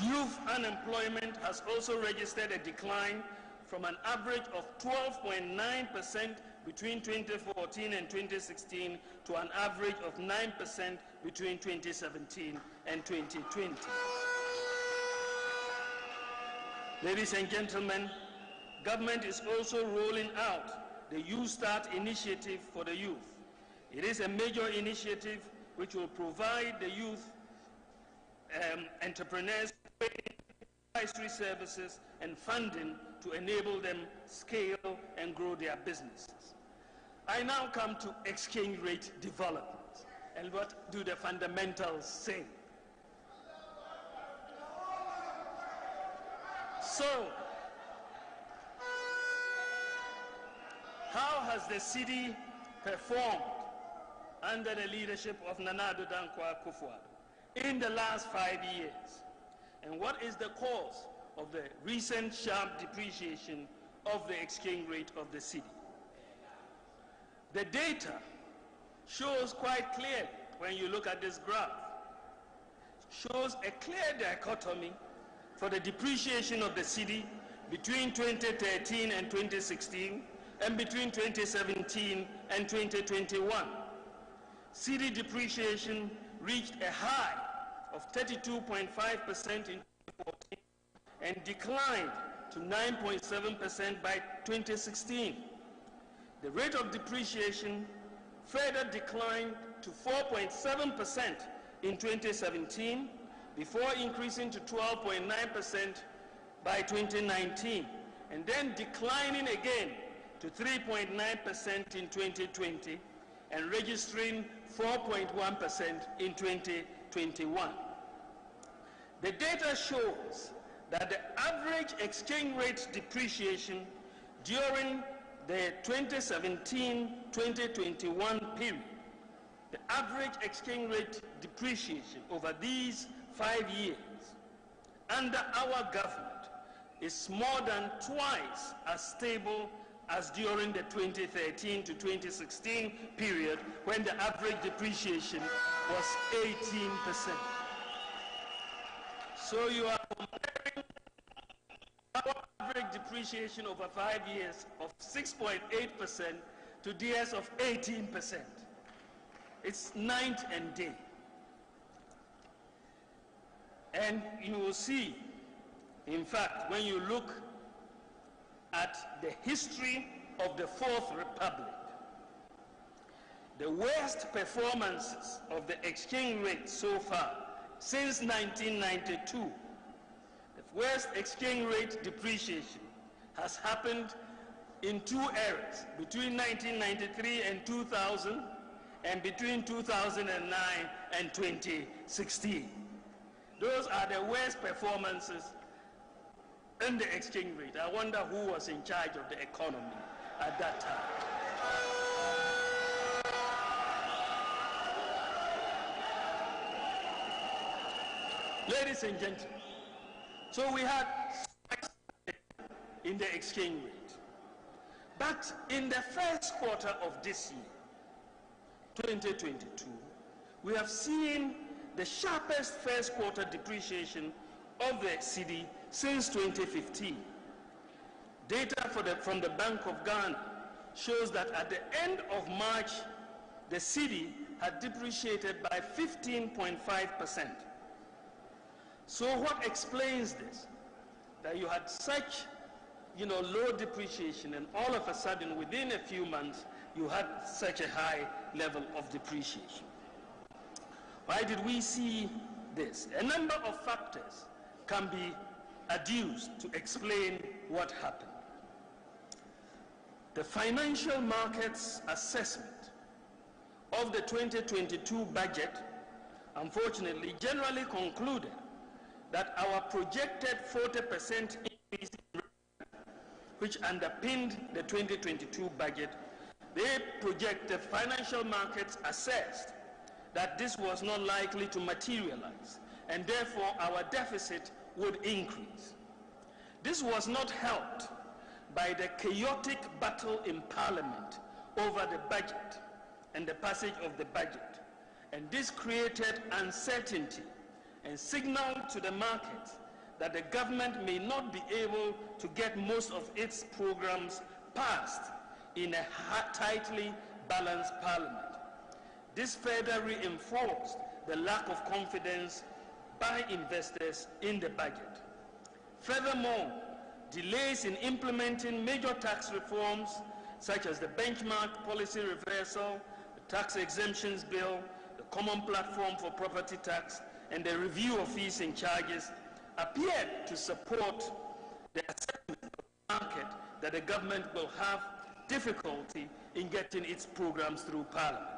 Youth unemployment has also registered a decline from an average of 12.9% between 2014 and 2016 to an average of 9% between 2017 and 2020. Ladies and gentlemen, government is also rolling out the Youth Start initiative for the youth. It is a major initiative which will provide the youth entrepreneurs advisory services and funding to enable them scale and grow their businesses. I now come to exchange rate development. And what do the fundamentals say? So, how has the city performed under the leadership of Amenado in the last 5 years? And what is the cause of the recent sharp depreciation of the exchange rate of the city? The data shows quite clearly, when you look at this graph, shows a clear dichotomy for the depreciation of the city between 2013 and 2016 and between 2017 and 2021. City depreciation reached a high of 32.5% in 2014 and declined to 9.7% by 2016. The rate of depreciation further declined to 4.7% in 2017 before increasing to 12.9% by 2019 and then declining again to 3.9% in 2020 and registering 4.1% in 2021. The data shows that the average exchange rate depreciation during the 2017-2021 period, the average exchange rate depreciation over these 5 years under our government is more than twice as stable as during the 2013 to 2016 period when the average depreciation was 18%. So you are comparing our average depreciation over 5 years of 6.8% to theirs of 18%. It's night and day. And you will see, in fact, when you look at the history of the Fourth Republic, the worst performances of the exchange rate so far since 1992, the worst exchange rate depreciation has happened in two eras, between 1993 and 2000 and between 2009 and 2016. Those are the worst performances in the exchange rate. I wonder who was in charge of the economy at that time. Ladies and gentlemen, so we had in the exchange rate. But in the first quarter of this year, 2022, we have seen the sharpest first quarter depreciation of the cedi since 2015. Data from the Bank of Ghana shows that at the end of March, the cedi had depreciated by 15.5%. So what explains this? That you had such, low depreciation, and all of a sudden, within a few months, you had such a high level of depreciation. Why did we see this? A number of factors can be adduced to explain what happened. The financial markets assessment of the 2022 budget, unfortunately, generally concluded that our projected 40% increase in revenue, which underpinned the 2022 budget, the financial markets assessed that this was not likely to materialize, and therefore our deficit would increase. This was not helped by the chaotic battle in Parliament over the budget and the passage of the budget, and this created uncertainty and signaled to the market that the government may not be able to get most of its programs passed in a tightly balanced parliament. This further reinforced the lack of confidence by investors in the budget. Furthermore, delays in implementing major tax reforms such as the benchmark policy reversal, the tax exemptions bill, the common platform for property tax, and the review of fees and charges appeared to support the assessment of the market that the government will have difficulty in getting its programs through Parliament.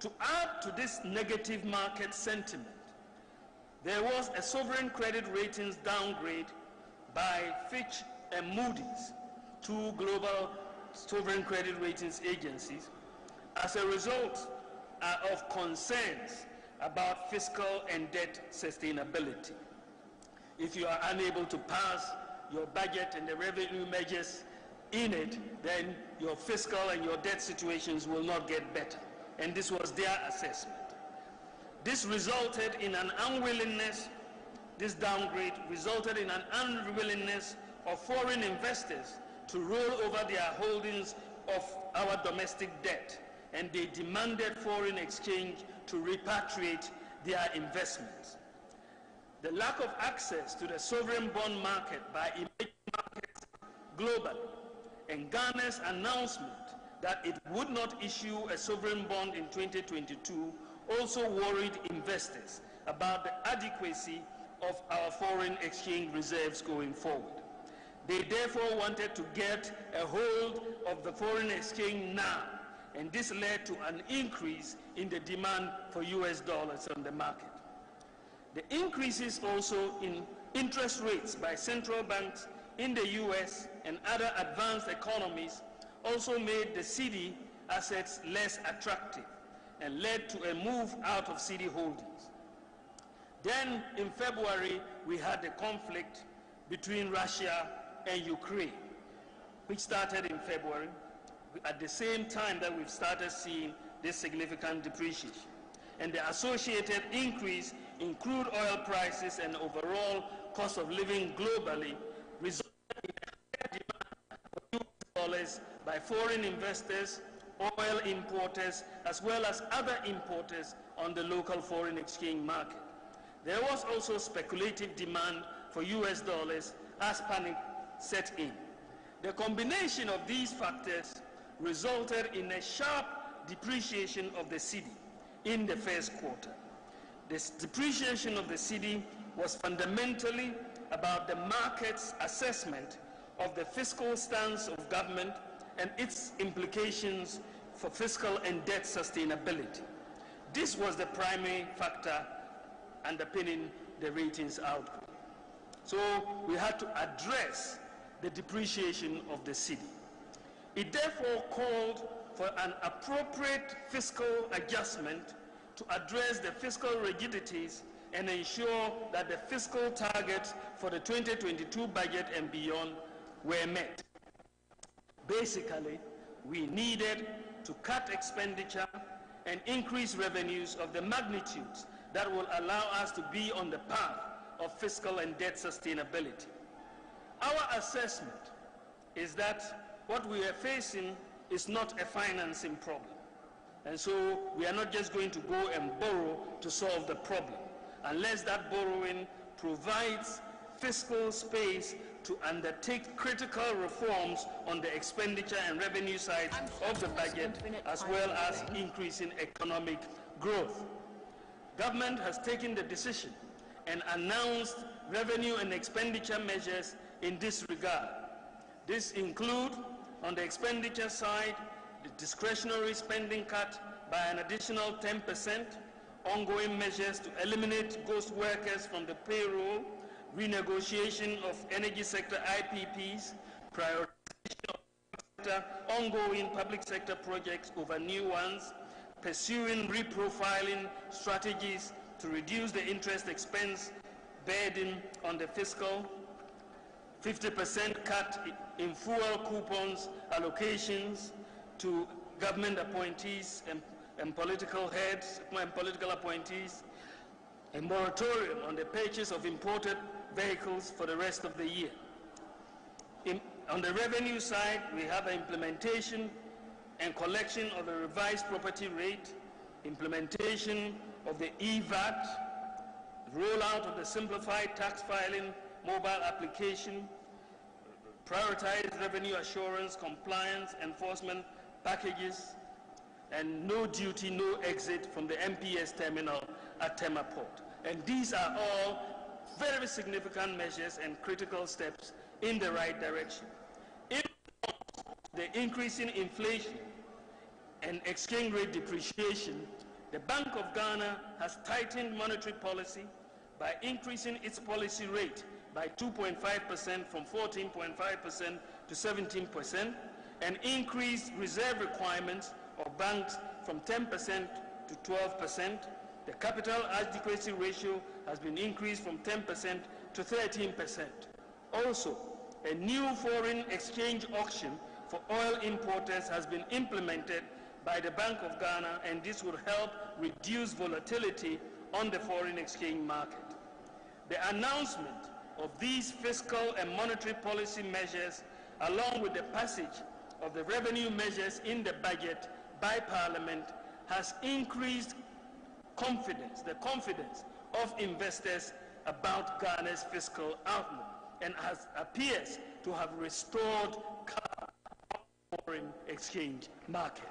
To add to this negative market sentiment, there was a sovereign credit ratings downgrade by Fitch and Moody's, two global sovereign credit ratings agencies, as a result of concerns about fiscal and debt sustainability. If you are unable to pass your budget and the revenue measures in it, then your fiscal and your debt situations will not get better. And this was their assessment. This resulted in an unwillingness, this downgrade resulted in an unwillingness of foreign investors to roll over their holdings of our domestic debt, and they demanded foreign exchange to repatriate their investments. The lack of access to the sovereign bond market by emerging markets globally, and Ghana's announcement that it would not issue a sovereign bond in 2022 also worried investors about the adequacy of our foreign exchange reserves going forward. They therefore wanted to get a hold of the foreign exchange now, and this led to an increase in the demand for US dollars on the market. The increases also in interest rates by central banks in the US and other advanced economies also made the cedi assets less attractive and led to a move out of cedi holdings. Then in February, we had the conflict between Russia and Ukraine, which started in February, at the same time that we've started seeing this significant depreciation. And the associated increase in crude oil prices and overall cost of living globally resulted in a higher demand for US dollars by foreign investors, oil importers, as well as other importers on the local foreign exchange market. There was also speculative demand for US dollars as panic set in. The combination of these factors resulted in a sharp depreciation of the cedi in the first quarter. This depreciation of the cedi was fundamentally about the market's assessment of the fiscal stance of government and its implications for fiscal and debt sustainability. This was the primary factor underpinning the ratings outcome. So we had to address the depreciation of the cedi. It therefore called for an appropriate fiscal adjustment to address the fiscal rigidities and ensure that the fiscal targets for the 2022 budget and beyond were met. Basically, we needed to cut expenditure and increase revenues of the magnitudes that will allow us to be on the path of fiscal and debt sustainability. Our assessment is that what we are facing is not a financing problem. And so we are not just going to go and borrow to solve the problem, unless that borrowing provides fiscal space to undertake critical reforms on the expenditure and revenue side of the budget, as well as increasing economic growth. Government has taken the decision and announced revenue and expenditure measures in this regard. This include, on the expenditure side, the discretionary spending cut by an additional 10%, ongoing measures to eliminate ghost workers from the payroll, renegotiation of energy sector IPPs, prioritization of ongoing public sector projects over new ones, pursuing reprofiling strategies to reduce the interest expense burden on the fiscal, 50% cut in fuel coupons allocations to government appointees and political heads and political appointees, a moratorium on the purchase of imported vehicles for the rest of the year. On the revenue side, we have an implementation and collection of a revised property rate, implementation of the EVAT, rollout of the simplified tax filing mobile application, prioritized revenue assurance, compliance, enforcement packages, and no duty, no exit from the MPS terminal at Tema Port. And these are all very significant measures and critical steps in the right direction. In the increasing inflation and exchange rate depreciation, the Bank of Ghana has tightened monetary policy by increasing its policy rate by 2.5% from 14.5% to 17%, and increased reserve requirements of banks from 10% to 12%. The capital adequacy ratio has been increased from 10% to 13%. Also, a new foreign exchange auction for oil importers has been implemented by the Bank of Ghana, and this will help reduce volatility on the foreign exchange market. The announcement of these fiscal and monetary policy measures, along with the passage of the revenue measures in the budget by Parliament, has increased confidence, the confidence of investors about Ghana's fiscal outlook, and appears to have restored the foreign exchange market.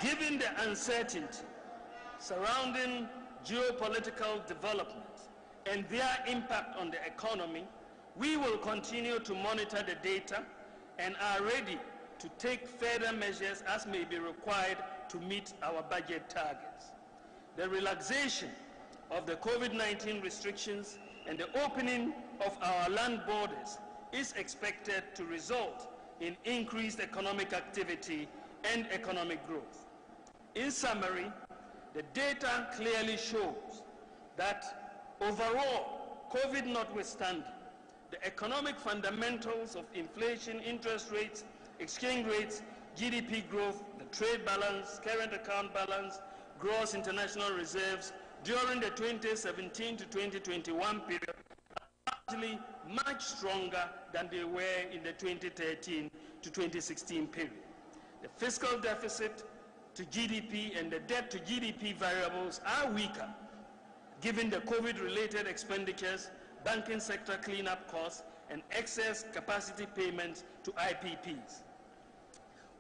Given the uncertainty surrounding geopolitical developments and their impact on the economy, we will continue to monitor the data and are ready to take further measures as may be required to meet our budget targets. The relaxation of the COVID-19 restrictions and the opening of our land borders is expected to result in increased economic activity and economic growth. In summary, the data clearly shows that overall, COVID notwithstanding, the economic fundamentals of inflation, interest rates, exchange rates, GDP growth, the trade balance, current account balance, gross international reserves during the 2017 to 2021 period are largely much stronger than they were in the 2013 to 2016 period. The fiscal deficit to GDP and the debt to GDP variables are weaker, given the COVID-related expenditures, banking sector cleanup costs, and excess capacity payments to IPPs.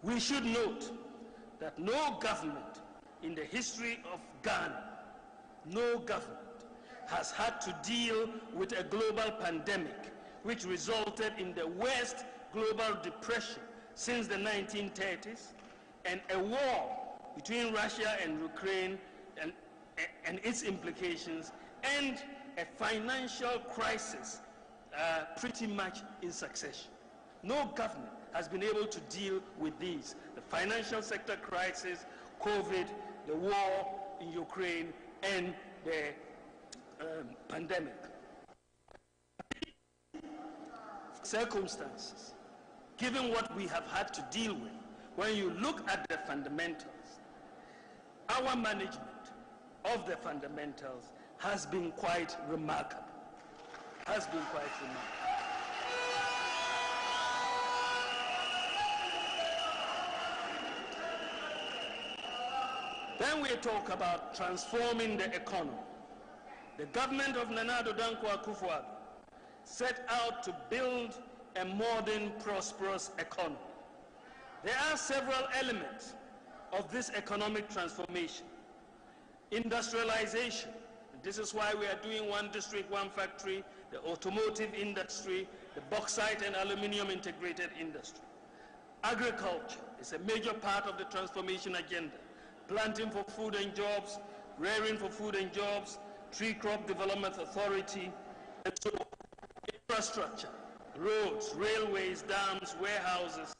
We should note that no government in the history of Ghana, no government has had to deal with a global pandemic which resulted in the worst global depression since the 1930s, and a war between Russia and Ukraine and its implications, and a financial crisis pretty much in succession. No government has been able to deal with these: the financial sector crisis, COVID, the war in Ukraine, and the pandemic. Circumstances, given what we have had to deal with, when you look at the fundamentals, our management of the fundamentals has been quite remarkable. Then we talk about transforming the economy. The government of Amenado Akufo-Addo set out to build a modern, prosperous economy. There are several elements of this economic transformation. Industrialization. This is why we are doing one district, one factory, the automotive industry, the bauxite and aluminium integrated industry. Agriculture is a major part of the transformation agenda. Planting for food and jobs, rearing for food and jobs, Tree Crop Development Authority, and so on. Infrastructure, roads, railways, dams, warehouses,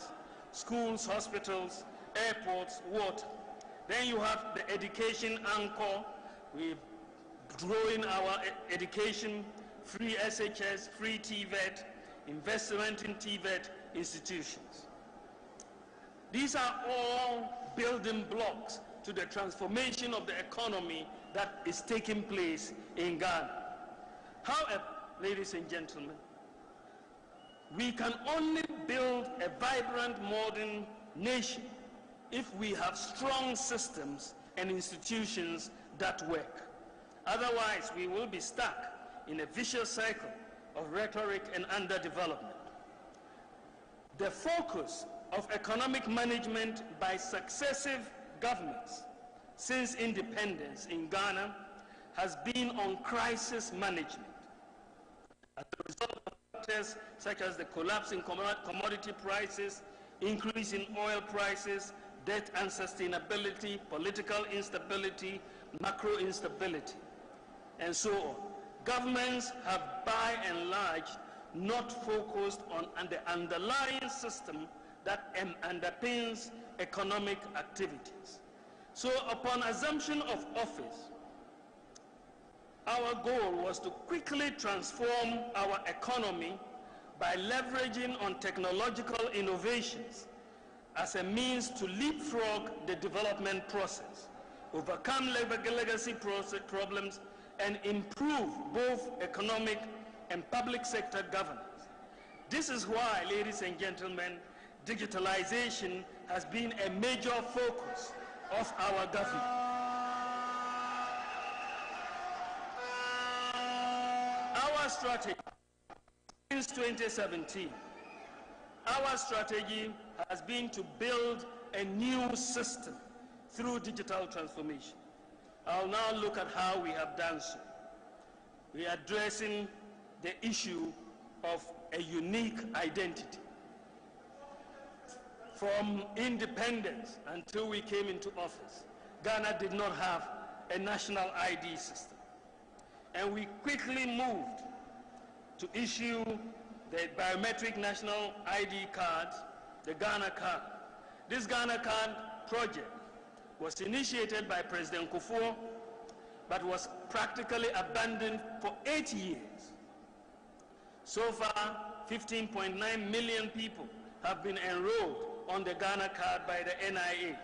schools, hospitals, airports, water. Then you have the education anchor. We're growing our education, free SHS, free TVET, investment in TVET institutions. These are all building blocks to the transformation of the economy that is taking place in Ghana. However, ladies and gentlemen, we can only build a vibrant modern nation if we have strong systems and institutions that work. Otherwise, we will be stuck in a vicious cycle of rhetoric and underdevelopment. The focus of economic management by successive governments since independence in Ghana has been on crisis management. As a result of factors such as the collapse in commodity prices, increase in oil prices, debt unsustainability, political instability, macro instability, and so on, governments have by and large not focused on the underlying system that underpins economic activities. So upon assumption of office, our goal was to quickly transform our economy by leveraging on technological innovations as a means to leapfrog the development process, overcome legacy problems, and improve both economic and public sector governance. This is why, ladies and gentlemen, digitalization has been a major focus of our government. Our strategy since 2017, our strategy has been to build a new system through digital transformation. I'll now look at how we have done so. We are addressing the issue of a unique identity. From independence until we came into office, Ghana did not have a national ID system. And we quickly moved to issue the biometric national ID card, the Ghana card. This Ghana card project was initiated by President Kufuor, but was practically abandoned for 8 years. So far, 15.9 million people have been enrolled on the Ghana card by the NIA.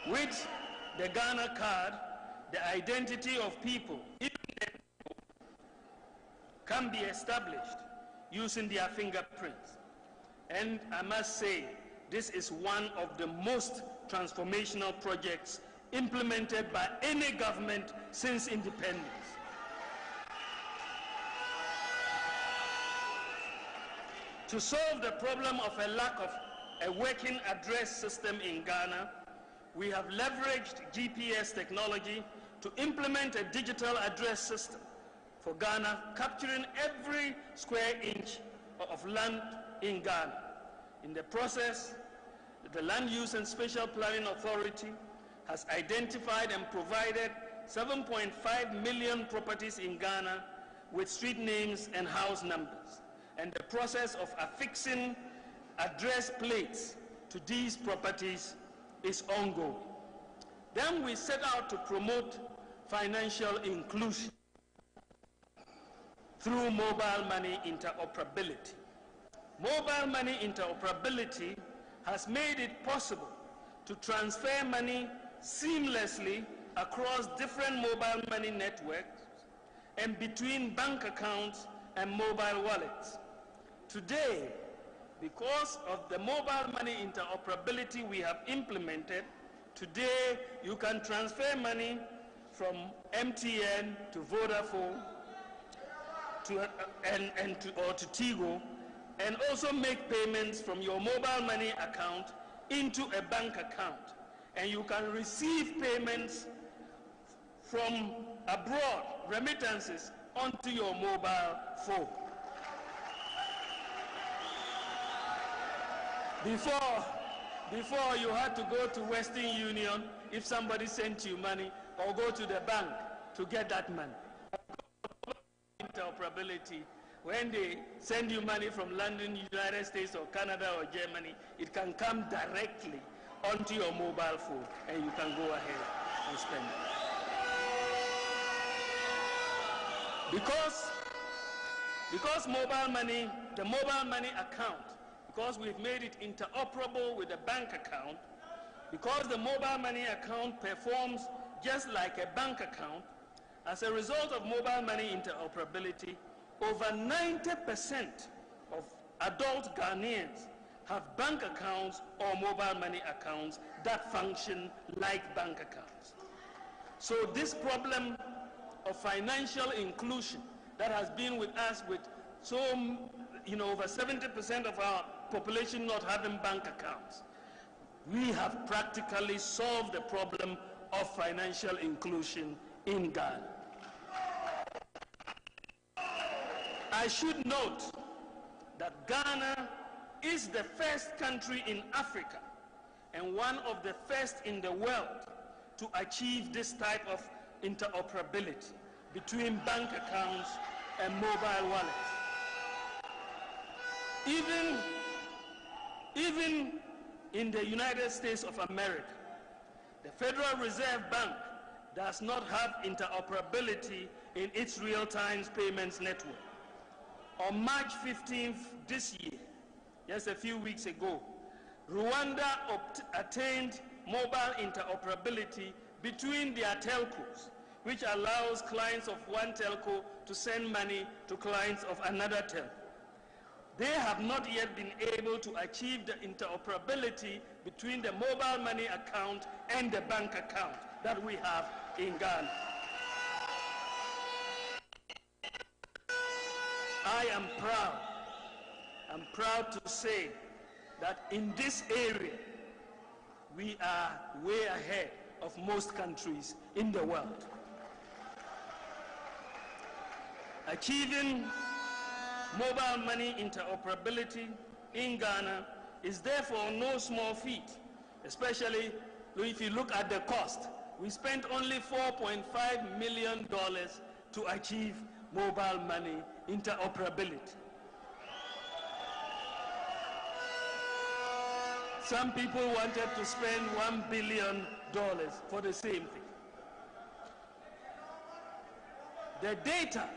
With the Ghana card, the identity of people, can be established using their fingerprints. And I must say, this is one of the most transformational projects implemented by any government since independence. To solve the problem of a lack of a working address system in Ghana, we have leveraged GPS technology to implement a digital address system for Ghana, capturing every square inch of land in Ghana. In the process, the Land Use and Spatial Planning Authority has identified and provided 7.5 million properties in Ghana with street names and house numbers. And the process of affixing address plates to these properties is ongoing. Then we set out to promote financial inclusion through mobile money interoperability. Mobile money interoperability has made it possible to transfer money seamlessly across different mobile money networks and between bank accounts and mobile wallets. Today, because of the mobile money interoperability we have implemented, today you can transfer money from MTN to Vodafone or to Tigo, and also make payments from your mobile money account into a bank account. And you can receive payments from abroad, remittances, onto your mobile phone. Before you had to go to Western Union if somebody sent you money, or go to the bank to get that money. Interoperability, when they send you money from London, United States, or Canada, or Germany, it can come directly onto your mobile phone, and you can go ahead and spend it. Because mobile money, the mobile money account, because we've made it interoperable with a bank account, because the mobile money account performs just like a bank account. As a result of mobile money interoperability, over 90% of adult Ghanaians have bank accounts or mobile money accounts that function like bank accounts. So this problem of financial inclusion that has been with us with over 70% of our population not having bank accounts, we have practically solved the problem of financial inclusion in Ghana. I should note that Ghana is the first country in Africa and one of the first in the world to achieve this type of interoperability between bank accounts and mobile wallets. Even in the United States of America, the Federal Reserve Bank does not have interoperability in its real-time payments network. On March 15th this year, just a few weeks ago, Rwanda attained mobile interoperability between their telcos, which allows clients of one telco to send money to clients of another telco. They have not yet been able to achieve the interoperability between the mobile money account and the bank account that we have in Ghana. I am proud. I'm proud to say that in this area, we are way ahead of most countries in the world. Achieving mobile money interoperability in Ghana is therefore no small feat, especially if you look at the cost. We spent only $4.5 million to achieve mobile money interoperability. Some people wanted to spend $1 billion for the same thing. The data,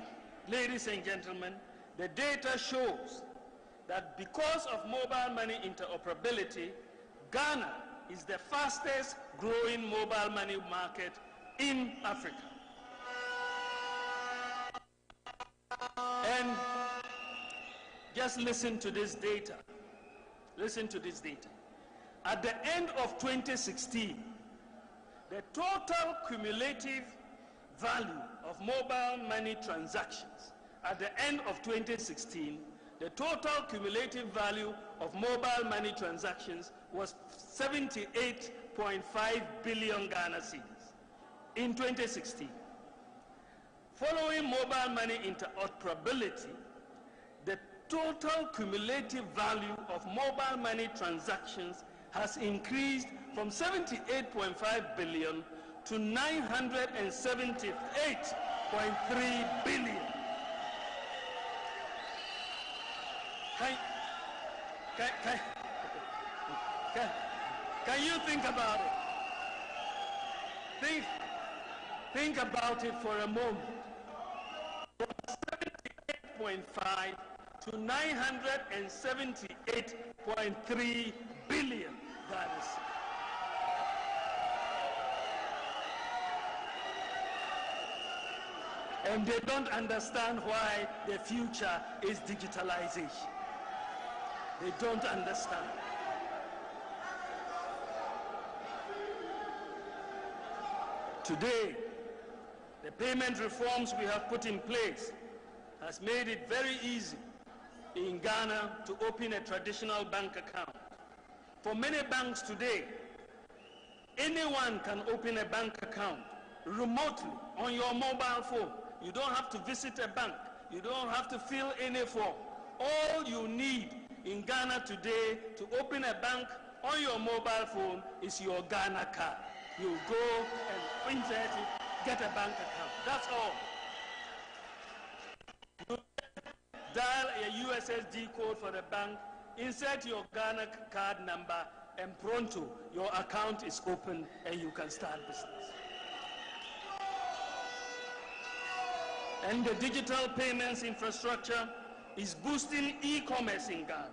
ladies and gentlemen, the data shows that because of mobile money interoperability, Ghana is the fastest growing mobile money market in Africa. And just listen to this data. Listen to this data. At the end of 2016, the total cumulative value of mobile money transactions at the end of 2016, the total cumulative value of mobile money transactions was 78.5 billion Ghana cedis in 2016. Following mobile money interoperability, the total cumulative value of mobile money transactions has increased from 78.5 billion to 978.3 billion. Can you think about it? Think about it for a moment. From 78.5 to 978.3 billion. That is. And they don't understand why the future is digitalization. They don't understand. Today, the payment reforms we have put in place has made it very easy in Ghana to open a traditional bank account. For many banks today, anyone can open a bank account remotely on your mobile phone. You don't have to visit a bank. You don't have to fill any form. All you need in Ghana today to open a bank on your mobile phone is your Ghana card. You go and insert it, get a bank account. That's all. You dial a USSD code for the bank, insert your Ghana card number, and pronto, your account is open and you can start business. And the digital payments infrastructure is boosting e-commerce in Ghana.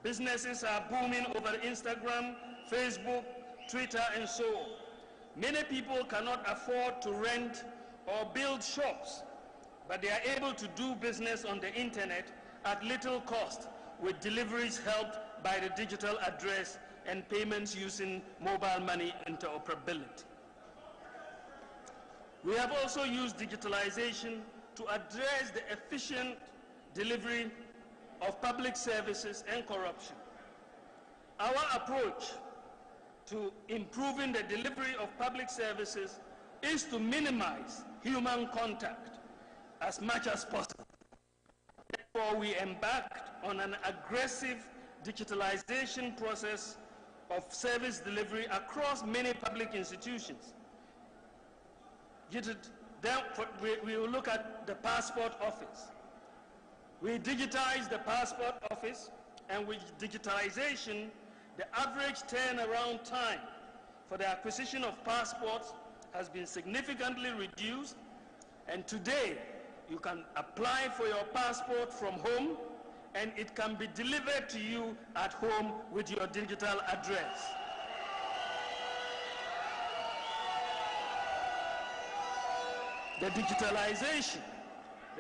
Businesses are booming over Instagram, Facebook, Twitter, and so on. Many people cannot afford to rent or build shops, but they are able to do business on the internet at little cost, with deliveries helped by the digital address and payments using mobile money interoperability. We have also used digitalization to address the efficient delivery of public services and corruption. Our approach to improving the delivery of public services is to minimize human contact as much as possible. Therefore, we embarked on an aggressive digitalization process of service delivery across many public institutions. We will look at the passport office. We digitized the passport office, and with digitalization, the average turnaround time for the acquisition of passports has been significantly reduced, and today you can apply for your passport from home and it can be delivered to you at home with your digital address. The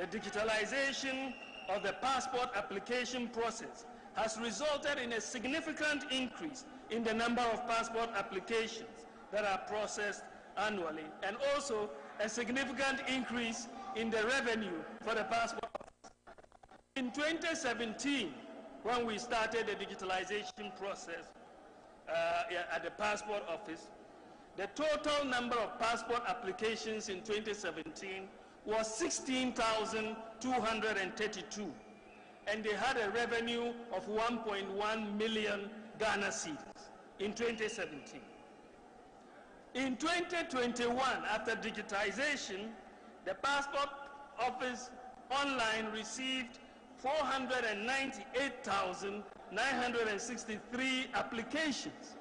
digitalization of the passport application process has resulted in a significant increase in the number of passport applications that are processed annually, and also a significant increase in the revenue for the passport office. In 2017, when we started the digitalization process at the passport office, the total number of passport applications in 2017 was 16,232, and they had a revenue of 1.1 million Ghana cedis in 2017. In 2021, after digitization, the passport office online received 498,963 applications,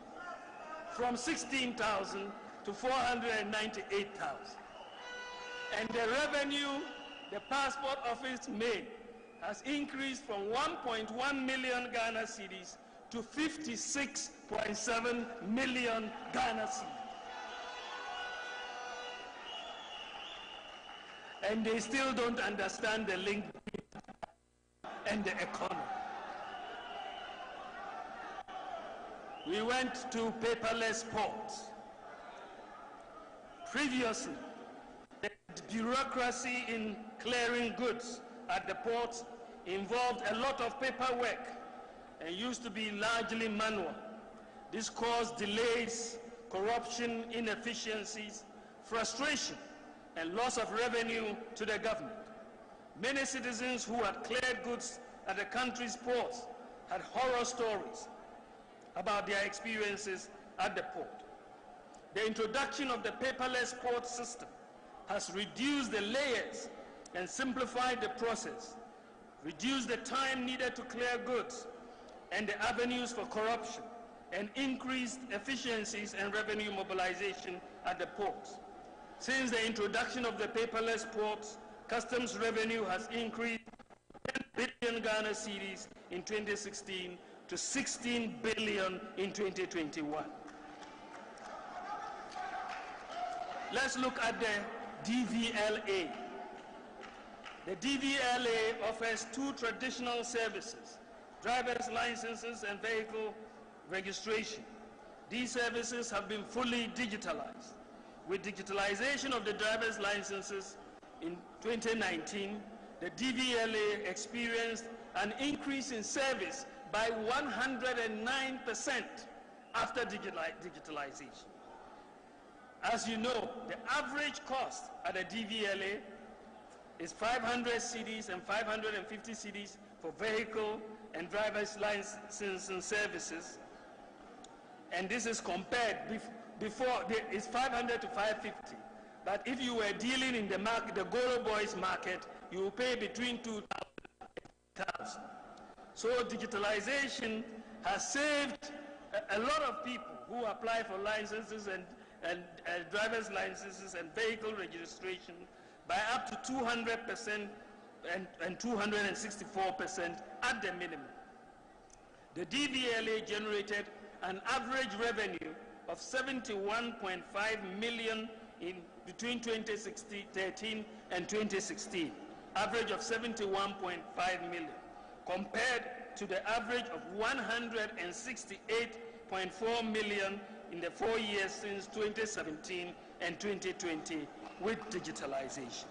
from 16,000 to 498,000. And the revenue the passport office made has increased from 1.1 million Ghana cedis to 56.7 million Ghana cedis. And they still don't understand the link and the economy. We went to paperless ports. Previously, the bureaucracy in clearing goods at the ports involved a lot of paperwork and used to be largely manual. This caused delays, corruption, inefficiencies, frustration, and loss of revenue to the government. Many citizens who had cleared goods at the country's ports had horror stories about their experiences at the port. The introduction of the paperless port system has reduced the layers and simplified the process, reduced the time needed to clear goods and the avenues for corruption, and increased efficiencies and revenue mobilization at the ports. Since the introduction of the paperless ports, customs revenue has increased 10 billion Ghana cedis in 2016 to 16 billion in 2021. Let's look at the DVLA. The DVLA offers two traditional services: driver's licenses and vehicle registration. These services have been fully digitalized. With digitalization of the driver's licenses in 2019, the DVLA experienced an increase in service by 109% after digitalization. As you know, the average cost at a DVLA is 500 cedis and 550 cedis for vehicle and driver's license and services. And this is compared before, it's 500 to 550. But if you were dealing in the market, the Goro Boys market, you will pay between 2,000 and 8,000. So digitalization has saved a lot of people who apply for licenses and driver's licenses and vehicle registration by up to 200% and 264% at the minimum. The DVLA generated an average revenue of 71.5 million between 2013 and 2016, average of 71.5 million, compared to the average of 168.4 million in the 4 years since 2017 and 2020 with digitalization.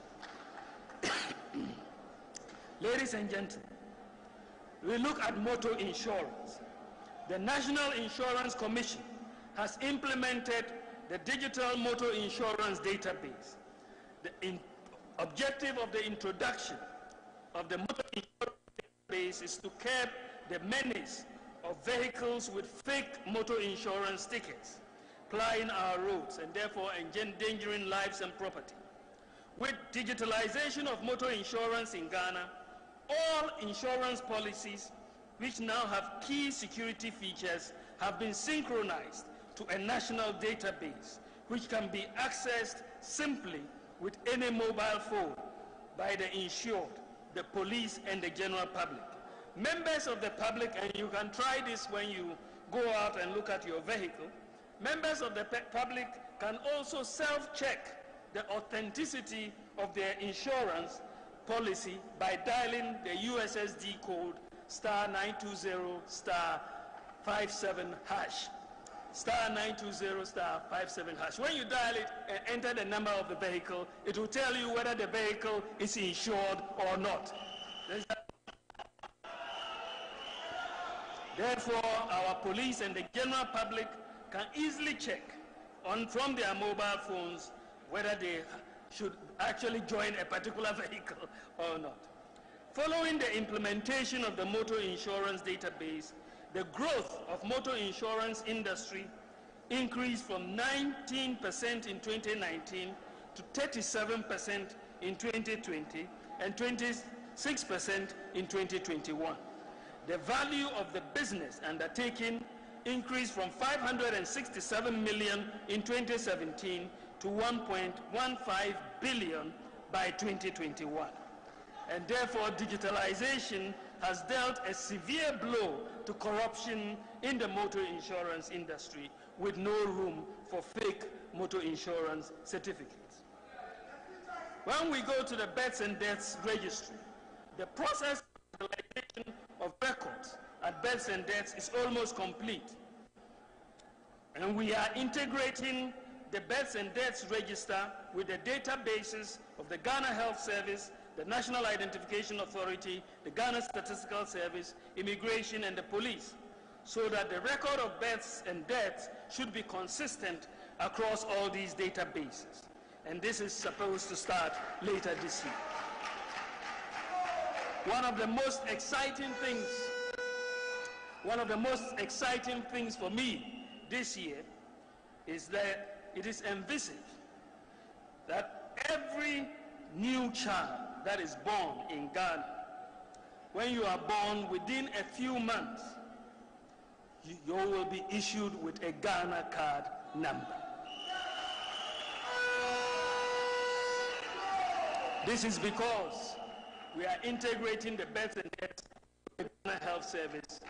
Ladies and gentlemen, we look at motor insurance. The National Insurance Commission has implemented the digital motor insurance database. The objective of the introduction of the motor insurance database is to curb the menace of vehicles with fake motor insurance stickers plying our roads and therefore endangering lives and property. With digitalization of motor insurance in Ghana, all insurance policies which now have key security features have been synchronized to a national database which can be accessed simply with any mobile phone by the insured, the police, and the general public. Members of the public, and you can try this when you go out and look at your vehicle, members of the public can also self-check the authenticity of their insurance policy by dialing the USSD code *920*57#. *920*57#. When you dial it and enter the number of the vehicle, it will tell you whether the vehicle is insured or not. Therefore, our police and the general public can easily check from their mobile phones whether they should actually join a particular vehicle or not. Following the implementation of the motor insurance database, the growth of motor insurance industry increased from 19% in 2019 to 37% in 2020 and 26% in 2021. The value of the business undertaking increased from 567 million in 2017 to 1.15 billion by 2021. And therefore, digitalization has dealt a severe blow to corruption in the motor insurance industry with no room for fake motor insurance certificates. When we go to the births and deaths registry, the process of digitalization of records at births and deaths is almost complete. And we are integrating the births and deaths register with the databases of the Ghana Health Service, the National Identification Authority, the Ghana Statistical Service, Immigration, and the police, so that the record of births and deaths should be consistent across all these databases. And this is supposed to start later this year. One of the most exciting things for me this year is that it is envisaged that every new child that is born in Ghana, when you are born within a few months, you will be issued with a Ghana card number. This is because we are integrating the births and deaths with the Ghana Health Service,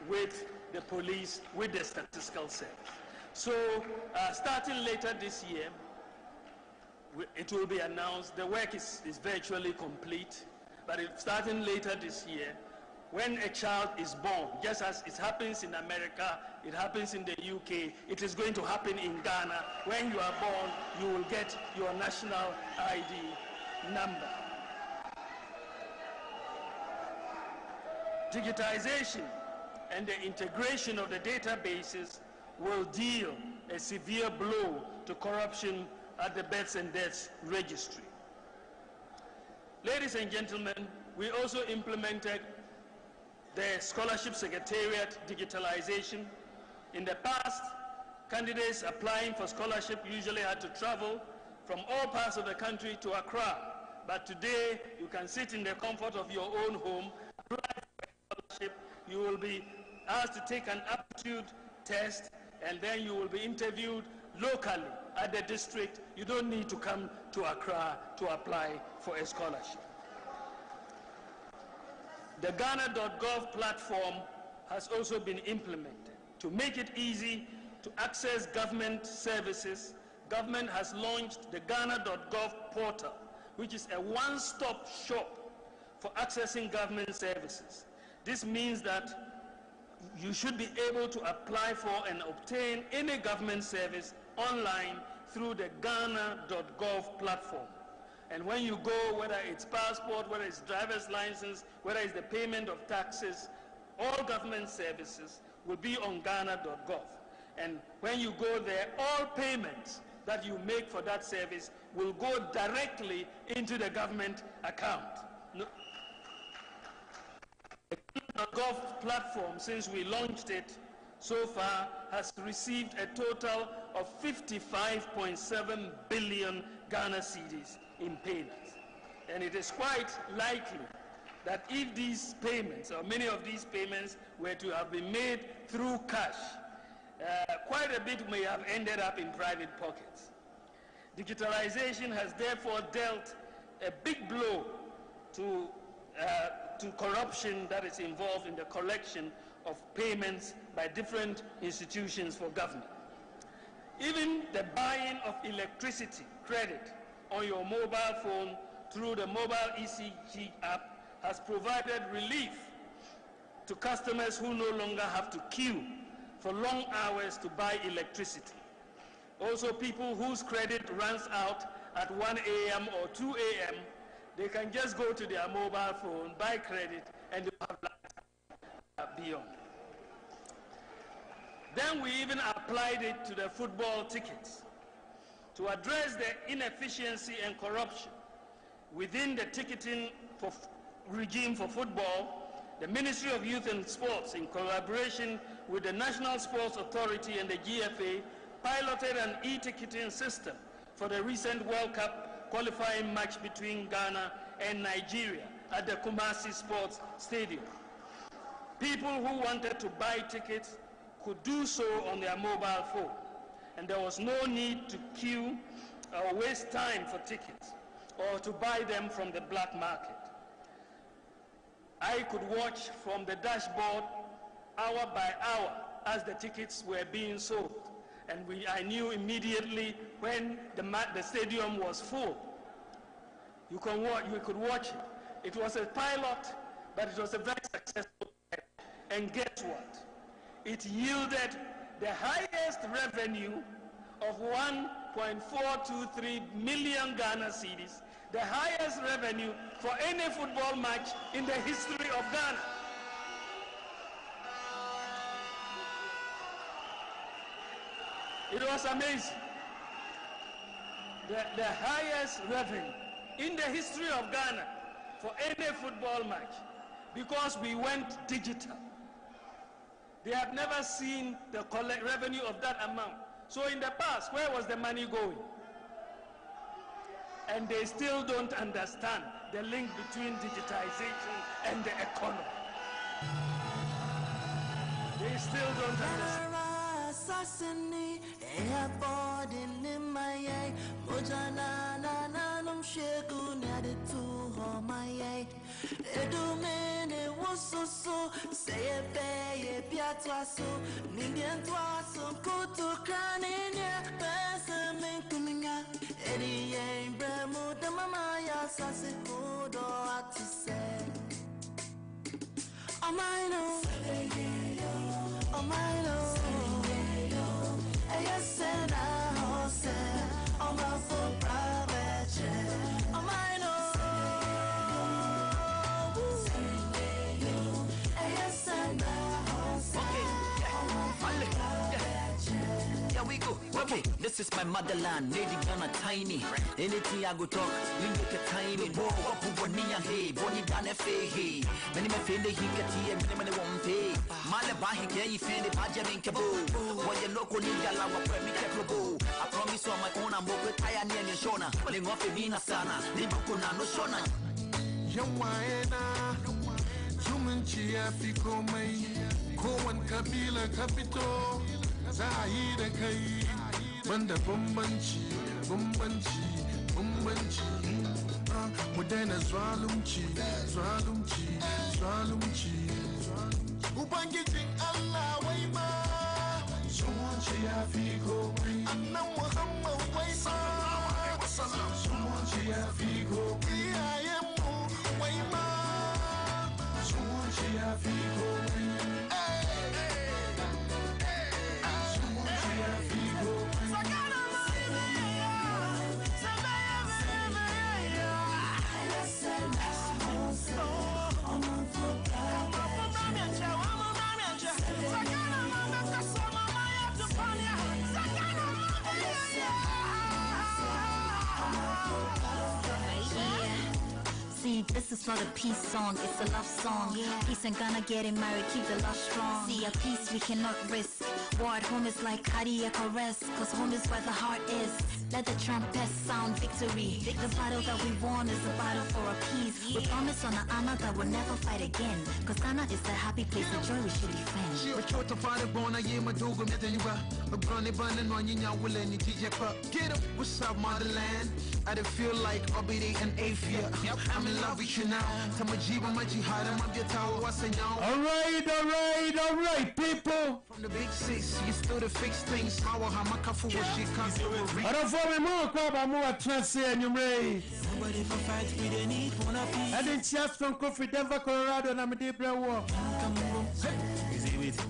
with the police, with the statistical service. So starting later this year, it will be announced. The work is virtually complete, but starting later this year, when a child is born, just as it happens in America, it happens in the UK, it is going to happen in Ghana. When you are born, you will get your national ID number. Digitization and the integration of the databases will deal a severe blow to corruption at the births and deaths registry. Ladies and gentlemen, we also implemented the Scholarship Secretariat digitalization. In the past, candidates applying for scholarship usually had to travel from all parts of the country to Accra. But today, you can sit in the comfort of your own home, apply for a scholarship. You will be asked to take an aptitude test, and then you will be interviewed locally at the district. You don't need to come to Accra to apply for a scholarship. The Ghana.gov platform has also been implemented. To make it easy to access government services, government has launched the Ghana.gov portal, which is a one-stop shop for accessing government services. This means that you should be able to apply for and obtain any government service online through the Ghana.gov platform. And when you go, whether it's passport, whether it's driver's license, whether it's the payment of taxes, all government services will be on Ghana.gov. And when you go there, all payments that you make for that service will go directly into the government account. No. The Ghana.gov platform, since we launched it so far, has received a total of 55.7 billion Ghana cedis in payments. And it is quite likely that if these payments, or many of these payments, were to have been made through cash, quite a bit may have ended up in private pockets. Digitalization has therefore dealt a big blow to corruption that is involved in the collection of payments by different institutions for government. Even the buying of electricity credit on your mobile phone through the mobile ECG app has provided relief to customers who no longer have to queue for long hours to buy electricity. Also, people whose credit runs out at 1 a.m. or 2 a.m., they can just go to their mobile phone, buy credit, and they have life beyond. Then we even applied it to the football tickets. To address the inefficiency and corruption within the ticketing regime for football, the Ministry of Youth and Sports, in collaboration with the National Sports Authority and the GFA, piloted an e-ticketing system for the recent World Cup qualifying match between Ghana and Nigeria at the Kumasi Sports Stadium. People who wanted to buy tickets could do so on their mobile phone, and there was no need to queue or waste time for tickets or to buy them from the black market. I could watch from the dashboard hour by hour as the tickets were being sold, and I knew immediately when the stadium was full. You could watch it. It was a pilot, but it was a very successful pilot. And guess what? It yielded the highest revenue of 1.423 million Ghana cedis, the highest revenue for any football match in the history of Ghana. It was amazing. The highest revenue in the history of Ghana for any football match, because we went digital. They have never seen the revenue of that amount. So in the past, where was the money going? And they still don't understand the link between digitization and the economy. They still don't understand. Okay, this is my motherland, lady Ghana tiny. Anything I go talk, we make a tiny. Whoa, up with one near hey, Bonnie Ghana fee. Many my friend, he can see a minimum won't pay. Malabahi, can you feel the Bajamin Cabo? What you local ninja lava, Premio. I promise on my own, I'm over tired near Shona. Pulling off a Vina Sana, Libukuna, no Shona. Yawaena, Jumanchi, Africo, May, Cohen Kabila, Capito, Zahida Kai. Banda bambanci, mu daina zalunci. Ubangijin Allah wai ma Someone she a figo Anna Muhammad wai ma Someone she a figo Iyayenmu wai ma Someone she a figo Someone she a figo See, this is not a peace song, it's a love song. Peace and Ghana getting married, keep the love strong. See, a peace we cannot risk. War at home is like cardiac arrest, cause home is where the heart is. Let the trumpet sound victory. The battle that we won is a battle for a peace. We promise on the honor that we'll never fight again, cause Ghana is the happy place, the joy we should defend. Get up, what's up, motherland? I don't feel like Obidi and Afia. I'm in love with you now. All right, people. From the big six, you still to fix things. I don't follow more crab. I'm more transfer and you may. But if I fight, we don't need one of these. I didn't just from Coffee, Denver, Colorado, and I'm a deep war. Is it with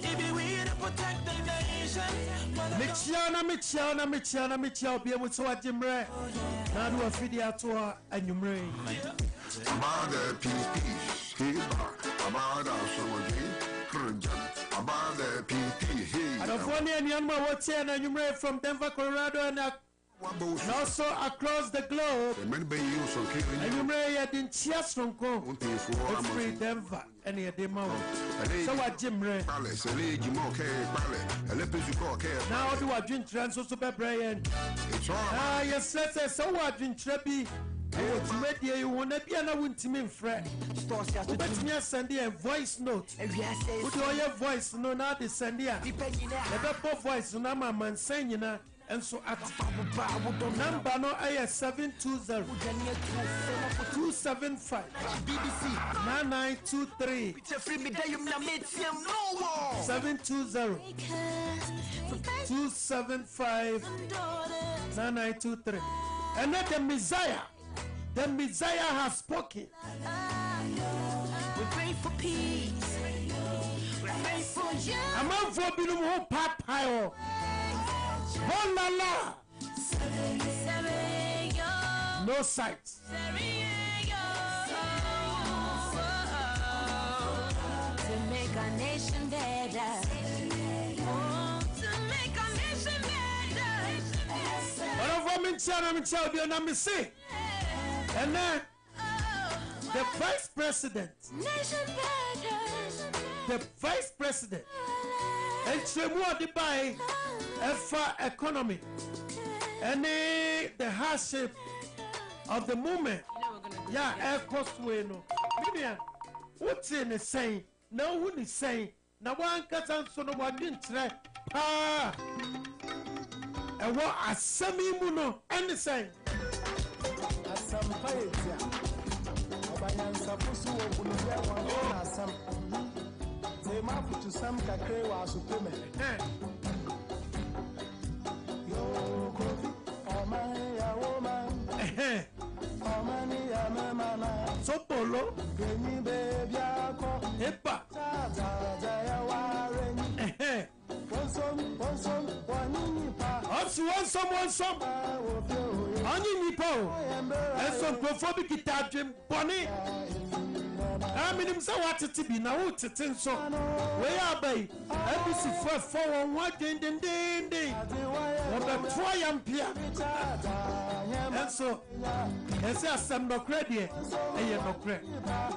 if we to protect the nation. Mitchell, be able to watch him. Now do a video to her and you may. About the peace, about our summer game, about the peace, I don't want any animal what's here and you may from Denver, Colorado, and also across the globe. And you may have been cheers from Congo. Free Denver and a demo. So what Jim Ray? Now do I drink transfer super Brian? Ah, yes, let's say so what drink Trebby. You want to be an intimate friend. But me send you a voice note. Put your voice no now they send you. The voice no man saying you know. And so at number no I 720 275 9923 720 275 9923. And then the Messiah has spoken. We pray for peace. We pray for you. I'm out for being whole papa. Oh la la. No sight. To make our nation better. To make our nation better. What of me, and then the vice president, and Tremor the buy for economy, and the hardship of the moment. Yeah, air cost way no. What's in the saying? No one is saying. Now one cut on so no one didn't try. Ah, and what a semi muno and the saying. So polo epa some onion nipo and some prophobic tadrim bonnie. I mean, him so what it be now to think so. Where are they? Every for one day, what the triumph here. And so, as I some no credit, and you're no credit.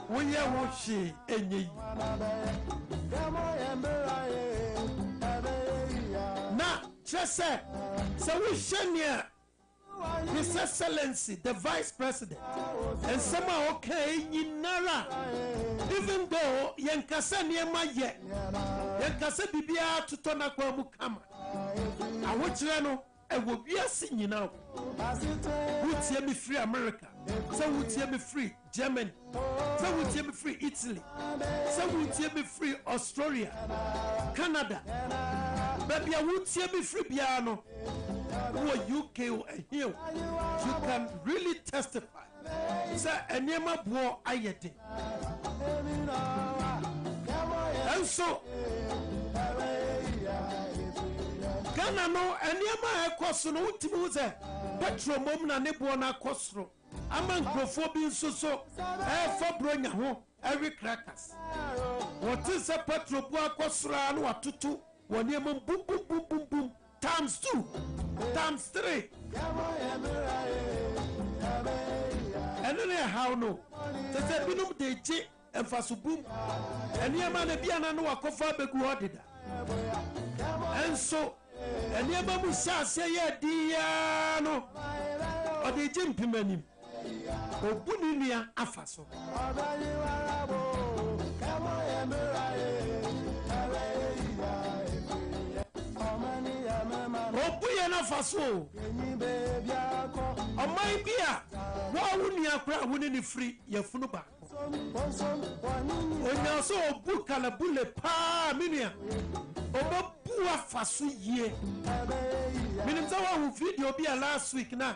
We are what she and ye. Now, just say, so we shall near His Excellency, the Vice President, and somehow okay in Nara. Even though Yankasa near my yet, Yankasa Bibia to Tonakwa Mukama. I want you to know, will be a singing now. Would hear me free America, some would hear me free Germany, some would hear me free Italy, some would hear me free Australia, Canada. Baby, I would hear me free piano. Who UK or here, you can really testify. Sir, and Yama Boy Ayete. And so, Ghana no, and Yama Cosno, Timuze, Petro Momna Nebona Cosro, Amangrophobia so, for bring home every crackers. What is a Petro Boa Cosra and what to one Yaman boom, boom, boom, boom, boom, times 2, times 3. And then how no? They said, we know they cheat and Fasubum, and Yamana Biana no a cofa beguadida. And so, and Yamamusa say, Diano, or the gentleman, or Buninia Afaso. Oh, Buyana Faso. Oh, my dear, why wouldn't you have winning free your funuba? When you saw book and a bullet, pa, minia, oh, Bua Fasu ye. Meaning, someone who video be a last week now,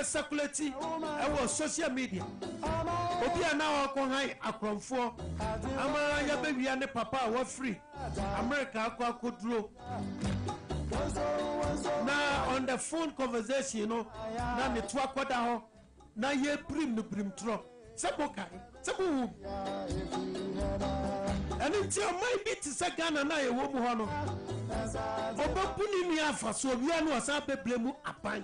circulating our social media. Obia now, I can high a for Amara, baby, and the papa were free. America, I could draw. Now on the phone conversation, you know, now the 2 quarter, now you brim the brim trunk. Sabokai, Sabu. And until my bit is a gun and I a woman. Oba puni me afa so we are no asabe blemu apan.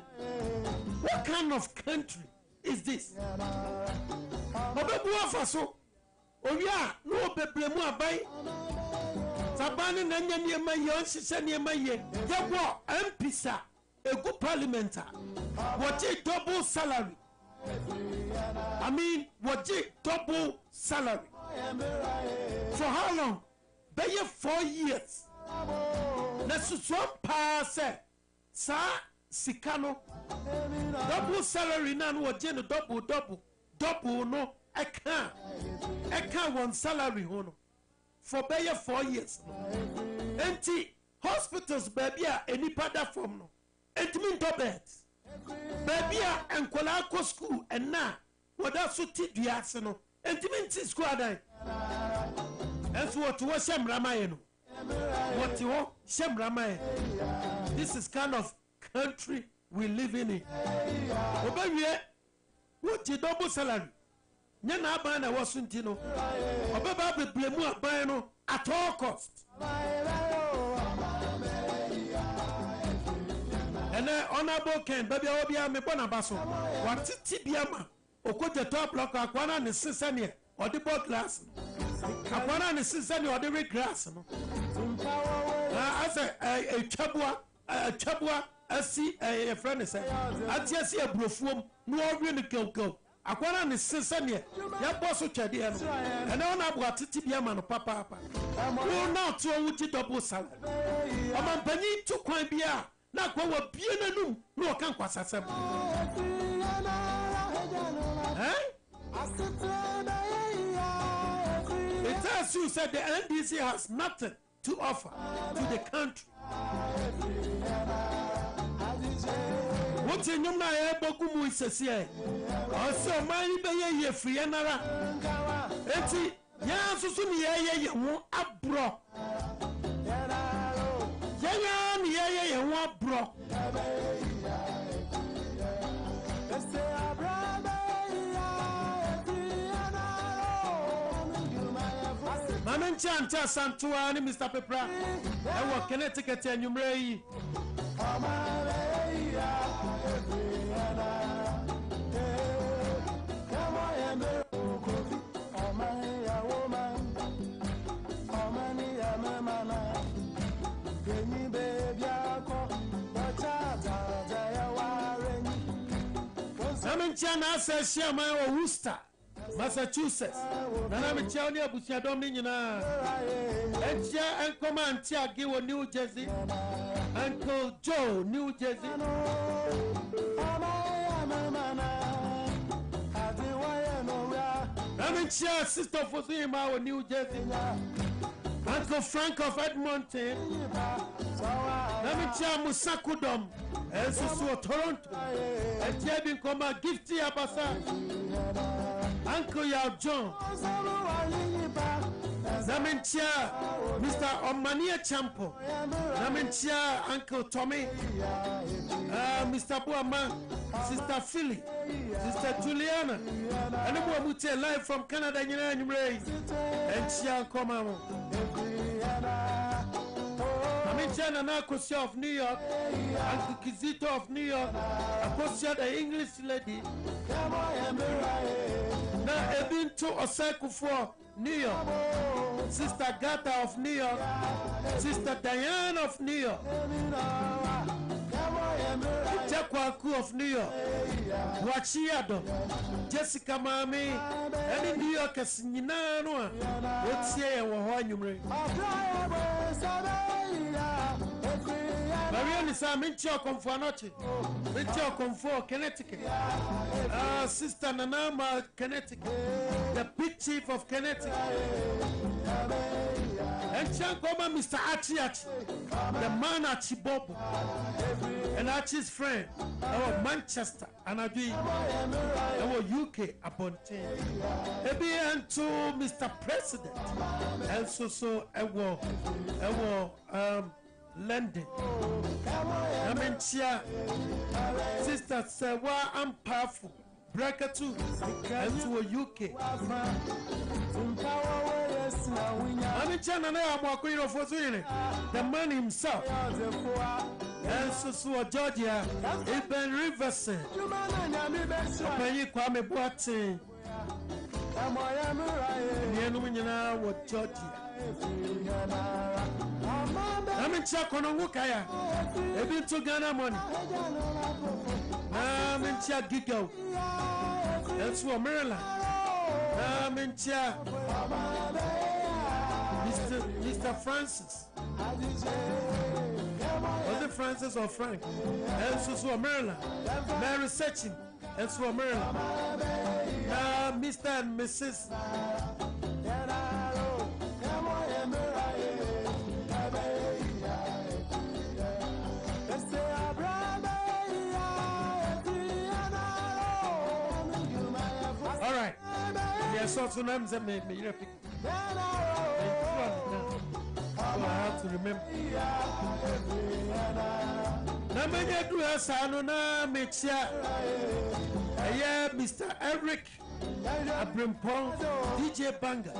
What kind of country is this? Oba bu afa so oya no be blemu aban. Sabani nanya niema ye onsise niema ye. Yebo MPsa a good parliamentar. What a double salary. I mean, what a double salary. For how long? By 4 years. Let's one pass. Sa Sikano. Double salary now. What double no. I can't one salary hono. For by 4 years. Empty hospitals, baby, any pada from no. Entimin beds. Baby, and Kolako school, and now, what else would teach the arsenal? Entimin squad. That's what was Shem Ramayano. What you want, Shem Ramayano. This is kind of country we live in. Oh, baby, what you double salary? Yana Bana wasn't you know. Oh, baby, blame Bano at all costs. And honorable Ken, baby, I'll be a me bonabaso. What Tibiama? Or could the top block Aquana and the Sisania or the boat glass? Aquana and the Sisania or the red grass. As a chabua, I see a friend say, I just see a brofum, no really go. Aquana and the Sisania, your boss of Chadiano, and honorable Tibiama, papa. Oh, now to a witty double salad. I'm Penny to quite be out. Na kwa wabiena num no kan kwasasem It tells you said the NDC has nothing to offer to the country. What in your na bokumu isese also mani be ye free anara enti ya susu ni ye wo abro ye want bro. Mamen chanta santua ni Mr. Pepra. I work Connecticut and you may. Chana says Chairman of Worcester, Massachusetts. Nana Chania Busia Dominion. And Chia and Command Chia give New Jersey. Uncle Joe, New Jersey. Amenchia, Sister Fosima, New Jersey. Uncle Frank of Edmonton. Amenchia Musakudom. And so Toronto. And Jabin Koma Gifty Abasa. Uncle Yao John. Namenchia Mr. Omania Champo. Namenchia Uncle Tommy. Mr. Buama. Sister Philly. Sister Juliana. And I'm live from Canada. And Chia Koma. Namenchia Nanakosia of New York. Uncle Kizito of New York. Akosia the English lady. Now Ebin to Osaku for New York. Sister Gata of New York. Sister Diane of New York. Jakwaku of New York. Wachiado. Jessica Mami. And in New York as Ninano. What's here? Marion is a Mincho Confornoche. Mincho Confor, Connecticut. Sister Nanama, Connecticut. The big chief of Connecticut. And Chankoma, Mr. Achi, the man Achibobo. And Achi's friend, our Manchester, and I do our UK upon 10. And to Mr. President, and so our London. Amenchia, Sister Sewa, I'm powerful. Breaker 2, and to a UK. Amenchia, and I am walking off for the man himself. And so Georgia, Eben Riverson. Penny Kwame Boateng. The what Georgia. I'm in Chakonokaya. I've been to Ghana money. I'm in Chagigo. That's for Maryland. I'm in Mr. Francis. Was it Francis or Frank? That's for Maryland. Mary Setching. That's for Maryland. Mr. and Mrs. All right. Yes, also names that made me. I have to remember. Mr. Eric Abrimpong, DJ Banga,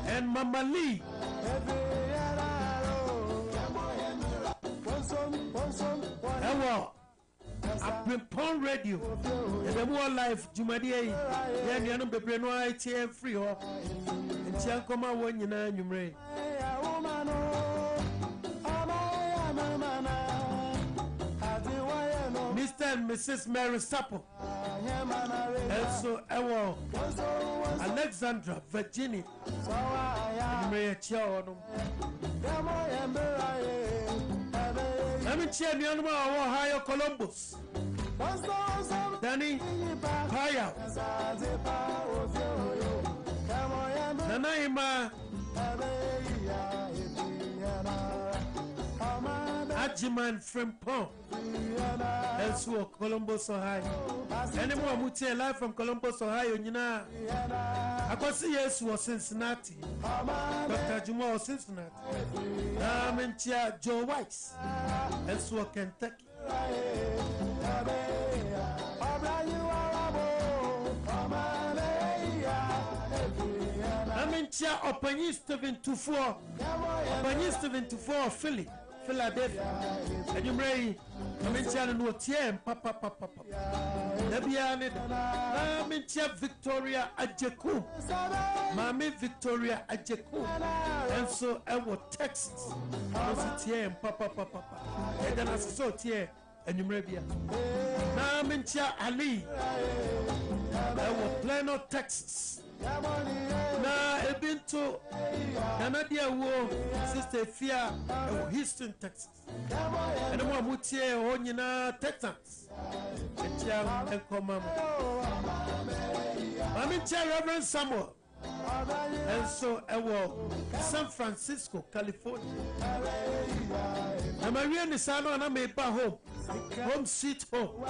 and Mama Lee. Abrimpong Radio, and the more life, Jumadia, and Yanum Bebreno, ITM free or and Chiankoma one Numre. Mr. and Mrs. Mary Sappo. Also, Alexandra, Virginia. I'm in Chianianma, Ohio, Columbus. Danny Paya. Nanaima Ajiman Frimpong. Also, Columbus, Ohio. Anyone who tell live from Columbus, Ohio, you know. I could see yes was Cincinnati. Dr. Juma was Cincinnati. I'm in Joe Weiss. Also, Kentucky. I'm in Opany Steven 24. Opany Steven 24, Philly. Philadelphia, and you may I'm in Channel Papa. I'm in Victoria Ajeku, Mammy Victoria Ajeku, and so I will text Papa, and then I saw here, and you may be. Now I'm in Ali, I will plan of Texas. na ebinto na dia wo sister Fia Houston, Texas. And mo mutie ho nyina Texas. Etia enkomam. Mami tia Reverend Samuel. And so San Francisco, California. I'm a real Nisano and I'm a home sweet home.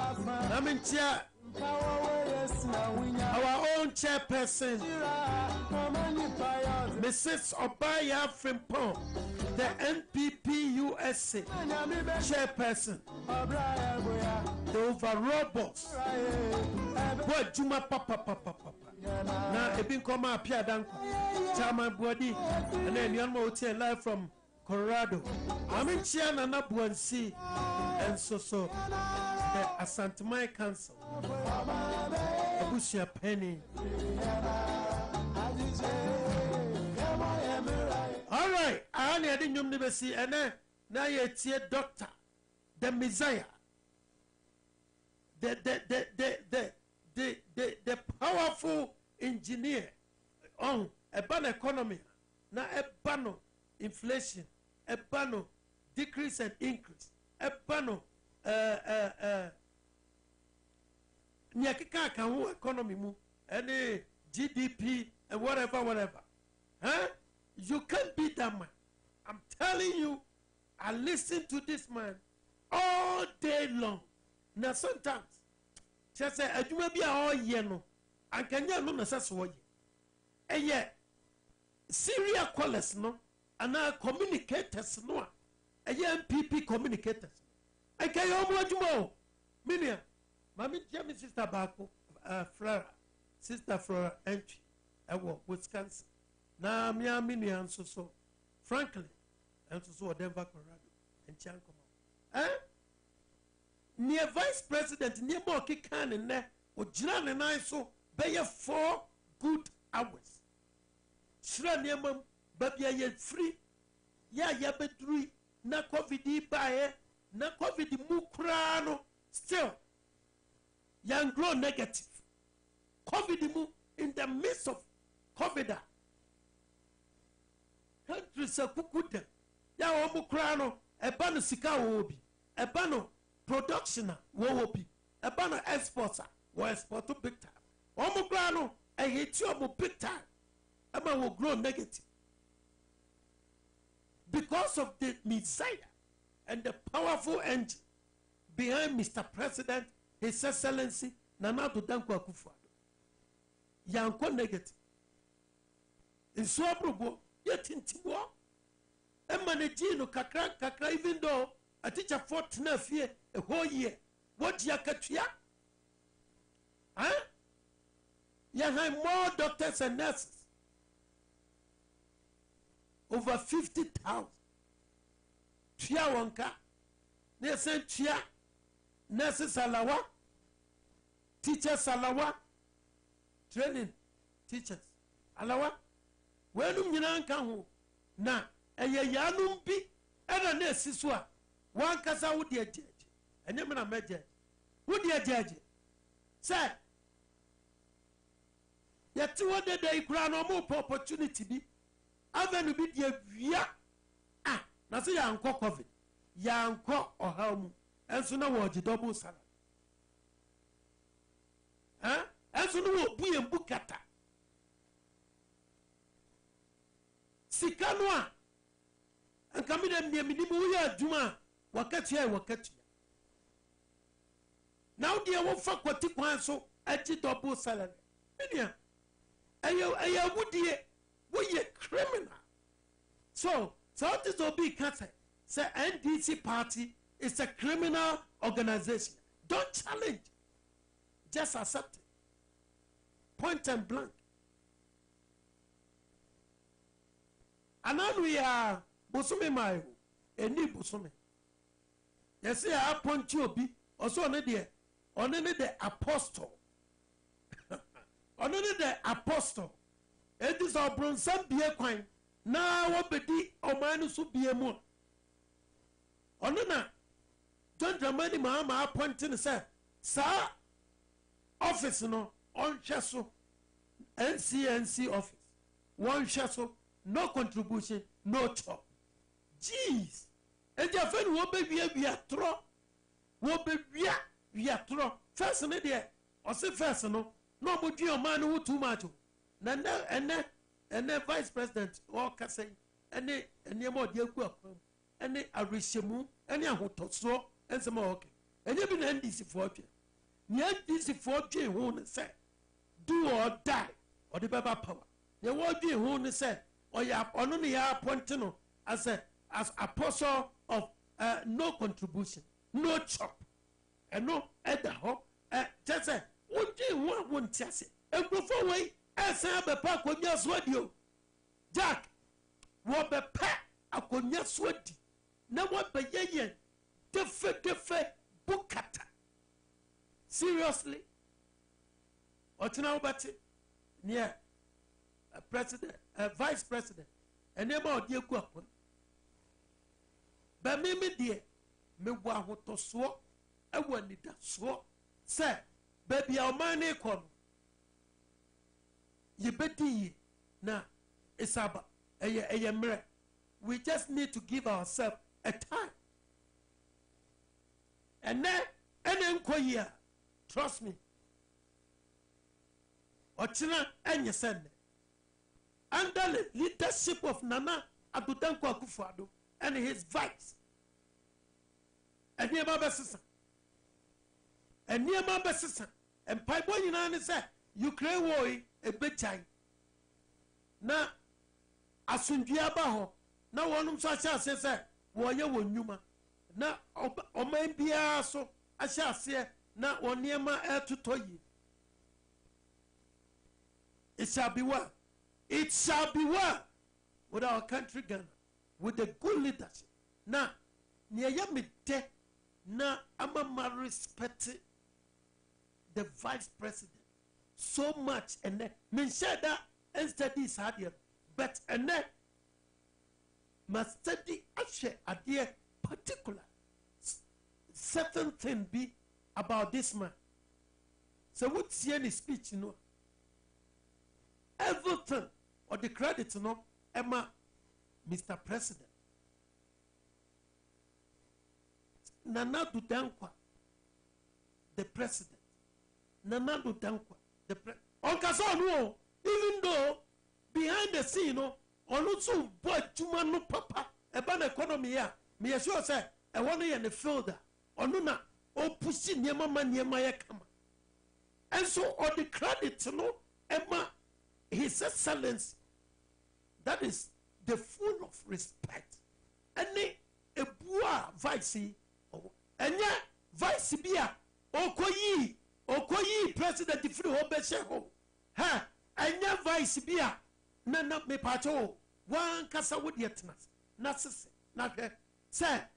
I'm in chair. Our own chairperson, Mrs. Obaya Frimpong, the NPP USA chairperson, the overall boss. Boy, Juma Papa. Now, a big come up here, Chama Body, and then young hotel live from Colorado. I'm in Chiana and Nabuansi, and so the Asantamai Council. Abusia Penny. All right, I only had in see, and then now you're a doctor, the Messiah, the powerful engineer on a ban economy, now a ban inflation, a ban decrease and increase, a ban nyakika kan ho economy mu any GDP and whatever. Huh? You can't beat that man. I'm telling you, I listen to this man all day long. Now sometimes just say aduma bi a o ye no ankanya no na saso ye. Eye serial callers no ana communicators no a MPP communicators. Akayo mo aduma o. Minia Mami Jamie sister Bako, Flora, sister Flora entry, Wisconsin. Na Miami and so Franklin, and so Denver, Colorado, and Chancoma. Near Vice President, near Moki Khan and there, or Jan and I so bay 4 good hours. Shra near mum, but ye free. Ya bedri, na COVID by na COVID mukrano, still. Young grow negative. COVID in the midst of COVID. Countries are kukuda. Ya omukrano ebano sika wobi. Ebano production wobi. Ebano exporter wo export to big time. Omukrano e hit you big time. Eba will grow negative. Because of the Messiah and the powerful engine behind Mr. President, His Excellency Amenado Dankwa Akufo-Addo. Yanko negative. In so abrobo yet in Tiwa. A managino kakra even though a teacher 14 year a whole year. What yakatia? Huh? You have more doctors and nurses. Over 50,000. Tia wanka. They sent Tia. Nurses alawa, teachers alawa, training teachers alawa. When you know na yanum bi era nurse so one kasa would judge and you na judge would judge say yet what they crown no more opportunity be avenue be dia na say yanko COVID yanko ohamu. And so now what double salary? Huh? And so now we and bukata. Sikanwa. And come in near minimum Juma. Wakati. Now dear won't fuck what you want so at the double salary. Minia. I would dear. We a criminal. So this will be cancer. Say NDC party. It's a criminal organization. Don't challenge. Just accept it. Point and blank. And now we are Bosume Mayo. Any Bosume. You see, I point you be also only the apostle. Only the apostle. It is our bronson be a coin. Now what be the Omanus be a moon. Only na. Don't remind Mama appointing, sir. Sir, office no on cheso NCNC office. One shadow, no contribution, no chop. Jeez. And your friend will be we are throw. Will be we are throw. First in the or say first no more your man who too much. And then vice president or Cassay, and any more dear work, and a reshimu, any a hotel so, and some more okay. And you been end this for you. Yet this for you won't say, do or die, or the Baba power. You won't be who say, or you have only a pointino as apostle of no contribution, no chop, and no at the home. Just say, what do you want to say? And before way, as I have a pack on your sweaty. Jack, what a pack on your sweaty. Now what by ye, different bookata. Seriously? What's now about it? Yeah, a president, a vice president, and never a dear guapo. But me, dear, me wa to swap, I want it that swap. Sir, baby, our money come. You betty now, it's about a mirror. We just need to give ourselves a time. And then, trust me. Ochina and send under the leadership of Nana Adudanko Akufo-Addo and his vice. And near my sister. And near my sister. And Pipo Yunani said, Ukraine war a big time. Now, Asundiabaho, now one Sasha says, Warrior Numa. Now, or maybe so, I shall say, now one near my air to toy. It shall be well. It shall be well with our country Ghana, with the good leadership. Now, near Yamite, now I'm a respect the vice president so much, and then men share that and study is hard here, but and then must study actually a dear particular certain thing be about this man. So what's here in his speech, you know? Everything or the credit, you know, Emma, Mr. President. Nana Dankwa, the president. Nana Dankwa, the president. On even though behind the scene, you know, on also boy Juma no papa, about economy here, me sure say, I want to in the fielder, or no, or pushing near my man near my come. And so all the credit, you know, Emma. His excellence, that is the full of respect. Any a boa vice, and yet vice beer, Okoyi, president of the Hobesheho, ha, and yet vice beer, none of me pato, one cassa would yet not sir.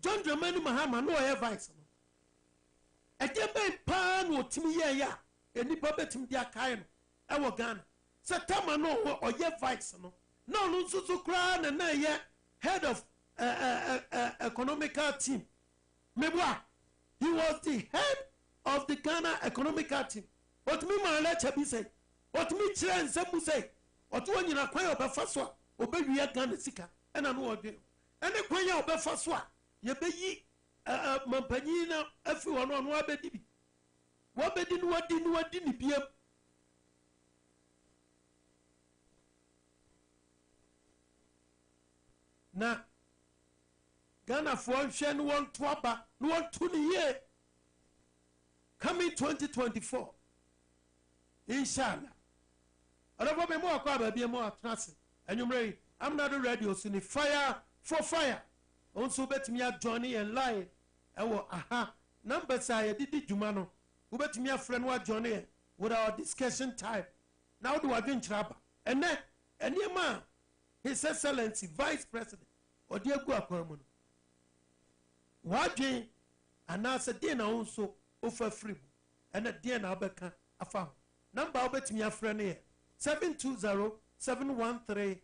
John Dramani Mahama, no air vice. A dear pan or Timmy, ya, any puppet in their kind. Our Ghana. Satama no or ye vice no so crown and ye head of economical team. Mebwa, he was the head of the Ghana economical team. What me my letter be say? What me children say? What one you acquire of a faswa, obey we Ghana sika, and I know what do. And the quaya of a faswa, ye be ye Mampanina, everyone on what be. What didn't be a na Ghana for Shen 1 Twaba, 1 20 year coming 2024. Inshallah. I don't know more about be more trust. And you may I'm not ready to see fire for fire. Also bet me at Johnny and lie. Aha. Numbers I did Jumano. Who bet me a friend what Johnny with our discussion time. Now do I drink trouble? And then and your man. His Excellency Vice President or dear Guacomono. Wajin and now said dinner also offer free and a dear Nabeka a farm. Number of me a friend here 720-713-1784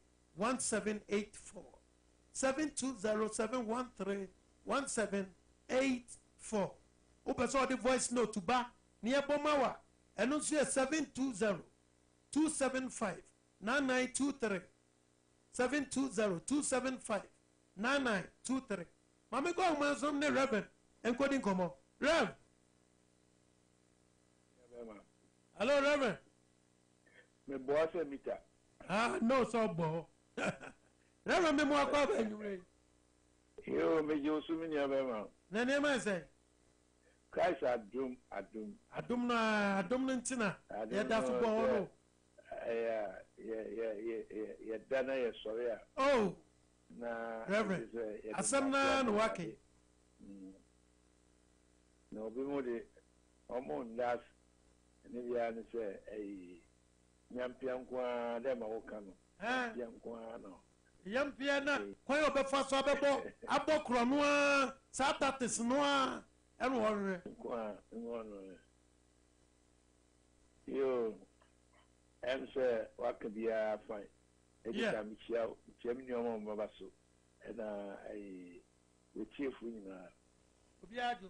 720-713-1784. Open saw the voice note to ba near Bomawa ɛno nso yɛ 720-275-9923 720-275-9923 maame kɔ ɔmo nsom ne Reverend nkɔdi nkɔmɔ Rev. Hello Reverend. Me boss a meter. No so bo. Reverend me mo akɔ ba nyure. Yo me jo su mi nya ba ma. Na ne ma say. Christ adum. Adum no ntina. Ye da fu bo no. Yeah, dana ye sorry. Oh. Na Reverend. Asam na no wake. No bi mo de omo ndas ni bia ni say nyampia nkwa dem awoka no. Nyampia nkwa no. Yampia na kwan obefa so abebo abokro no a satatis no a eno horre. Nkwa no. Yo say wakabia fine. Edika mi chia mi omo mbaba so. Na we chiefu nyina. Obi ajo.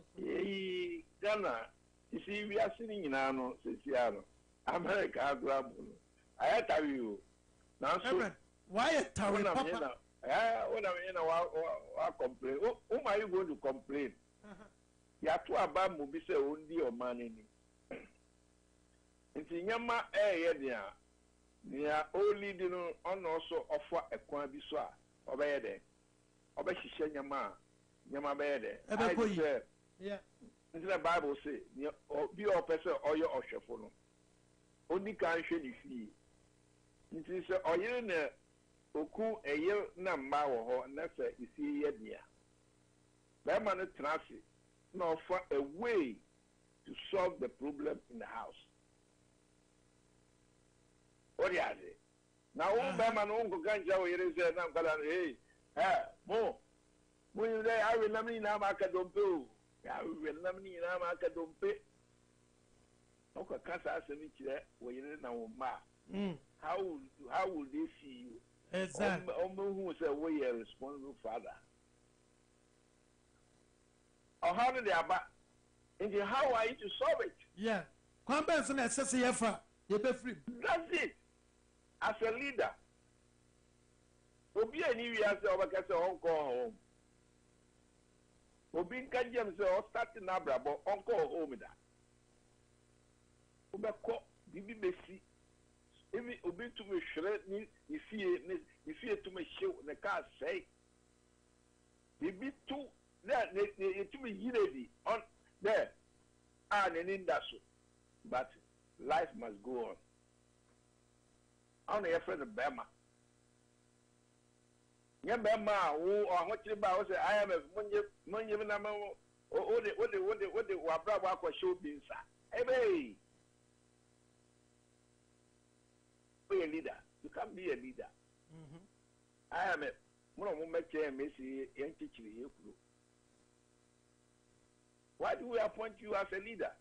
Ghana isi we are sitting no sisiano. America agrabu. I tell you. Now so why tell papa? When I'm in a complain. Whom are you going to complain? You have to abab mobise undi or money. It's in Yama yeah. Near only dinner on also offer a quabiswa. Obey there. Obey Yama bede. Yeah. Into the Bible say, be your person or your usher for no. Only can show the fee. It is a oyen oku a year number or never you see yet near. That man traffic, no for a way to solve the problem in the house. What is it? Now, all Batman Uncle Ganja, here is a number, hey, more. When you say, I remember now, I don't do. I remember now, I don't pay. Okay, cancer as a meter, where you know, ma. How would they see you? Exactly. Who is a way a responsible father? Or how did they about? And how are you to solve it? Yeah. Compensation SSF, you pay free. That's it. As a leader, Obi and you as our home call home. Obi can James or starting Abra, but uncle home that. Obeko, Bibi Bessie. If Obi to me shred, if you to me show the car say, Bibi too, that to me lady on there, and an industry. But life must go on. Only a friend of Bama. Bama, who are what you about say, I am a money, what the Wabra show being, sir. Hey, be a leader. You can't be a leader. I am a one of my chair, Messi, and teaching you. Why do we appoint you as a leader?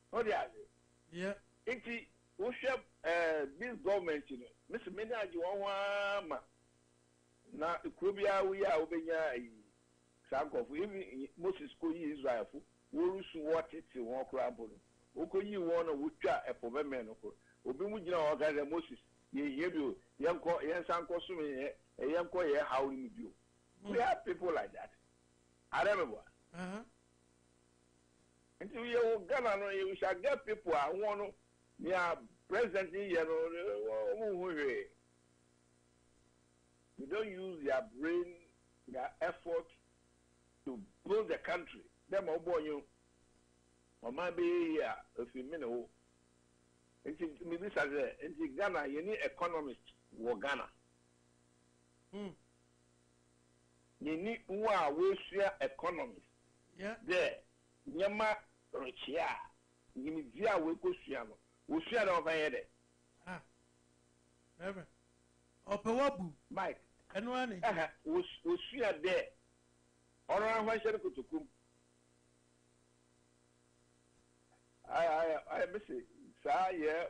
What is it? Yeah. Iti worship this government, you know. Mr. Menaj, you want na Krubia, we are obeying Sankoff. Even Moses Koyi Israel, who what it to walk around. Oko you want to withdraw a problem. Obimujina or Moses, ye you, young Sanko Sumi, a young coy, how you do. We have people like that. I remember. Until you Ghana, you shall get people I want to. Yeah, presently, you don't use their brain, their effort to build the country. Them all born you. Or maybe here, if you mean, it's Ghana, you need economists for Ghana. You need one share economists. Yeah. There, Yama Richia, you need via Wekusiano. We share over here. Reverend. Opawabu. Mike. And one. We share there. Or I want to come. I miss it. Sir, yeah,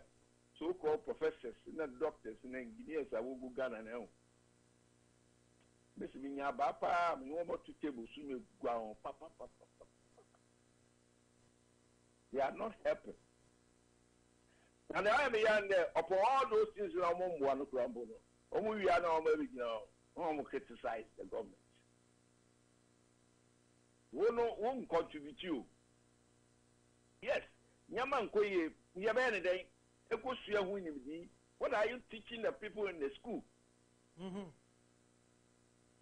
so called professors and doctors and engineers I will go Ghana now. Miss Minya Bapa, no more to table soon ground. Papa. They are not helping. And I am beyond there, upon all those things, you know, one crumble. We are now maybe, you know, criticize the government. Won't contribute you. Yes, Yaman Koye, Yabani Day, Ecosia winning. What are you teaching the people in the school?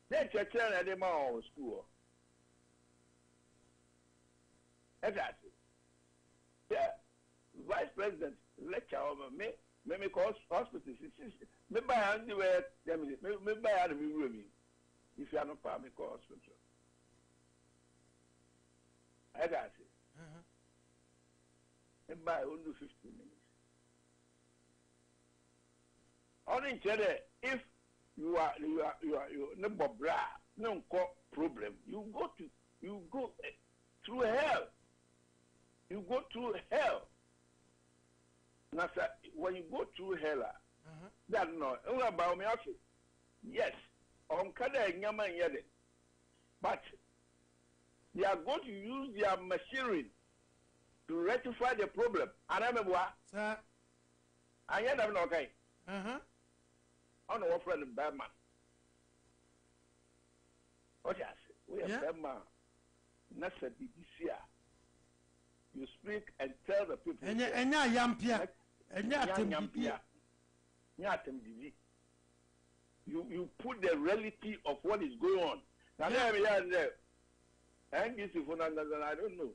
They're teaching at the mall school. Exactly. Yeah, Vice President, lecture over me cause hospitals. Me buy anywhere, me buy out of me room. If you are not part, me call hospital. Exactly. Me buy only 15 minutes. Only if you are no bra, no problem. You go through hell. You go through hell. Now, sir, when you go through hell, that no, about me also. Yes, but they are going to use their machinery to rectify the problem. And I remember what? Sir. I ain't having okay. On our friend Batman. What I say? We are Batman. Nasa BBC. You speak and tell the people. And yampia. And yampia. You put the reality of what is going on. Now there. And this is for I don't know.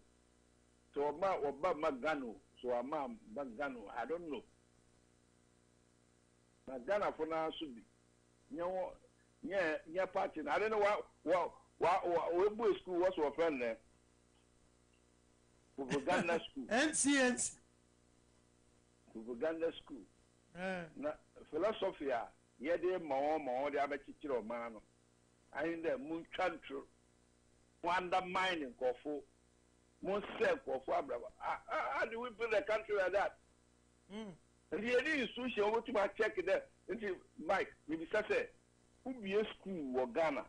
So about Magano. So I'm Magano. I don't know. Magana for now should be. Yeah, party. I don't know what school was your friend there. Propaganda school. NCNC. Propaganda school. Na philosophy yeah they more they have a teacher of man. I in the moon country. Undermining Kofu. Moon self Kofu. How do we build a country like that? And the idea is social over to my check there. Until Mike, maybe say who be a school or Ghana.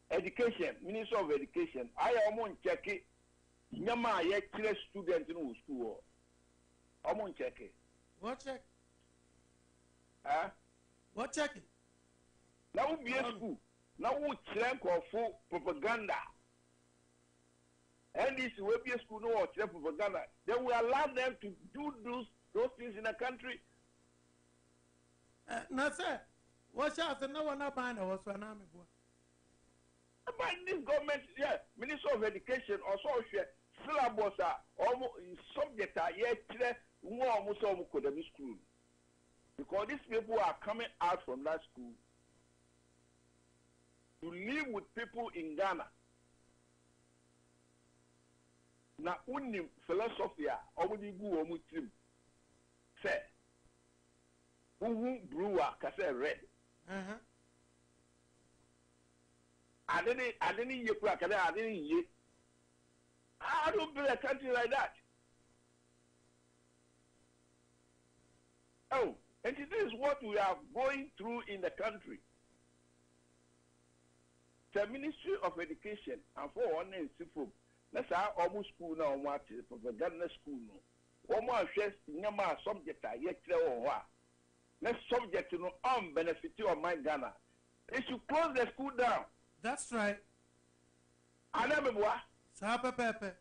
Education, Minister of Education. I am on check it. Nyama yet student in school. I'm on check it. What check? What check it? Now be a school. Now we check or full propaganda. And this will be a school no check propaganda. Then we allow them to do those things in the country. No, sir. What's out? No one up on us when I'm But this government, yeah, Minister of Education also share syllabus almost subject yet more school. Because these people are coming out from that school to live with people in Ghana. Now, only philosophy, already go on with him. Say, who brewer can say red. I didn't hear I didn't hear. I don't build a country like that. Oh, and this is what we are going through in the country. The Ministry of Education and for one name Sifo. That's our almost school now, what is propaganda school no. One more says Yama subject yet or what. Let's subject to no benefit of my Ghana. They should close the school down. That's right. I never what? Sapa Pepe.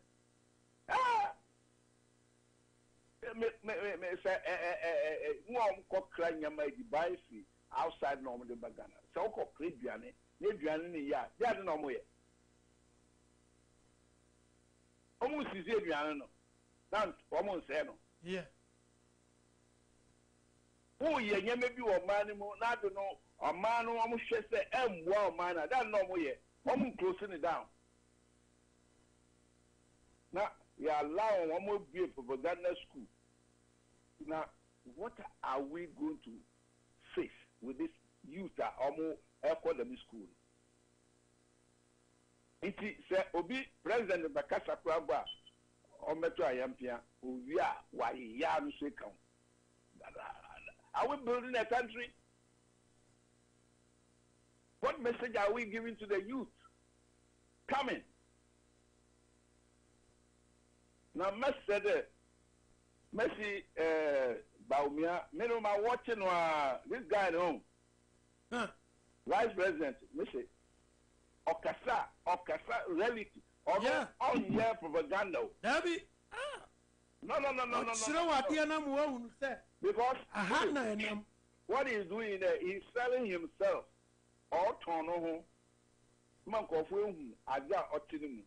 One crying my device outside normal Bagana. So called Cribiane, Nibian in the yard. They are no more. Almost is Adriano. Not almost no. Yeah. Oh, yeah, maybe or man, not to know. A man who almost says the wow man, that no more yet. I'm closing it down. Now, we are allowing one more be a propaganda school. Now, what are we going to face with this youth that almost academic school? It is Obi President Bakasa Kraba or Metro Ayampia, who we are, why Yam Shekam. Are we building a country? What message are we giving to the youth? Coming. Now, Messi, Baumia, minimum watching this guy at home. Vice President, Messi, Okasa, reality, on here propaganda. Dabi, No. Because what he's doing there, he's selling himself. Or Tono, Mankofu, Aga Otinim.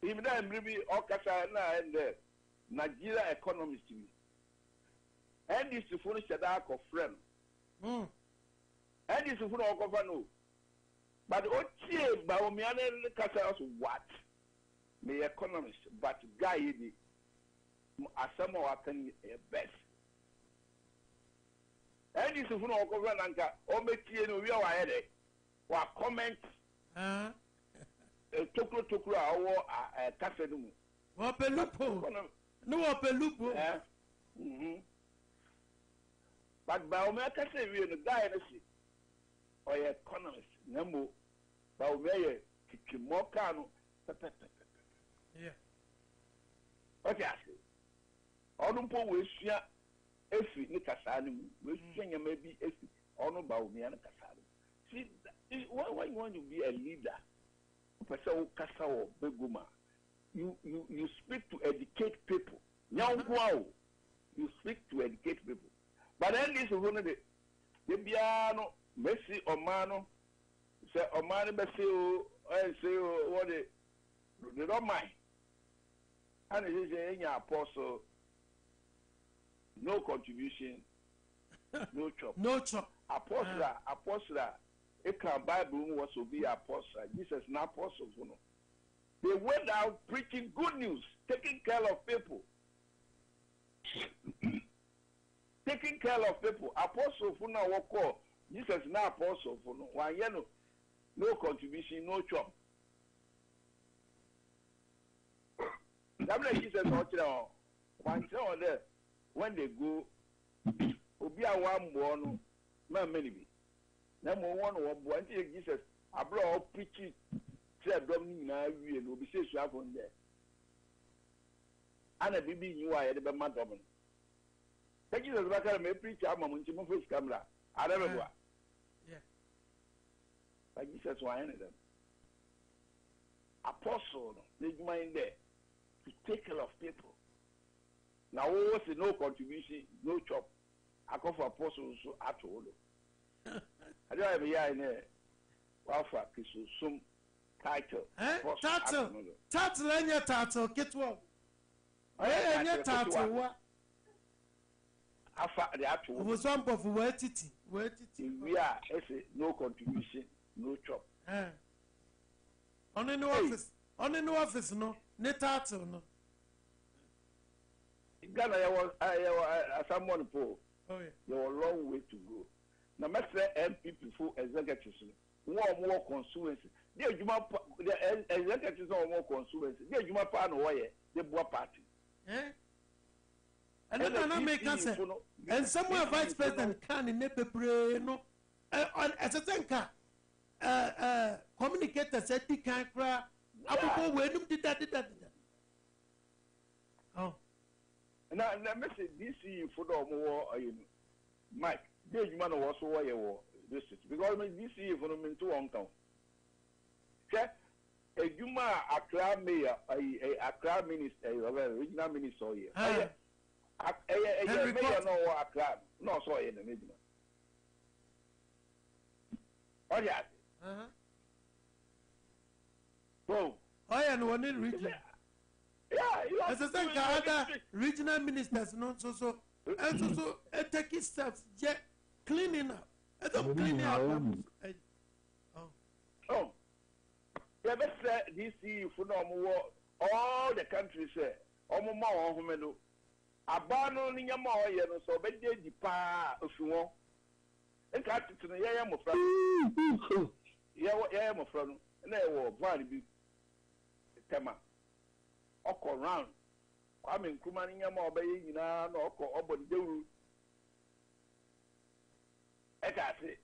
Even though I'm really Okasa and Nigeria economist to me. And this to finish a dark of friend. And this to finish no. But Ochi Baomiana Casa what? Me economist, but guy Asamo can best. And this is no government anka o metie no wi o ayede wa comment tokro awo cafe no mu wo pelupo no wo pelupo but ba o me cafe wi no guy no si o ye economist namo ba o me ye kikimoka no okay odumpo we sua efi ni kasane mu we sua nyama bi efi ono ba o me na kasane see why you want to be a leader person kasa wo beguma you speak to educate people nyankwa you speak to educate people but then this one the bia no Messi omano say omano be say what they don't mind. And it is a apostle, no contribution, no chop. No chop. Apostle, it can Bible was to be apostle. Jesus is not apostle. They went out preaching good news, taking care of people. Taking care of people. Apostle for now what call Jesus is not apostle for no contribution, no chop. Jesus when they go, Obi a one born, man many be. Number one or one Jesus, I brought preaching, said Domina, and will be safe to have on there. And a baby you are at the Madam. Thank you, back at me preach. I'm on Timothy's camera. I don't know. Yeah. Like Jesus, why any of them? Apostle, need mind there. To take care of people. Now, what's the no contribution, no chop? I come for apostles at all. I don't have a year in there. Wafa, some title. Title, and your title, get one. And your title, what? I found the actual. Was one of where it. We are, no contribution, no chop. On the new office, no. Netato no. Ghana, someone poor. Oh yeah. You have a long way to go. Now, let's say MP before executives, more consulency. The executives are more consulency. The Juma Pan Oye, the Boa Party. And then I make answer. And somewhere Vice President can in Nepe no. As a thinker, communicator said he can't cry. Oh. Now, Mr. DC for the more, Mike, this man was away this because DC for them into one town. A Juma Accra mayor, a Accra minister, a regional minister here. A mayor no Accra, no, so in the middle. Oh, yeah. Oh, yeah, no one in region. Yeah, as I think other regional ministers, not so, and so, taking steps, yeah, cleaning up. I don't clean up. Oh, yeah, but DC for no all the countries say, more Homeno. Abano in your more, so but they depart if you want. And cut to the Yam of Fran. Yam of Fran, and they were very Tema. Oko round. Kwame Nkrumah ni nyama obaye nyina na oko obodi dewuru. Eka se.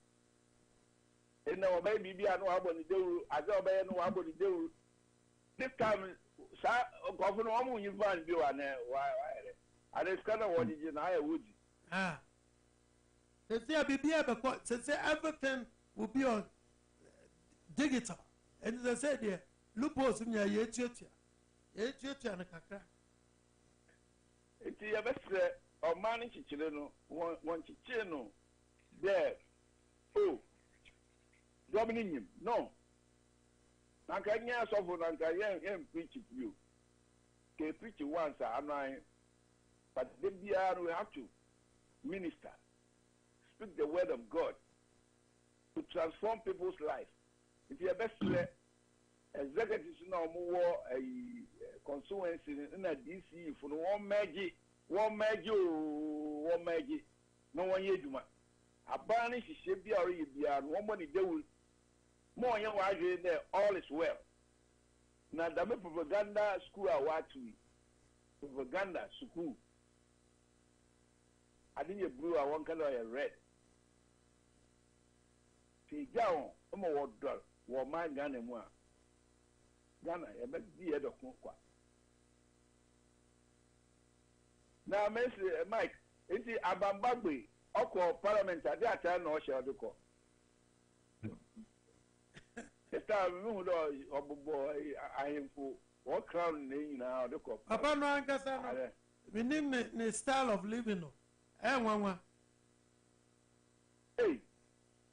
Ena obaye bibia no abodi dewuru, aja obaye no abodi dewuru. this time sa nkɔfo no ɔmo nyi van bi wa na why and it's kind of what did you na would they say bibia because say everything will be on digital and they say there loopholes in your yetuatua na kakra iti ya bese o man chichire no won chichire no there oh dominion no nanka nya sofo nanka yen preach you ke preach once anan but the BR we have to minister speak the word of God to transform people's life. If you are best executives now more a constituency in a DC for one magic, no one year do. A banish should be already beyond one money they will more young there, all is well. Now the propaganda school are what we propaganda school. I didn't blue, I want color red. See, down, I'm a word dull, war my gun and one. Ghana, I bet the head of Mokwa. Now, Mr. Mike, it's the Abambagwe, Oko Parliament at that time, or shall do call. This time, boy, I am for what crown now, the cop. Papa, no, I guess we name the style of living. One. Hey,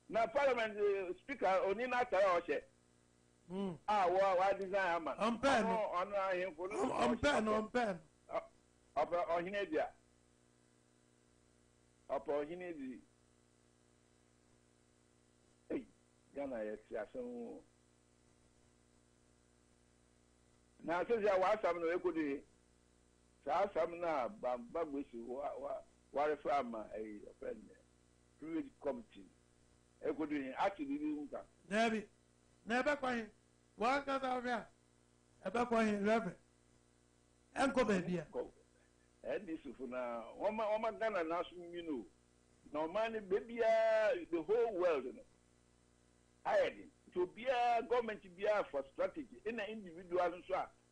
now Parliament Speaker Onina Taroshe. Why design man? On pen. Upper Ohinedia. Upper Ohinedi. Hey, Ghana, yes, now says I was some no equity. Some now, Bambagwisi, what if I'm a friend? Fluid committee. Equity actually didn't never quite. What got out there? About going reverend. Uncle baby. And this for now. One Ghana national, you know. No money, baby, the whole world. I had it. To be a government to be for strategy in an individual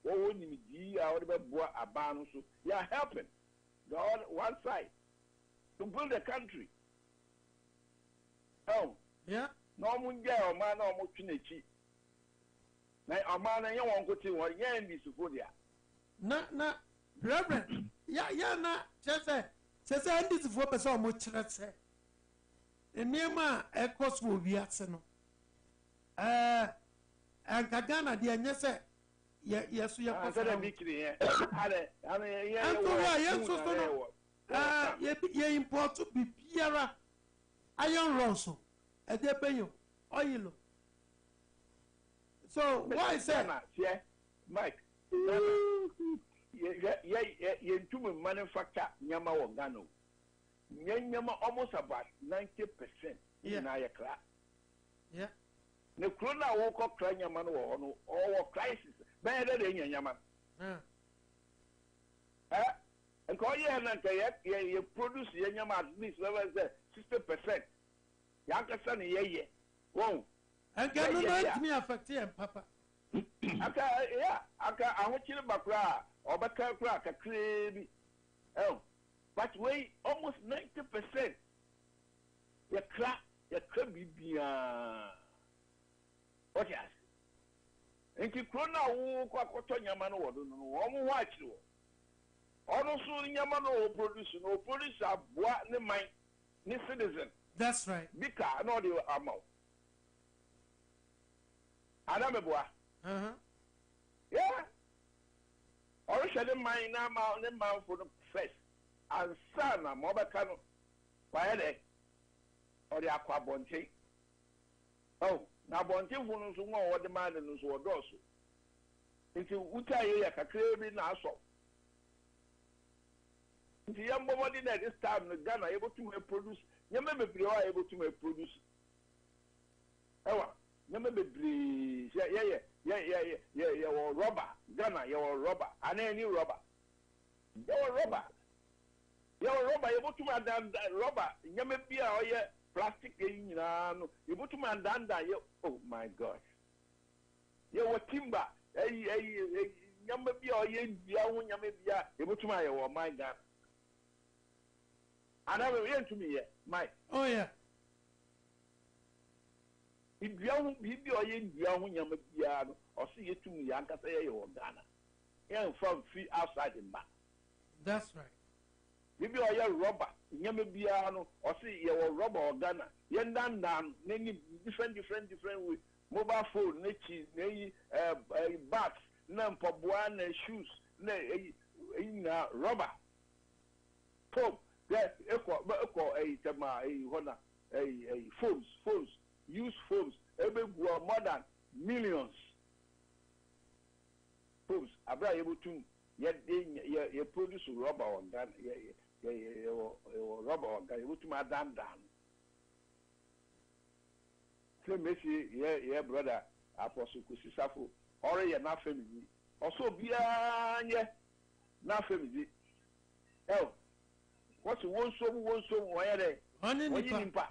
or when you are a ban, so you are helping the other one side to build a country. Oh, yeah. No one get a man or Muchinichi. Now, a man and you won't go to one yen be Sufodia. Not, Reverend. Yeah, just say, and this is 4% much, let's say. The name of course will be at Seno. And Kagana, dear, yes, we are going to be here. You import to be Pierre Iron Ronso, a depenyo, oil. So, why say, yeah, Mike? You two manufacture Yama or Gano. Yama almost about 90% in our class. Yeah. The Krona woke up trying Yaman or crisis better than Yaman. And call you and you produce Yama at least 60%. Yanka son, yeah. Whoa. And can you let me affect him, Papa? I want you to back or back crack a crabby. Oh, but wait, almost 90%. You crack, you could be beyond. What yes? And you crown now, what Yaman or no watch you. Also, Yamano produce no police are what the mind, the citizen. That's right. Because I know the amount. Adam boy. Yeah. Or shall the mine now the man for the first. And son, a mobile canoe. Why they? Or the aqua bonte. Oh, now bonte won't know what the man and was also. Into Uta, a craving also. The young woman at this time, the Ghana able to produce. You may be able to produce. Oh, you may be, yeah, rubber. Ghana, you're rubber. And any rubber. You're rubber. You're rubber, able to man rubber. You may be a plastic, you put to man down. Oh my gosh. You're timber. nyama bi a ɔyɛ dua ho nyama bi a yɛbɛtum ayɛ wɔ ɔman Ghana anaa yɛntumi yɛ Mike. Oh yeah. Dua ho biribi a ɔyɛ dua ho nyama biara no ɔsi yɛtum yɛ ankasa yɛyɛ wɔ Ghana yɛmfa mfi outside mba. That's right. Biribi a ɔyɛ rubber nyama biara no ɔsi yɛwɔ rubber wɔ Ghana yɛndandan n'enyi different way mobile phone n'ekyi n'eyi bags na mpaboa na shoes na na rubber pop that ekɔ tema hona phones use phones ebegu more than millions phones abra yebutum ye produce rubber on Ghana ye rubber on Ghana yebutum adandan so Messi ye brother Apostle Kusisafo ore ye na family also bia nye na family what's one so why there nimpa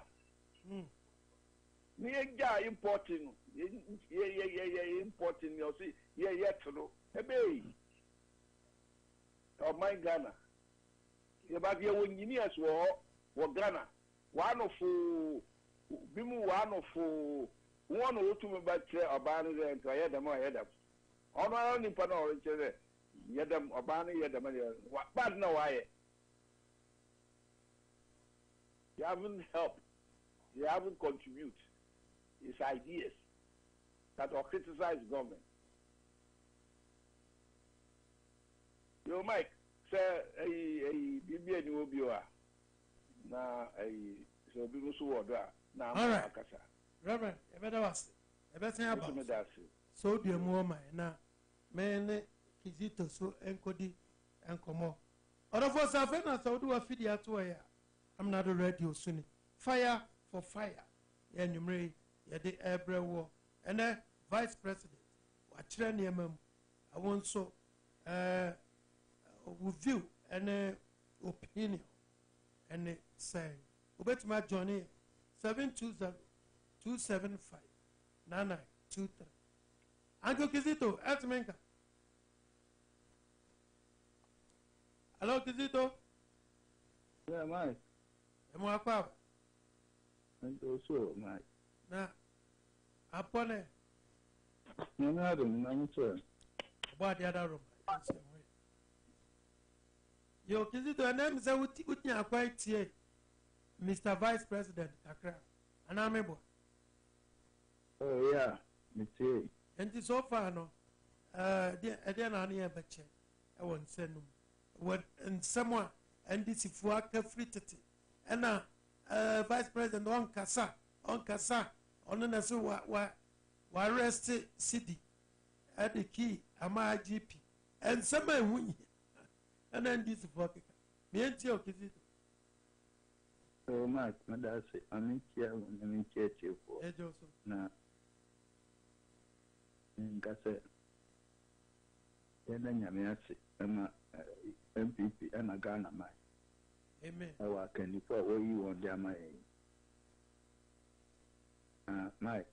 ni eja importing ye importing you see ye to ebe oh my Ghana ye ba ye engineers wo Ghana one of bimu one of one otu ba tre oba no re nto ye dem ono nimpa na o chere ye dem oba no ye dem bad na why you haven't helped, you haven't contributed his ideas that will criticize government. Yo, Mike, say a Bibi and Ubioa. Now, so people so order. Now, all right, Reverend, a better was a better about so dear Moma, now, man, Kizito, so encodi and como. Other for Safena, so do a fidia to a I'm not a radio soon. Fire for fire. Yeah, you may, yeah, the air war. And then, Vice President, watch I want so, with view and opinion. And say, Obet my Johnny 720-275-9923. Uncle Kizito, ask Menka. Hello, Kizito. Yeah, Mike. Mwakwa and also Mike. Na apone Amenado na sir. About the other room. Yo Kizito name say uti akwa tie Mr. Vice President Accra. Anamebo. Oh yeah, me tie. And so far no there na na beche e won senum. What and someone and this if work free tete. And Vice President on Kasa, on the Nasu wa arrest city at the key, Ama GP, and some win. And then this for me and Tio Kizito. So much, Madame, I'm in here for now. In Cassa, then Yamiasi, MPP, and a Ghana, Mike. Amen. I can before where you want them. My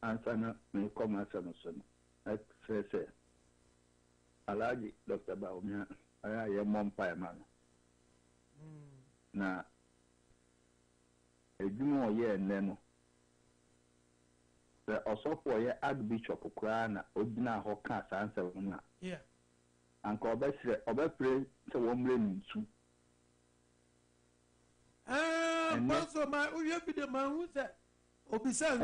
answer not may come as a son. I say, Alaji, Dr. Baumia, I am one pie man. Now, a more year and then the also for your Archbishop of Krana, Odina Hokas answer. Yeah. Uncle Bessie, Obepre, so one blame too. Also, my you be the man who said, Obisa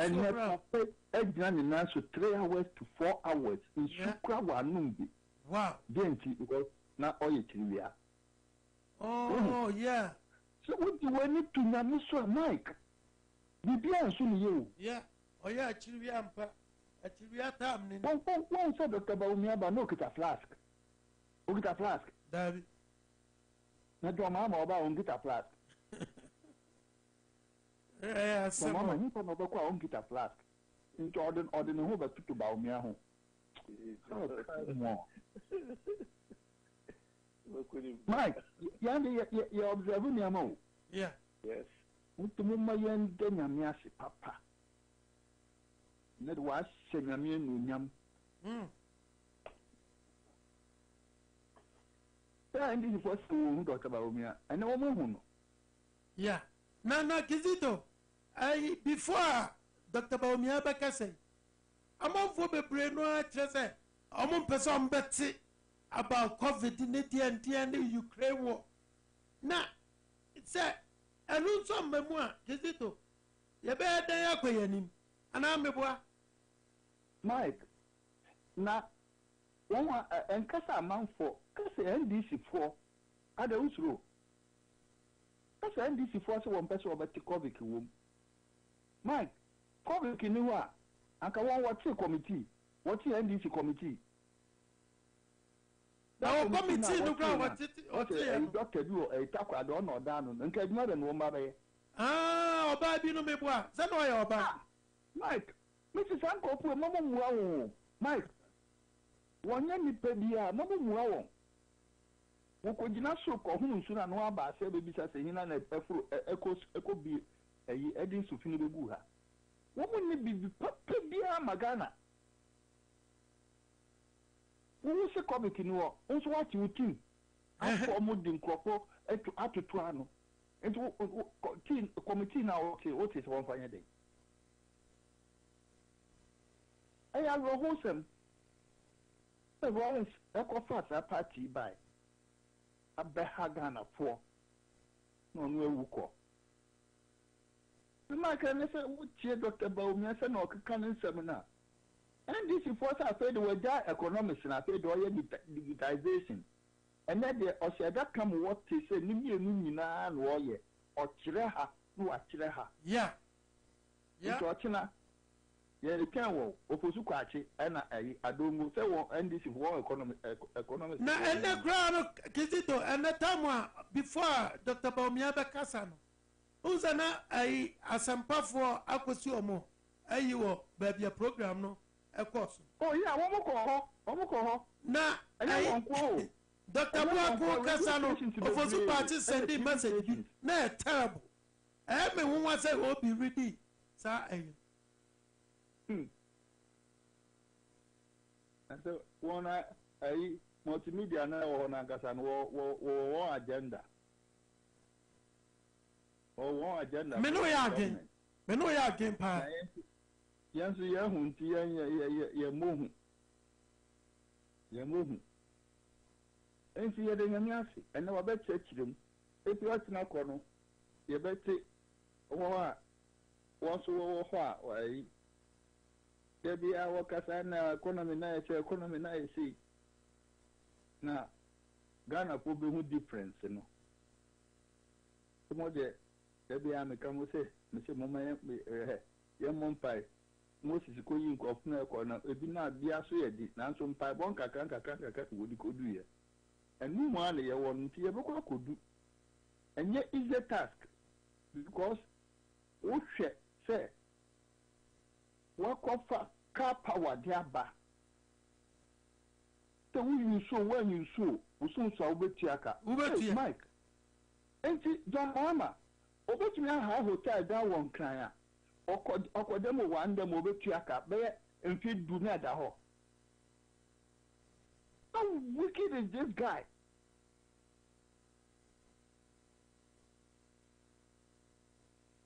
and running now 3 hours to 4 hours in Sukra Numbi. Wow, didn't you? Because now all you trivia. Oh, yeah. So, what do I need to know, Mike? You be answering you. Yeah, oh, yeah, Chivia, a Chivia time. One said Dr. Baumia, but no, get a flask. Get a flask. David. Not your mamma about get a flask. Yeah, so mama, you come over on get a flask. In Jordan, or the Nova to Baumia. Mike, you're observing your mouth. Yeah. Yes. Utumuma yen denyamiasi papa. Ned was senyamien nunyam. And this is what we talk about me. I know more. Yeah. Na Kizito. Before Dr. Baumia Bakase, among for the brain, no, Chese, among person Betsy about COVID in the Ukraine war. Now, it's a also memoir, Kizito. You better him, and I'm a boy. Mike, now, one and Casa amount for Casa NDC 4 at the Usro. Casa NDC 4 so one person about the COVID room. Mike, COVID Kinua, and Kawan what's a committee? What's the NDC committee? Now, committee, look what it doctor do a taco, I don't know, down and can not and woman. Ah, baby, no me boy. That's why you're back. Mike, Mrs. Uncle, poor Mamma, Mike. One young pedia, Mamma Muao. Who could not so call whom soon and one by say baby says in an echo be a edding to finish the buha. What would be pedia Magana? Who was a comic in war? Also, what you think? I formed in Cropo at to Tuano. And committee now, okay, what is one fine day? I have a wholesome. The Rollins Echo Fast a party by a Behagana 4. No, no, Wuko. The Michael Nessa would cheer Dr. Baumia and Okakan seminar. And this is what I said were that economics and I paid all digitization. And then the Osada come what they say, Nimina and Warrior, or Chireha, no, Chireha. Yeah. Yeah. Yeah, you can walk. Oposukachi, and I don't move. And this is war economic. Now, and the ground, Kizito, and the time before Dr. Baumiaba Casano, who's an asampa for Aquasiomo, you will baby a program, no, of course. Oh, yeah, one more call. Now, Dr. Buako Casano, Oposukachi sent a message. No, terrible. Everyone wants to will be ready. Sir, and so one multimedia now on Angasan war agenda. Or one agenda. Menoya again, Pa. Yes, Yamuhu. And see, and now I bet them. If you are not corner, you bet it. Once why. There be our Casana economy now, see. Now, Ghana will be no difference, you know. Some of the be come say, Mr. Mama, young Mumpai, most is going off no corner, it be not be a sweaty, now some pipe one can't would do here. And no money I want to ever could do. And yet is a task, because what say. What offer car power thereby? So when you sow, we soon saw Ubetiaka. Mike. And John Mama, Obetia have hotel down one cry. Or demo one them Ubetiaka, bear and feed do not at all. How wicked is this guy?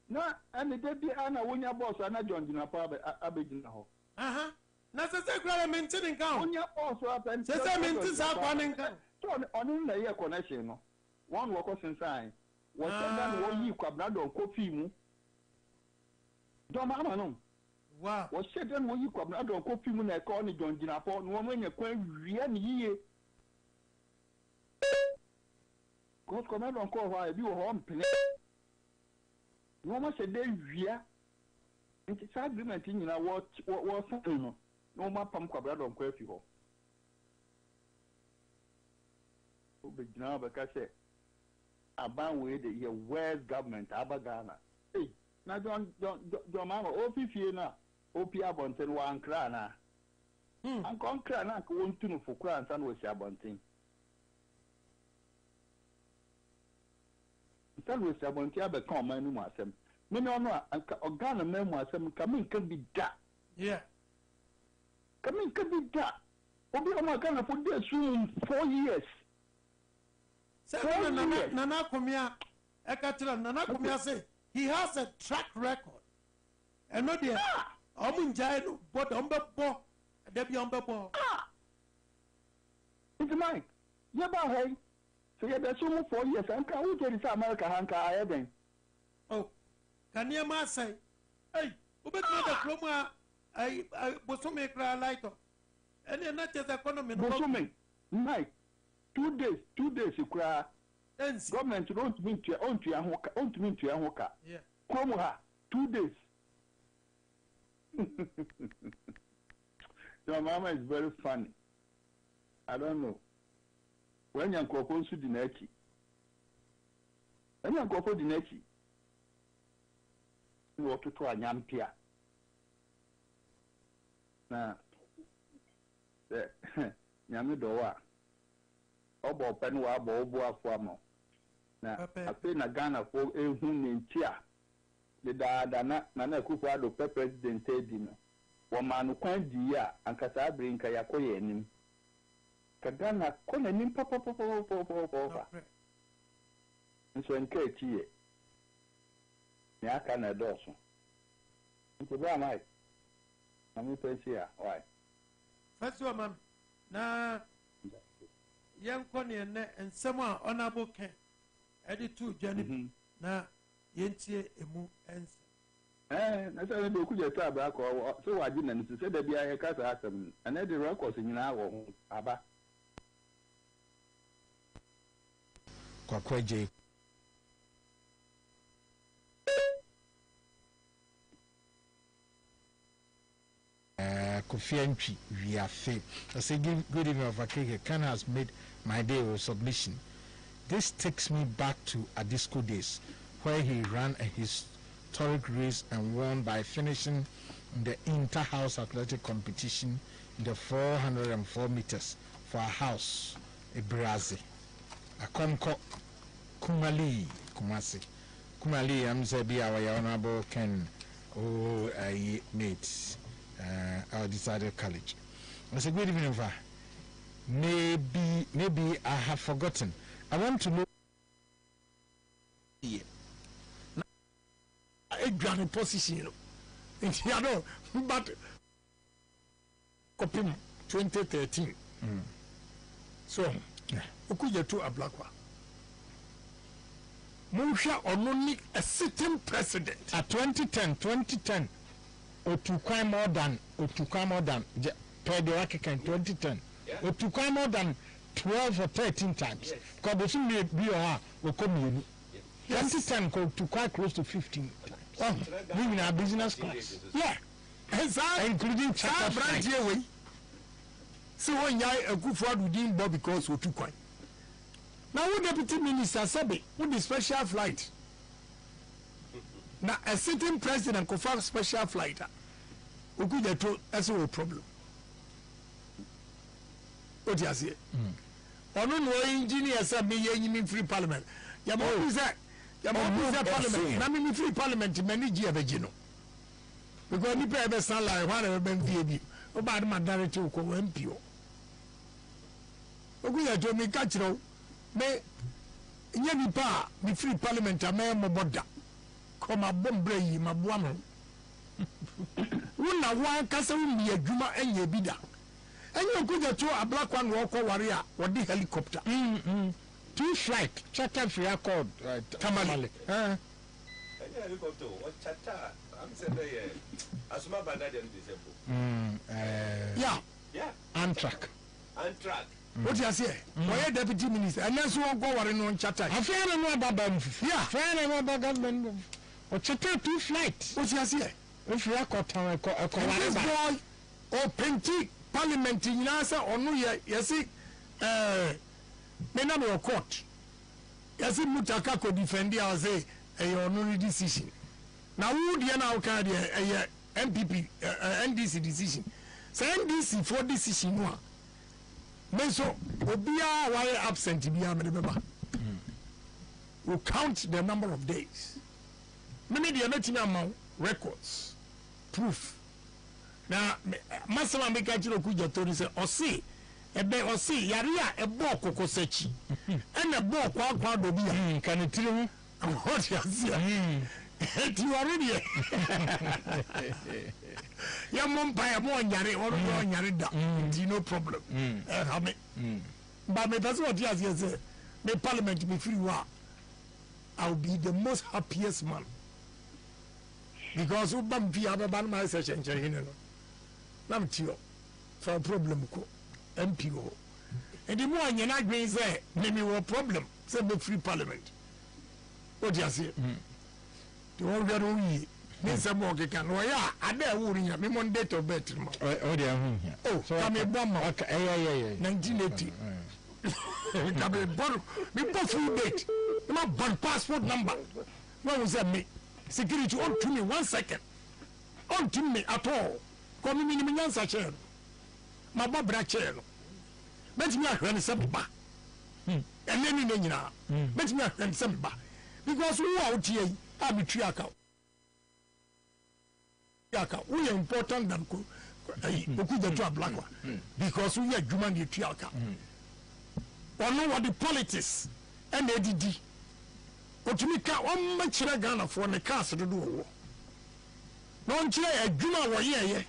No, and the baby Anna when your boss and I joined in a pub Abidjan. That's a secret maintaining count. On your boss up and says I mean to happening. On the connection. One workers inside. What done you quabrado coffee? Don't mamma. Wow. What said then when you quabrado coffee when I call it John Ginapo, no one you're quite real ye. Because command on call while you home. No one said then it's a agreement in what was something. No more pump quadrado on quaffy. Oh, but now, because I say, about with the West government, Abagana. Hey, now don't, Mama, OPP now, OPA Bonten, one crana. And concrana won't tune for crans and was Abonting. That was Abontia become my new master. No, Ghana memoir, some coming can be that. Yeah. Coming can be that. Obi Oma Ghana for this soon 4 years. Nana Kumia, Ekatila, Nana Kumia say he has a track record. And not there. Omunjai, but Umbo, Debbie Umbo. It's mine. Yaba, hey. So you're the sumo 4 years, and can we get this America Hanka? I then. Oh, can you say, hey, Ubet the Chroma, I was so make a light. And you're not just economy. Bosome, Mike, 2 days, you cry. Government don't mean to your own to your hoka. Yeah. Kromoha, 2 days. Your mama is very funny. I don't know. When you're going to Dineki, you want to try Yampia. Now, the Yamidoa, Obo Penwa, Bobo Famo. Now, I think a Ghana for a human in Tia. The Dana Kufuado President Tedino. Woman who can't dear and Casabrin Kayakoyenim. Kagana kona nim papa. Nso nke tie. Ni aka na doso. Nko bra mai. Na mi pensia, why? First one man. Na yanko ne ne ensem a honorable Ken. Editor Johnny na yentie emu ense. Na say do kuje to abra ko so waji na nsi se da bia he kasa asem. Na the records nyina wo ho aba. Kwakwaje Kofi Antwi we are faith. I say good evening of Akeke. Ken has made my day with submission. This takes me back to Adisco days where he ran a historic race and won by finishing in the inter-house athletic competition in the 404 meters for a house, a Brazil. Akonko Kumali I'm Zebi our honorable Ken mates our decided college. I said good evening, maybe I have forgotten. I want to know a grand position but copy 2013 so okuja to ablakwa Musha only a sitting president at 2010 otukwa more than per the African 2010 otukwa more than 12 or 13 times because the thing may be will come in 2010 go to quite close to 15 times in our business class including chapter branch away so when a good for within Bob because we took one. Now, who deputy minister Sabe, who the special flight? Now, a sitting president confirm special flight. Who could have told us a problem? What you say? On no engineer said me free parliament. Yamo is that? Yamo is that parliament? I mean, free parliament, many years ago. Because you pay a salary, one of them VB. About my director who come MPO. Who could have told me catch you? Me nyɛ nipa me free parliament a me mo boda kɔma bombre yi ma boa mo wona wan kasa wumi adwuma enye bi da enye okuja to ablakwa no wɔkɔ ware a wɔde helicopter two flight charter free accord tamale enye helicopter what charter am say there asuma banda dem dey yeah Amtrak what you say? Why deputy minister? And that's what go on charter. I fear no about them. Yeah, fear no about government. Or charter two flights. What you say? If you are caught on this boy or Penti Parliament in answer or no, you see, Menamo of court. You see, Mutaka could defend the say a honorary decision. Now, who the now can a MPP NDC decision? Say NDC for decision one. So, Obia why absent remember. We count the number of days. Many the records, proof. Now, Masala make a kuja to say, or see, ebe o si yare a ebo kokosachi ena bo kwa do bia kan tiri hu what you see ti already ya mompa ya mo nyare o nyare da no problem ha me but me person what you say me parliament be free wa I'll be the most happiest man because ubam fi ababan ma session chere no nam tio for problem ko MP ho and the more nyana green say me wo problem say be free parliament what you say the one we don't yi me say mo ke kan no ya ada wuri nya me mon date of birth mo o dia hu ya oh come bomb ma okay 1980 come born me put full date my born passport number what was that me security on to me 1 second on to me at all come me nyansa chair my babra chair no bet me ahwe se ba eneni ne nyina bet me ahwe se ba because who out here a me twi aka we important than ko the to black one because we are human the twi aka or know what the politics and ADD otumi ka on ma kire Ghana for ne cars do wo no nkire adwuma wo ye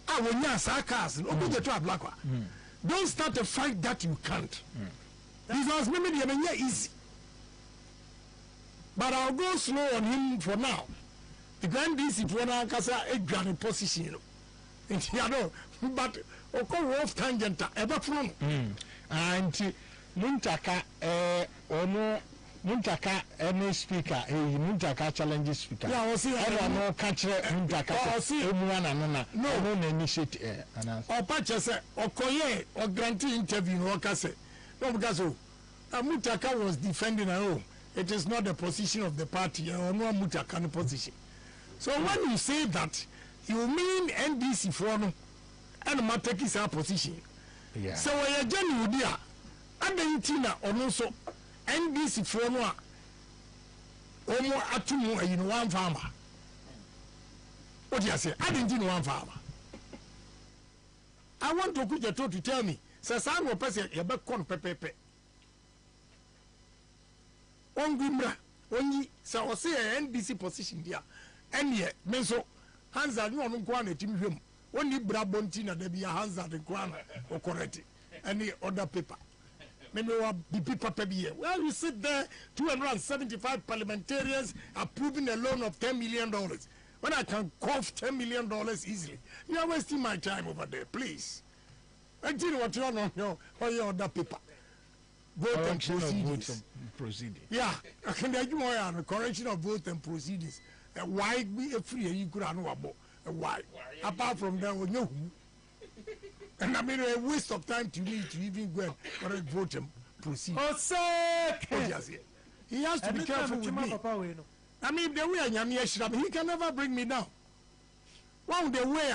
a wonya sa cars obi the to black one don't start a fight that you can't because maybe the menya easy but I'll go slow on him for now the grand DC for na kasa adwane position and you know but oko off tangent ebe from and muntaka ono muntaka any speaker muntaka challenge speaker yeah o see no catch muntaka emuana no na initiate announce o patch say okoye o grant interview no kase no because muntaka was defending it is not the position of the party or no muntaka position so when you say that you mean NDC for no and mataki sa position yeah so we are genuine dia adentina ono so NDC for no a omo atumu ayino one farmer what you say adentina one farmer I want to put to tell me say san wo person ye be kon pepepe ongumra onyi say o say NDC position dia ene me so hanza ni onu kwa na timi hwem oni bra bonti na da bia hanza de kwa na o correct any other paper maybe what BP paper be here well you sit there 275 parliamentarians approving a loan of $10 million when I can cough $10 million easily you are wasting my time over there please I tell you what you know your other paper vote and proceedings yeah I can do more on correction of vote and proceedings why be a free you could know about why apart from that we know and I mean a waste of time to me to even go and correct vote and proceed he has to be careful with me I mean the way I am here he can never bring me down one the way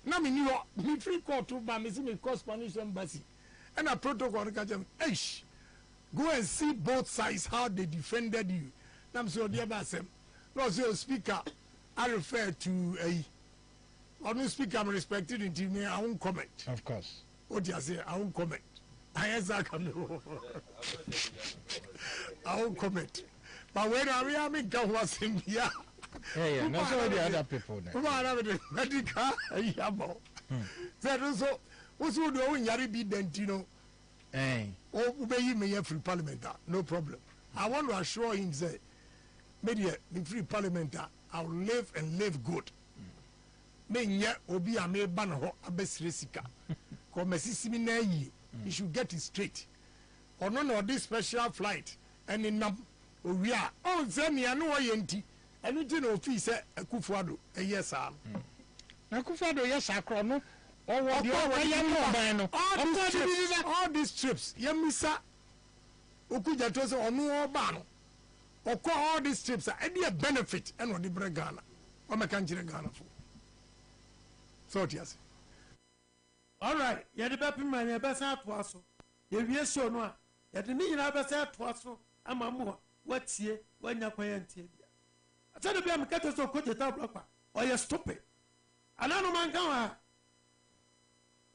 na me ni free court to ba me see me call Spanish embassy and a protocol eish go and see both sides how they defended you na me say dear basem no say speaker I refer to a on speaker I'm respected in me I won't comment of course what you say I won't comment I won't comment but when I mean come was him here yeah no so the other people there medical yabo so also do on yari be dentino oh obey me free parliament no problem I want to assure him say media the free parliament I'll live and live good me nya obi a me ba no ho abesire sika ko mesisimi na yi you should get it straight or no no this special flight and in nam owi a on say me anu oyenti enu ti na ofi se akufuado yes am na akufuado yes akro no all these trips yemisa okuja to say onu oba no okọ all these trips and the benefit and what the Ghana o me kan jire Ghana for so yes all right ye de be pim man ye be sa to aso ye wie show no a ye de ni nyina be sa to aso ama mo watie wanya kwaya ntie bia ata de bia me kete so ko jeta block o ye stupid anano man kan ha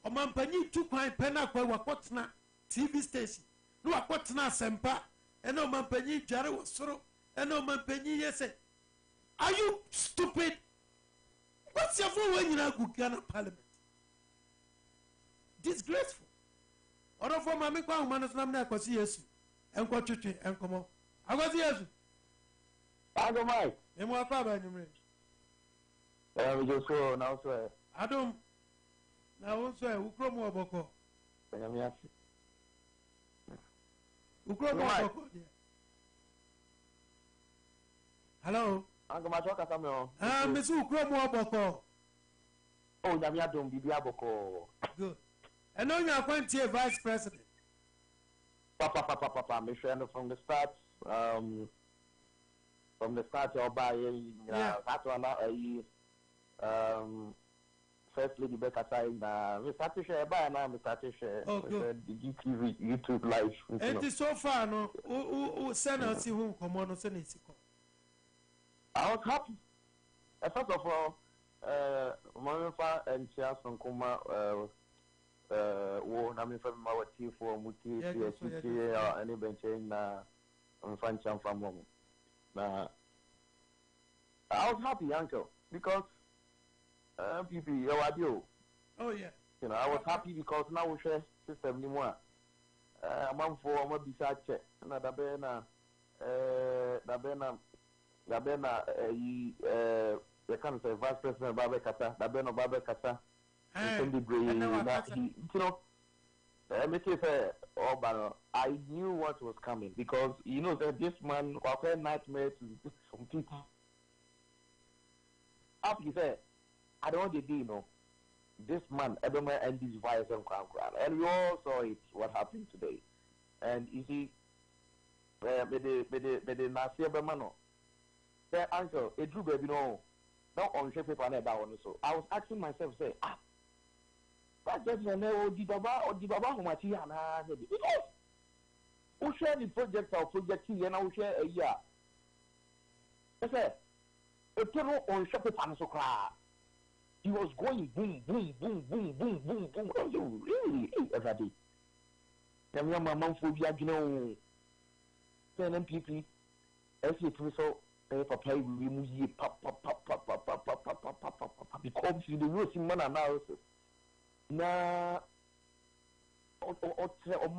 ɔmampanyin tu kwan pɛ na akɔ wakɔtena TV station no wakɔtena asɛmpa ɛna ɔmampanyin dware wɔ soro ɛna ɔmampanyin yɛ sɛ are you stupid what's your phone when you na go Ghana parliament disgraceful ɔdɔfo maame kɔ ahoma no so nam na akɔsi Yesu ɛnkɔtwetwe ɛnkɔmɔ akɔsi Yesu Agomai. emu akɔ aba enyimire We just go now, sir. adom na wo nso ukuro mu ɔbɔkɔ ukuro mu ɔbɔkɔ deɛ hello Agomai, what can I say? mesi ukuro mu ɔbɔkɔ Oh, Namia don't be Diaboko. good ɛna onya akwantie vice president Papa, my friend from the start, you'll buy that one, First Lady Becca saying, Mr. Tisha, buy now, Mr. Tisha. Oh, good. The YouTube live. And so far, no, who send us who come on, send it. I was happy. First of all, Monifa and Chias from Kuma, I mean, from our T for Muti, or any bench in Fancham from Momo. Now, I was happy, uncle, because people, oh, yeah. You know, I was happy because now we share system anymore. I'm on for my beside check. And the kind of vice president Babe Kata, Babe Kata, you know, make it fair, I knew what was coming because you know that this man was a nightmare to some people. After said, I don't want to do, you know, this man, everywhere and this virus and we all saw it, what happened today. And you see, the Nasia Bemano, their uncle, it drew baby, no, not on paper and that one. So I was asking myself, say, that's just when the Baba who might hear, because who share the project or project here, and I will share a year. I said, a total on paper and so cry. He was going boom, boom, boom, boom, boom, boom, boom. Really, every day. Then my mom phobia, you know, NPP, as it was so, papa, we move ye pop, because you do not see man analysis. Now, on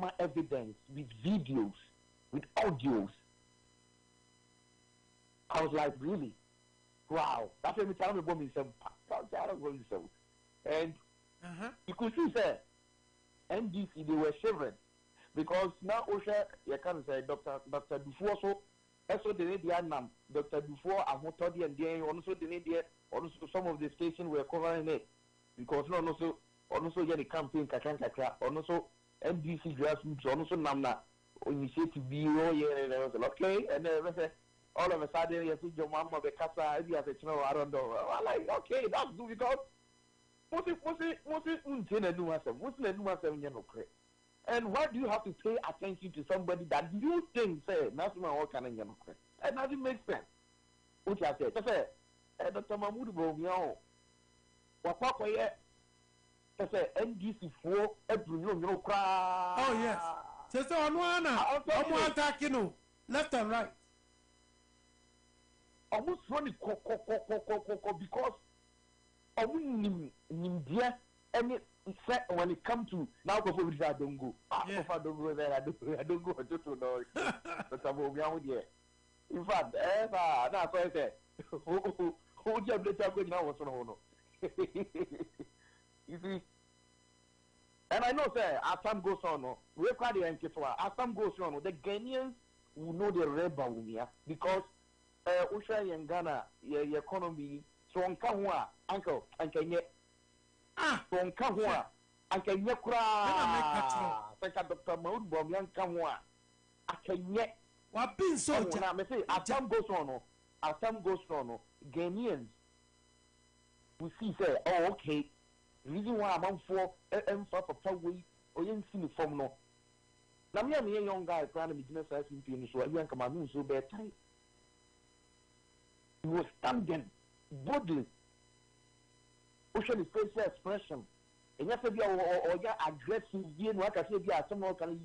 my evidence with videos, with audios, I was like, really? Wow, that's what me tell me about myself. And you could see, sir, NDC, they were shivering because now Osha, you can say, Dr. Dufour, so the media nam, Dr. Dufour, and what told and then also the media, also some of the stations were covering it because no, also, yeah, the campaign, Kakanka, also NDC grassroots, also Namna, initiative bureau, yeah, okay, and all of a sudden, you see your mama, the casa, you have a channel, I don't know. I'm like, okay, that's do because and why do you have to pay attention to somebody that you think say national work and and that makes sense? Which I said, Dr. Mahmoud Bomiao, what NDC for every cry. Oh, yes. Sister Onwana, attacking left and right. Almost running because India and when it comes to now go for I don't go. I don't go there, I don't go to know. But I'm over here. In fact, that's why I said, who just let you go now? What's on? You see, and I know, sir, as time goes on, we quite the as time goes on, the Ghanaians will know the rebel because Usha in Ghana, your economy, so on Kahua, uncle, and can yet. So on Kahua, and can yet cry. Thank Dr. Maud Bomian Kahua. I can yet. What been so? As time goes on, Ghanaians we see, say, oh, okay. The reason why I'm for Papa way or you see the form no. Now, me and a young guy trying to be business as in so I can't come out so bad time. He was standing boldly, pushing his facial expression, and yes, be or aggressive, you know, like I said, yeah, someone can.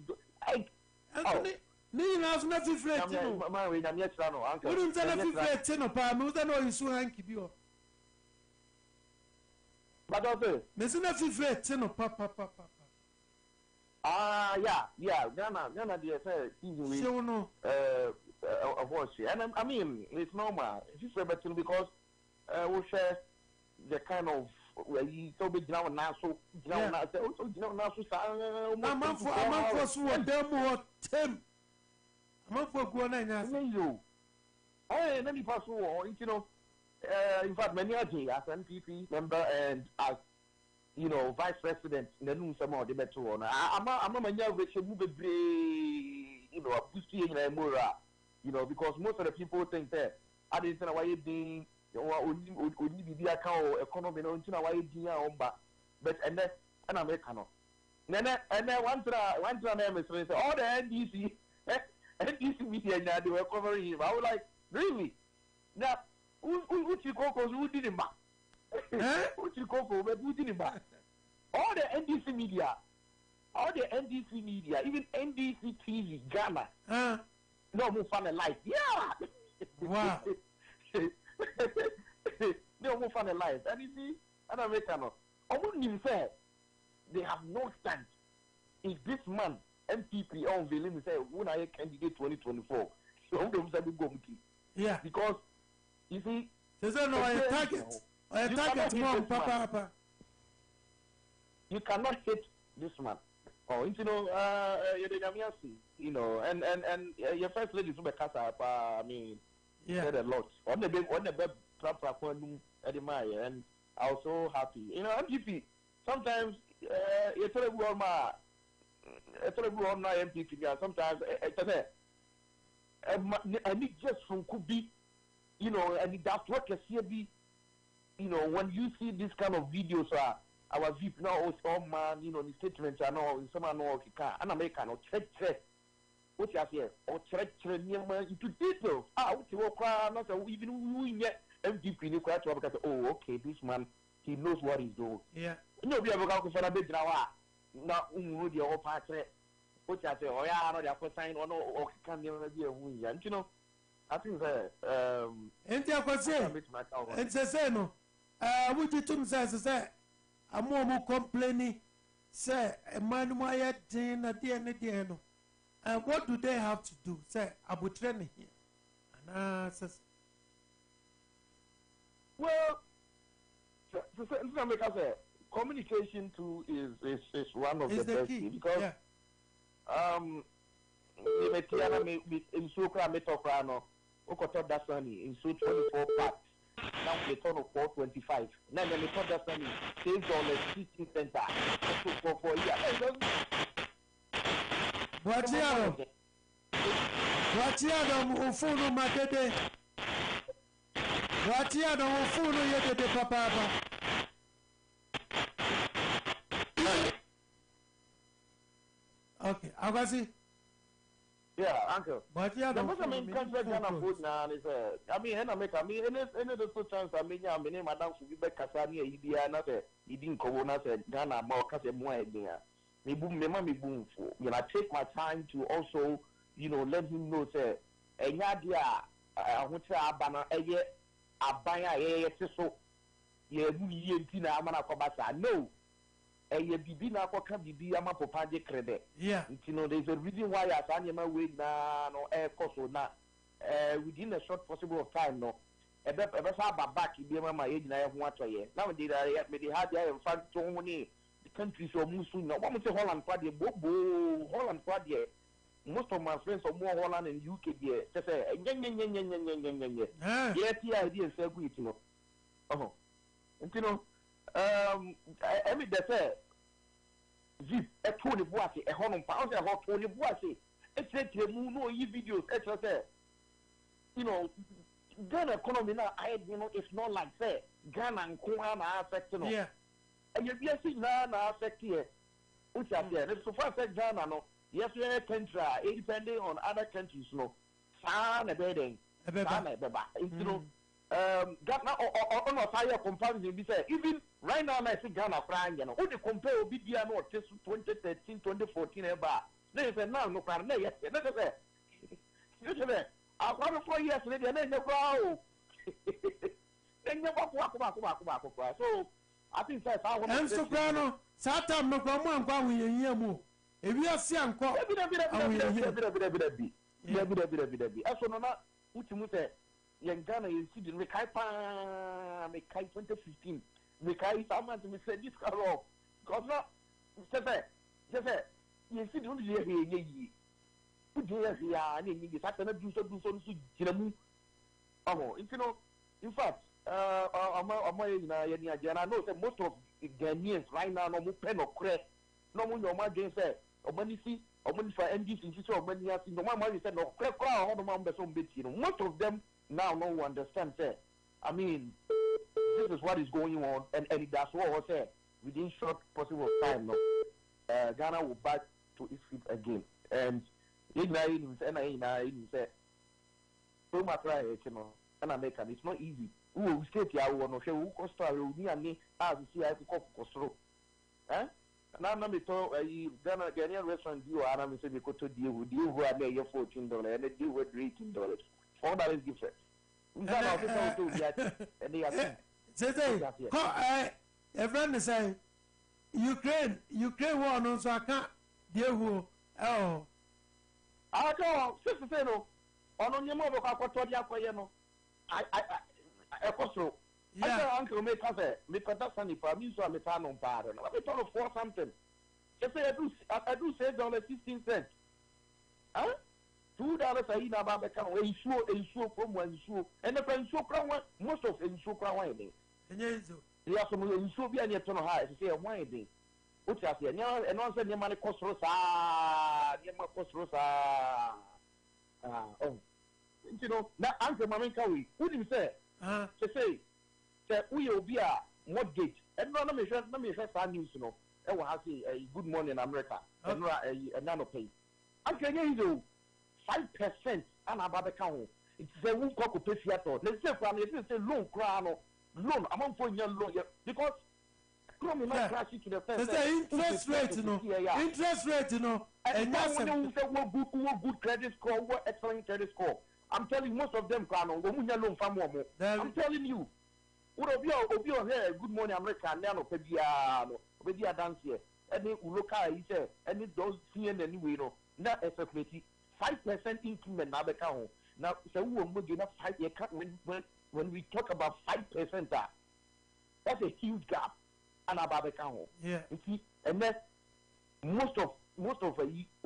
Anthony, me now, nothing flat. Wouldn't tell if you flat, no, Pam, who don't know you so hanky. But also, there's nothing flat, no, papa. Yeah, Ghana, dear, easily, no, of course, and I mean, it's normal. It's better because we share the kind of where you so big now, so now, I'm for so damn what Tim. I'm for going you. Oh, many possible, you know, in fact, many as NPP member and as you know, vice president, the new some of the better one. I'm a man, you know, you know, because most of the people think that I didn't know why you did, would be the account economy, no, why you did, but and then an American. And then one name is all the NDC media, they were covering him. I was like, really? Now, who you go for? Who did him back? Who you go for? But who did him back? All the NDC media, even NDC TV, Ghana. No more fun and life. Yeah. Wow. No more fun and life. And you see, an American. I wouldn't even say they have no stand. If this man, MPP, on Villim say, when I candidate 2024, so I'm going to go. Yeah. Because, you see, there's no target. I target more, Papa. You cannot hit this man. Oh, you know, you know, and your first lady from Casa, I mean, said a lot. On the big and I was so happy. You know, MPP, sometimes you tell everyone my MPP, sometimes I need just from could be, you know, and that's what you see, you know, when you see this kind of videos, our VIP now, all man, you know, the statements are now, someone know, and American, or check, what you have here, or check, into details. What you walk around, not even we yet MPP, because, oh, okay, this man, he knows what he's doing. Yeah. You know, we have a for a bit now, not would your part, what you say, oh, yeah, I know they have sign or no, or can you be a win, and you know, I think that, and you could say, it's a say, no, would you to say, I'm more complaining, say, a man, why din at the end of the end. And what do they have to do? Say, I will train here. And says, well, communication too is one of the best key. Because in Sukra Metocrano, Okoto Dasani, in Su 24 parts. Now they turn of 425. Now they thought that money saved on the teaching center for years. Watiado ufuno matete. Watiado ufuno yete papa. Okay, Agasi. Yeah, uncle. But yeah, the most I mean, country Ghana food now is I mean, and I make I mean, any the two chance I mean, madam should be back Kasani, Idia, not a eating Corona said Ghana, more Casa Moa, me boom, me mammy boom for. When I take my time to also, you know, let him know, say, a yadia, I want to have banner, a year, a buyer, a so, ye, Tina, Amana Kobasa, no. Bibi na kwaka bibi ama papa je credit. Yeah. You know, there's a reason why as anyama we na no air cost na within a short possible of time no. Ebe sa back bi ma age na ho atoye. Now they had there in fact so many countries or musu no. What say Holland kwa de bobo Holland kwa de. Most of my friends are more Holland and UK there. Just say nye. Yeah, the idea say good you know. You know I mean, they say, Zip, a Tony Boise, a Honor Pound, a hot Tony Boise, etc. No videos, etc. You know, Ghana economy now, you know, it's not like that. Ghana and Kuana affect, you know. Yeah. And you're see now affect here. Which are there? So far, said Ghana, no. Yes, we are a country, depending on other countries, no. Sana bedding, Sana beba. You know, Ghana or no higher comparison be say even right now I see Ghana crying, you know. Who they compare Obidia no 2013, 2014 eba. They say now no cry, yes, let us say. You say, I got 4 years later, and then you go. Then you walk. So I think that's how I'm so proud. Satan, no problem, and we hear more. If you are seeing, as so no, Utimute, young Ghana is sitting, we kai 2015, we kai someone to say this car, because not, just say, you sit on the year. Put here, and you have to do so, Jinamu. Oh, in fact, I know that most of Ghanaians right now, no more pen or crack, no more your margin say, or money see, or money for NGC, or money has no money said, no crack, all the members on bit, most of them now no understand, say, I mean, this is what is going on, and that's what I said, within short possible time, no, Ghana will back to its feet again, and ignorance, and I say, so much right, you know, and American, it's not easy. Who state ya want to show who cost me and me as see I could cost. Eh? Now, let me talk Ghanaian restaurant you are and say we could deal with you who are there $14 and they deal with $18. $4 different. A friend is saying Ukraine war no so I can't deal with I go, sister no on your mobile no Ekosro. I said, Uncle, make us a Mikadasani for me, so I'm a town on pardon. Let me talk for something. Just say I do say $16. Huh? $2 a year about the count, insure from one insure, and the insure crown, most of insure crown. Yes, there are some insure be any ton of high to say a winding. Which I say, and also your money cost Rosa. Oh, you know, that Uncle Maminka, who did you say? To say we will be a mortgage. And no, let me share some news, you know. I will have a good morning in America. And a nano pay. I'm telling you, 5% and about the count. It's a won't cock pay theater. Let's say, it's a loan crown loan among for your lawyer because come not crash to the first. Interest rate, you know. Interest rate, you know. And that's good credit score, what excellent credit score. I'm telling you, most of them can go loan from one. I'm telling you. Would be here, good morning, America, Nano Pedia dance here. Any Uloka, he said, any those seeing anyway, no, not a 5% increment now the count. Now, so we will give up 5 year cut when we talk about 5%, that's a huge gap. And about the count. Yeah. You see, and then most of who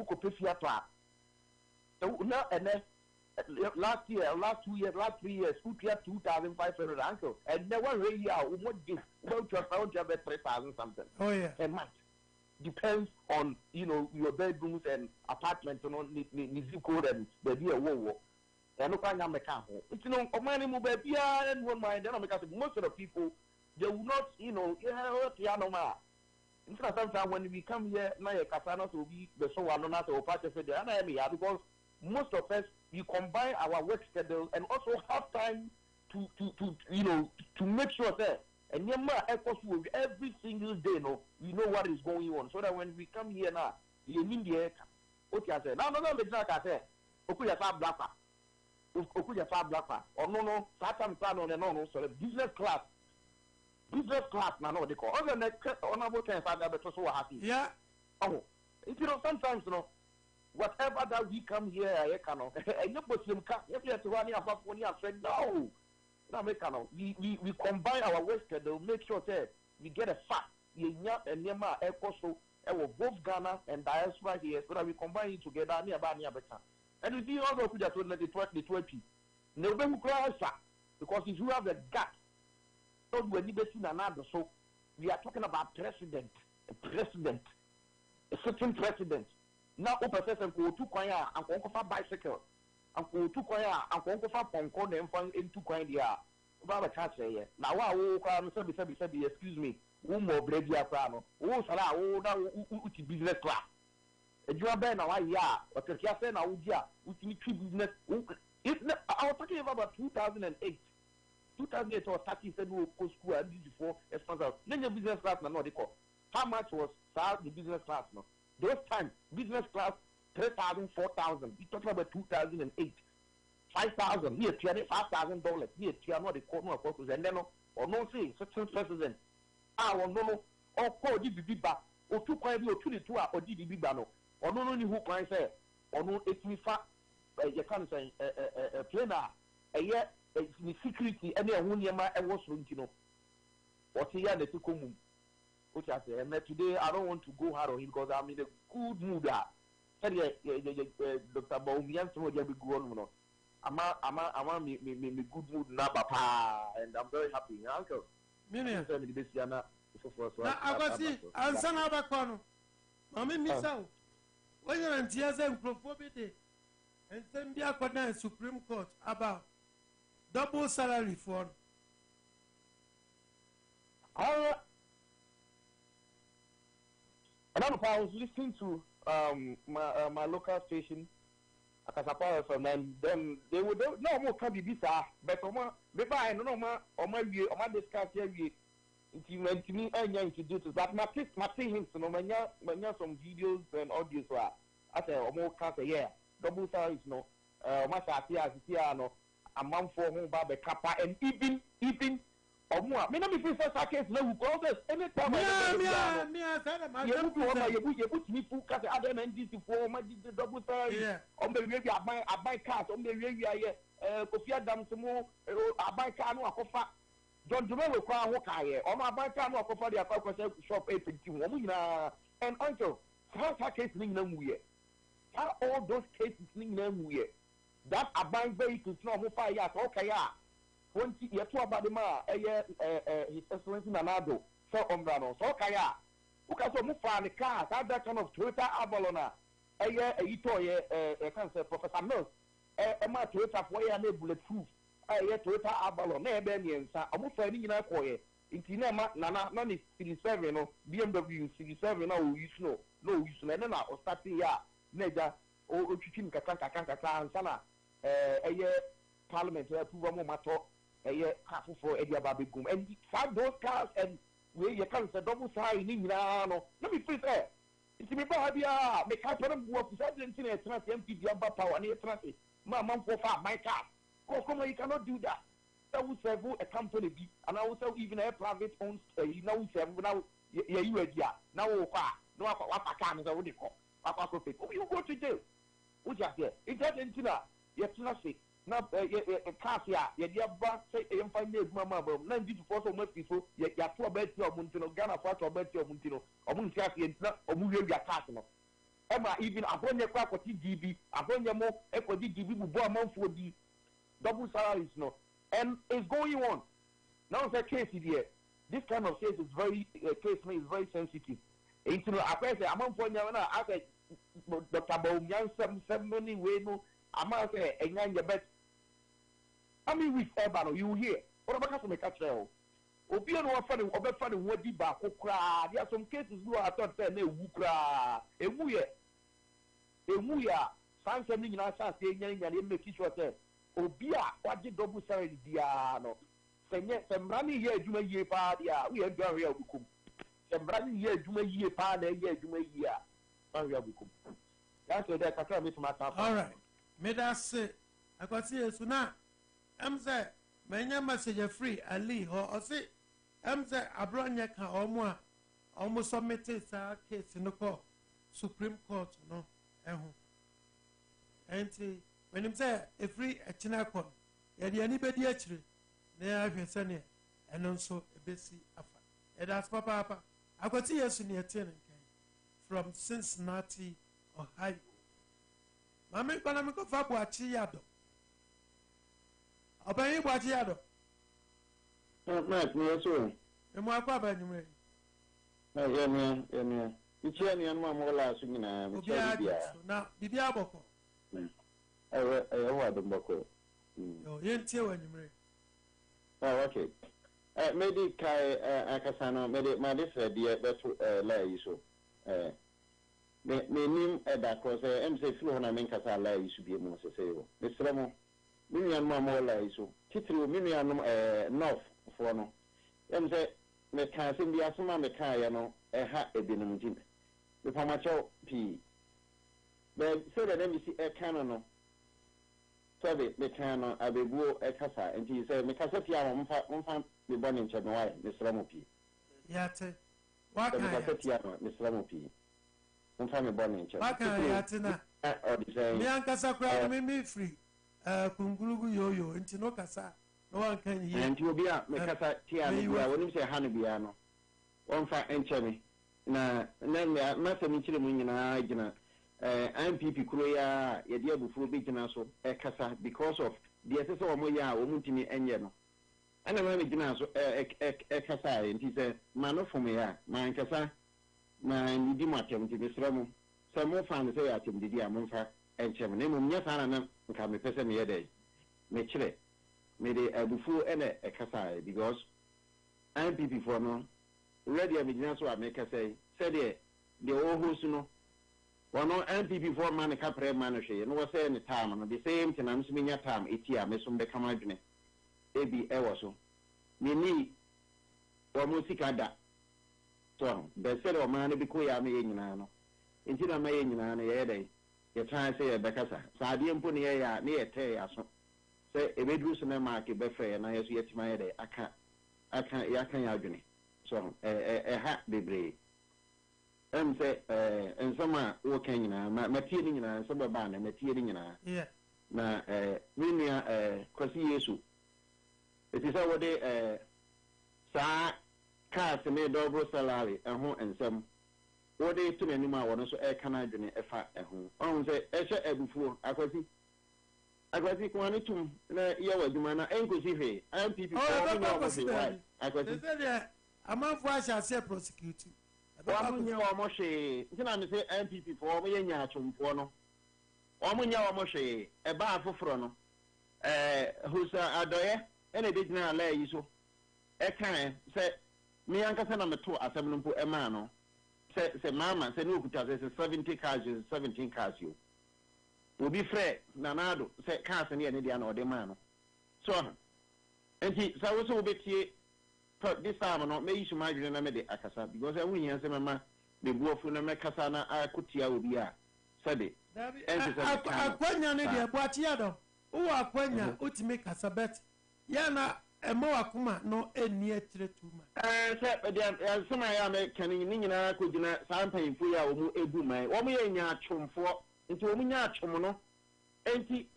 could pay theater. So now and then last 2 years, last 3 years, who paid 2,500 uncle, and then 1 year, who would give about 3,000 something. Oh yeah, a month. Depends on your bedrooms and apartments, zip code and baby a war. And no kind of mechanical. It's money move baby and one mind. Then because most of the people they will not, sometimes when we come here, my Casanas will be the so one not or part of it, because most of us we combine our work schedule and also have time to make sure that and every single day we know what is going on so that when we come here now you need the okay I say no it's not I say okuya fa black or no certain plan on no so business class now no they call other than honorable things are so happy yeah sometimes whatever that we come here, we combine our work schedule, make sure that we get a fact. Both Ghana and diaspora here, so that we combine it together nearby. And we see also the 20. Nobody cries because if you have a gap, so we are talking about president, a certain president. Now, open person go to Koya and go bicycle, and go to Koya and go for Ponko and find into Koya. Baba can't say it. Now, I will come excuse me, more bread ya prano. Oh, Salah, now, business class. And you are Ben, now, but if you are saying, I would, business. I was talking about 2008. 2008 or 30 said we go school and this before expensive. Then your business class no they call. How much was the business class no? Those times business class 3,000, 4,000. We talking about 2008. 5,000, near $5,000, near $2,000, the corner of course, and then or no say certain president. No, or call DBB or 2 or 22 or DBB no, or no only who can say, or no 8 fat, you can't say a planner, a year, security, any one year, I was you know. What here the Tukum, which I say, and today I don't want to go hard on him because I'm in a good mood. Dr. Baumian, so you be going. I'm me good mood now, papa, and I'm very happy, uncle. Million. Now I got see, I'll send her back on. Mammy, miss out. When you're in tears and propobity, and send me a Supreme Court about double salary for. I was listening to my local station. Akasapa FM, and then they would no more can be this, but maybe I don't know my view, or my discuss here. To me, and introduce that my things, no man, some videos and audios. I say, or more can't say, yeah, double size, no, my Piano, a month for home, Baba Kappa, and even. Or more. Me no be first case no go this anytime you put me full case other than this for my double size on the maybe I buy cars on the area Kofi Adam Sumo I buy car no akofa John Dumelo kwa ho kae on I buy car no akofa the akofa shop 821 and until how case ning na muye how all those cases ning na muye that I buy vehicles no mo fire okay ya 20 years about the man, His Excellency Amenado, so Ombrano, so Kaya, who can so move for the cars, that kind of Toyota Avalona, a can't say Professor Mills, a man Toyota for a bulletproof, Toyota Avalon, Nebenians, a move for any in in Tinema, Nana, none 67, no, BMW 67, no, you know, no, you know, or starting ya, Nega, or Uchim Kakaka, and Sana, Parliament, approval matter. Half for Eddie Babigum, and find those cars and where you can't say double side in Milano. Let me free there. It's me, Babia, make up them work with that internet, empty the power near traffic. My mom for my car. Come on, you cannot do that. That would serve a company, and I would sell even a private owned, you know, now, you now, no, what I can is already called. What you go to do? Which are there? It doesn't know. Yes, nothing. Now, Cassia, Yabba, say, I am finding Mamma, 94 so much people, yet you have to bet your Montino, Ghana, for bet your Montino, or Munchaki, or Muria Casino. Emma, even upon your crack of TGB, upon your more equity GB, who bought a month for the double salaries, no. And it's going on. Now, the case here, this kind of case is very, case is very sensitive. And you know, I say, I'm on for you, I said, Dr. Baumian, 7 way, no, I must say, and your bet. I mean, with Ebano, you hear. What about to make a trail? Opiano funny, or better funny, what did back, cry. There are some cases who are thought that they will cry. A muya, something in our chance, and they make it short. Obia, what did double salary, Diano? Some money here, do a year party, we are very well. Some money here, do a year party, do a year. That's what I can miss my time. All right. May that say, I got see you soon. I'm say, my message free, Ali, or say, I'm say, I brought your car or more, almost submitted a case in the court, Supreme Court, no, and when him say, a free a chinacon, yet anybody actually, they have your son and also a busy affair. And that's Papa, I got see you soon, from Cincinnati, Ohio. Mammy, but I'm going to watch Yado. Open you watch Yado. Not me, so. And my papa, you may. Yeah, it's any and one more last week. Now, the Diablo. I want the Boko. You ain't here when you may. Oh, okay. Maybe Kai Akasano made it my dear, that's lay so. Me name at that cause MC Flo and I mean Casala, you should be able to say, Mr. Ramo. Minian Mamola is so. Titru Minian North for no. Say, me can't send the Asuma Mekayano, a hat a binum. The Pamacho P. But say that let see a canon. Sabe, Mekano, I will go a casa, and he said, Mekasatia, one fan, the born in Chanoy, Miss Ramopi. Yate. What can Mekasatia, Miss Ramopi. One family born in Chanoy. What can I yatina? Or the same. Miankasa crowd me free. Kungulugu yo, and Tinokasa. No one can hear. And you will be a Mekasatia, when you say Hanabiano. One fat enchemy. Na Master Michilim in Agina. MPP Korea, a dear before beginning also, a casa because of the SSO Moya, Umutimi Engeno. And I'm going to a casa, and he said, Mano for me, my casa, my Dimatum to Miss Ramo. Some more fun say at him, the dear Monfa, and Chairman, Yasan, come a person here day. Mechile, made a before and a casa because MPP for no, ready a beginner so I make a say, said the old who's no. One MPP for man capre manager, and was saying the time, and the same thing I'm seeing your time, 8 years, Miss Becamagine. Ebi Ewaso. Mini or Musicada. So, the said of man be queer me in Nano. Instead of me in Nano, you try to say a Becassa. Sadian Punia near Teaso. Say a bedroom and a market buffet, and I have yet my day. I can't Yakan. So, a hat be brave. Say, and some working material in some band and material in yeah. Na Minia Kwasi Yesu. It is our day, Sa cars made double salary and home and some. What day to many more one so a Canadian a fat at home. On the Esha before Akwasi. Akwasi Kwanitum, Yawa Dumana, Enkusi, and people. Oh, a month why shall say prosecuting. One year or Moshe, then I say MPP for me and Yachum Pono. 1 year or Moshe, a bar for Frono. Who's a doye, and a bit now lay you so. A kind said, me uncle send on the 2 at 7 a mano. Say, Mamma, say, no, because there's 70 cars, 17 cars you. Will be Fred, Nanado, say, cars and Indian or the man. So, and he, so I was a bit here. This time, I'm not maybe you might remember the Akasa because I win as a mamma, the wolf will make Casana, I could see how we are. Said it. Aquanya, Nadia, Boatiado, who are Quenya, would make us a bet. Yana, a more Kuma, no any yet to man. Some I am can in I could not sample for you, a boom, or me in your chum for into a minia chumono. Anti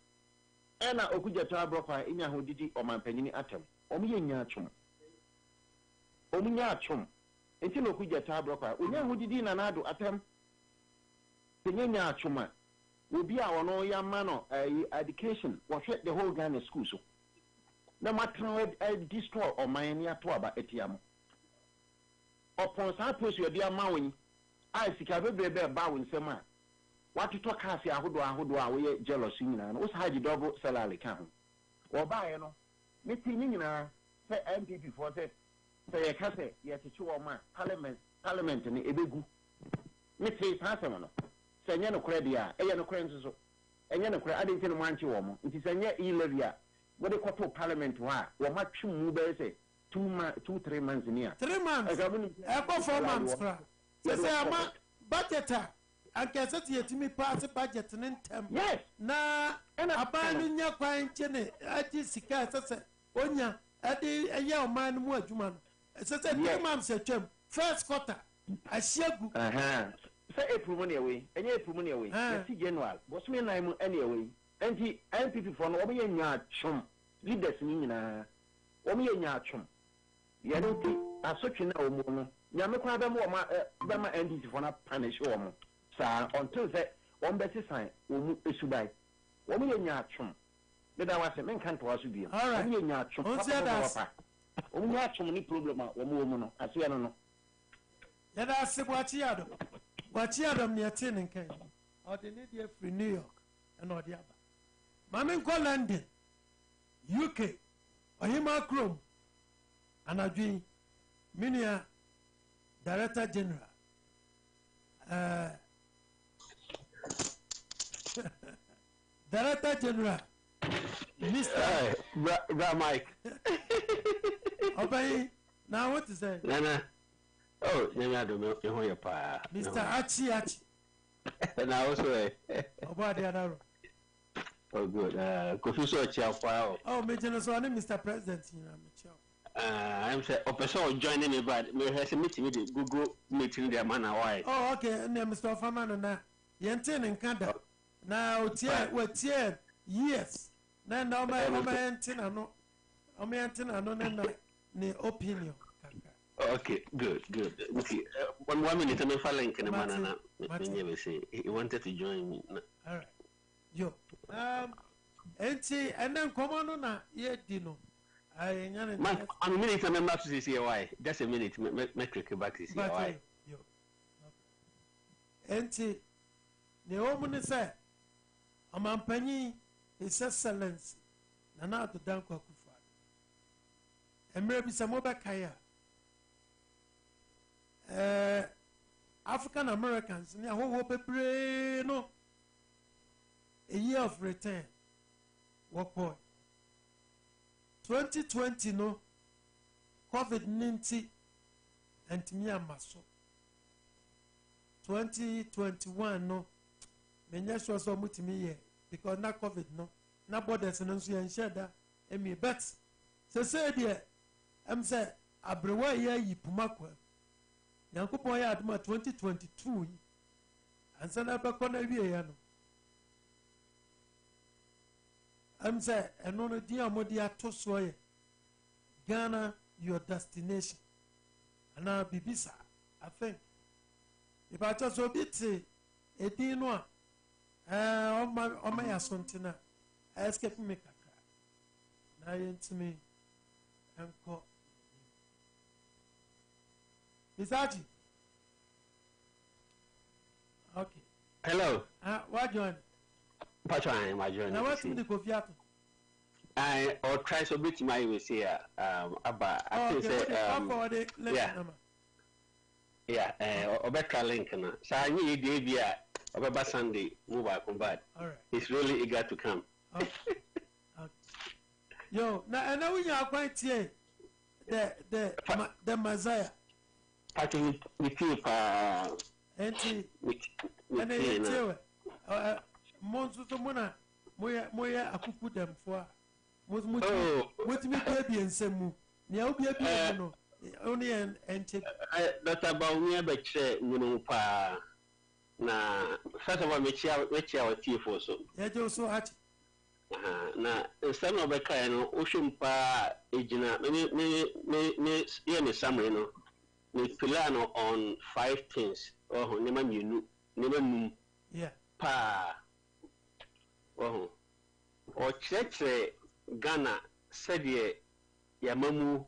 Anna Okuja broker in your hoodie or my penny atom, or me in your chum. Omunya chum enti no kuja ta broker onya hudidi na nado atem penyanya chuma obi a wono ya ma no education wo hwe the whole Ghana school so na matran destroy o man ni ato aba etiam upon sa post you dia ma won I sika bebrebe ba won sem a watoto kaase ahodo a wo ye jealous nyina no wo sa gi double salary kan ho wo ba ye no meti nyina se MPP for say say kase ye techi wo ma parliament ni ebegu meti pasema no se nya no kra dia eye no kra nso so enye no kra ade nti no manche wo mo nti se nya e-levy wo de koto parliament wa wo ma twum mu be say 2-3 months near 3 months e go 4 months fra say ama budget ankasati yetimi pass budget ntem yes na abanu nya kwan chene ati sika sese onya ade eye o man mu adwuma no sese 3 months atwam first quarter asiagu say April money away enye April money away see January but me na mu anyway enti MPP for no omo nya chum leaders ni nyina omo nya chum ye no ti asotwe na omo no nyame kwa be mo ma NDC for na punish omo sa until say on besi sign omo esubai omo nya chum me da wase men kan to aso bi omo nya chum omo nya chum ni problem a omo no aso ya no ya da se Boachiado me attending kai or the need free New York and all the other Mamin ko London UK Ohima Chrome and Adwin Minia Director General Director General Mr. Bra Mike. Obey. Now what is that? Nana. Oh, Nana, don't know your pa. Mr. Achi. Now also. About the other. Oh, good. Kofiso Chiao. Oh, Major, so Mr. President, you know, I'm saying, a person joining me, but me has a meeting with the Google meeting their man. Why? Oh, okay. And then Mr. Farman and that. Yentin and Kanda. Now, what years? Now, my antenna, no, antenna, no, opinion. Okay, good. Okay, 1 minute, I'm following in a manner. He wanted to join me. All right. Yo, and then come on, yeah, Dino. I'm a minute, I'm not to see why. Just a minute, make it back to see why. And the woman said, a man penny, His Excellency, Nana to Danko Kufa. And maybe some more back here. African Americans, near hope no. A year of return. What boy? 2020 no. COVID-19 and me and Maso. 2021 no. Many sure so much me here because na COVID no. Na borders no so and share that. Emi bet. So say there. I'm say abrewa here yi pumakwa. Yankopon ya aduma 2022 yi. Ansa na ba kona wie ya no. I'm say eno dia modi ato so ye. Ghana your destination. Ana bibisa I think. If I just obit edino oma ya sontina escape me kaka. Na yentimi enko. Isaji. Okay. Hello. What join? Patron, my journey. Now what's the coffee? Or try so bit my way here. About I think Obetra link na. So I need the idea of Sunday move combat. All right. He's really eager to come. Okay. Yo, now I know you are quite here. The Messiah. Party with keep Monsu mona moya akuku dem for what me baby and semu nia obi abi no only and check that about me be che munu pa na first of all me chia our tifo so ya jo so hat na instead of be kai no oshum pa ejina me ye me summary no me plan on 5 things oh ne ma mienu ne ma num yeah pa oh or church Ghana said ye yamamu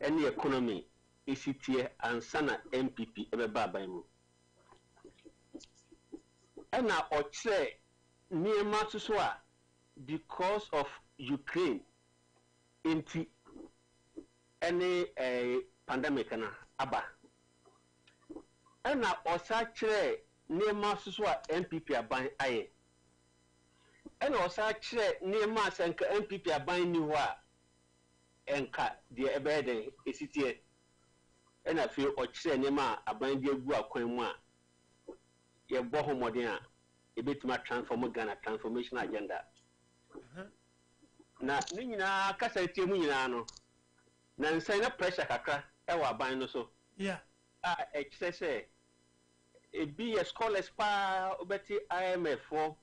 any economy ECTA and sana MPP ebeba baimu and now or say near Matsuswa because of Ukraine into any pandemic na aba and now or such near Matsuswa MPP aban aye and also chere near mass and MPP aban ni ho a enka de ebeden esitie and I feel or chere near ma aban de agu akwan mu a ye bo homoden a ebetima transform Ghana transformation agenda na ni nyina kasa tie mu nyina no na nsan na pressure kakra e wa aban no so yeah e chere say e be a scholars pa obeti IMF for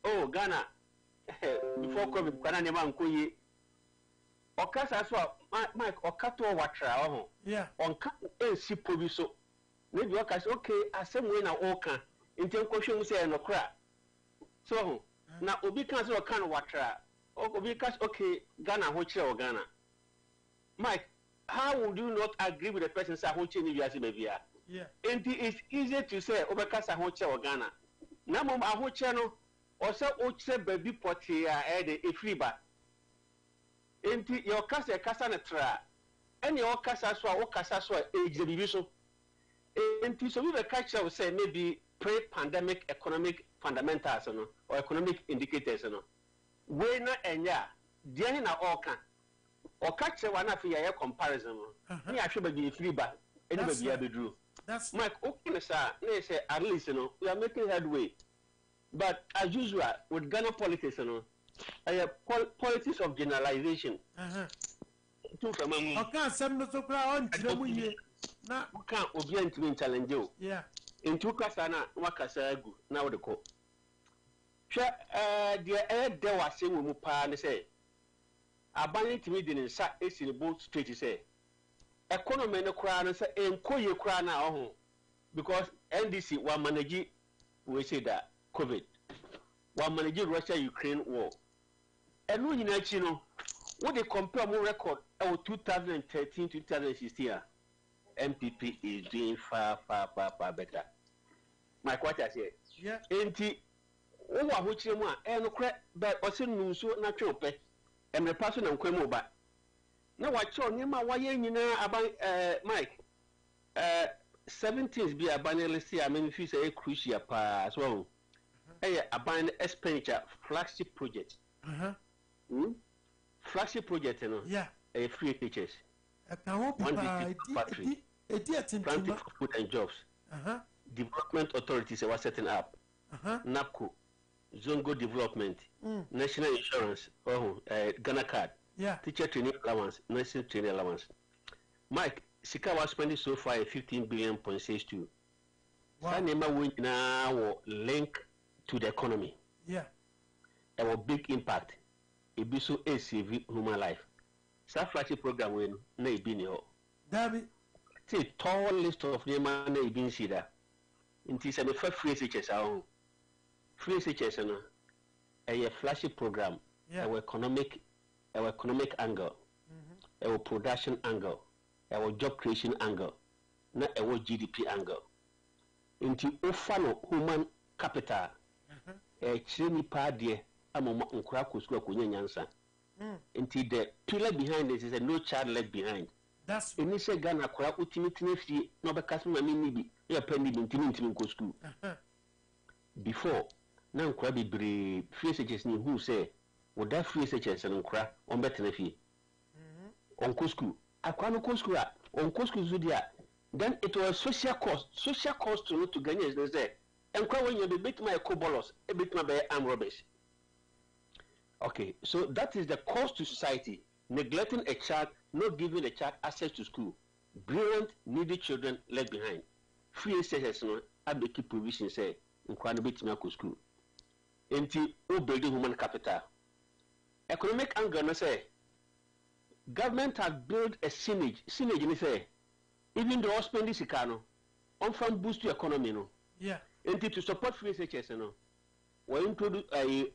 oh Ghana before COVID kana nema nkoyi okasa so Mike okato watra ho yeah onka ensi pobi so maybe okasa okay asemwe na oka ntem kohwemu se no kra so na obi kan so kan watra obi kas okay Ghana ho kire o Ghana Mike how would you not agree with the person say ho kire ni wiase bavia yeah and it's easy to say obekasa ho kire o Ghana na mom aho kire no also oche baby potty de efriba enti your kasa na tra and your kasa so a kasa so age the bibi so enti so we be catch you say maybe pre-pandemic economic fundamentals no or economic indicators no we na enya deɛ na ɔka kyerɛ wa na afei yɛyɛ comparison no ne yɛahwɛ baabi ɛfiri ba ɛne baabi abɛduru Mike okay saa na yɛ sɛ at least no we are making headway but as usual with Ghana politics no politics of generalization tu fama mu ɔka asɛm no so koraa ɔnkyerɛ mu yie na woka obi antumi challenge o nti wokasa na wakasa agu na wode kɔ hwɛ deɛ ɛyɛ dɛ wɔ asɛm wɔ mu paa ne sɛ aban ntumi de ne nsa esi ne bo straight sɛ economy no koraa no sɛ ɛnkɔ yie koraa na ɔho because NDC wa manage we say that COVID wa manage Russia Ukraine war ɛno nyinaa akyi no wode compare mo record ɛwɔ 2013 to 2016 a MPP is doing far better my quarter say enti wo wa ho kyerɛ mu a ɛno korɛ bɛ ɔse nunso na twɛ opɛ emre paso na nkwa mu ba na wa kyerɛ nneɛma wayɛ nyinaa aban Mike 17th bi aban list a me fi sɛ crucial pa so ɛyɛ aban expenditure flagship project flagship project no ɛyɛ free teachers planting for food and jobs development authorities were setting up NAPCO Zongo development national insurance Ghana card teacher training allowance nursing training allowance Mike sika was spending so far 15 billion.62 sanema win now link to the economy a big impact it be so save human life flagship program when na ibi ni ho dabi see tall list of them na ibi see that inti say me free SHS ahun free SHS no a flagship program our economic angle our production angle our job creation angle na our GDP angle inti ofa no human capital kyerɛ nipa deɛ amoma nkura kosuo akonya nyansa nti the pillar behind this is a no child left behind that's eni sɛ Ghana kura utimi fie na obɛka sɛ mami ni bi ya pani bi ntimi nko school before na nkura bebree free SHS ni hu sɛ woda free SHS no nkura on betena fie onko school akwa no ko school a onko school so dia then it was social cost to Ghanaians they say nkura when you be bit my cobolos a bit my arm rubbish. Okay, so that is the cost to society. Neglecting a child, not giving a child access to school. Brilliant, needy children left behind. Free SHS no, I be keep provision say, nkwana bit me school. Enti o building human capital. Economic angle no say, government has built a signage ni say, even though spending sika no, on from boost to economy no. Enti to support free SHS no. We introduce a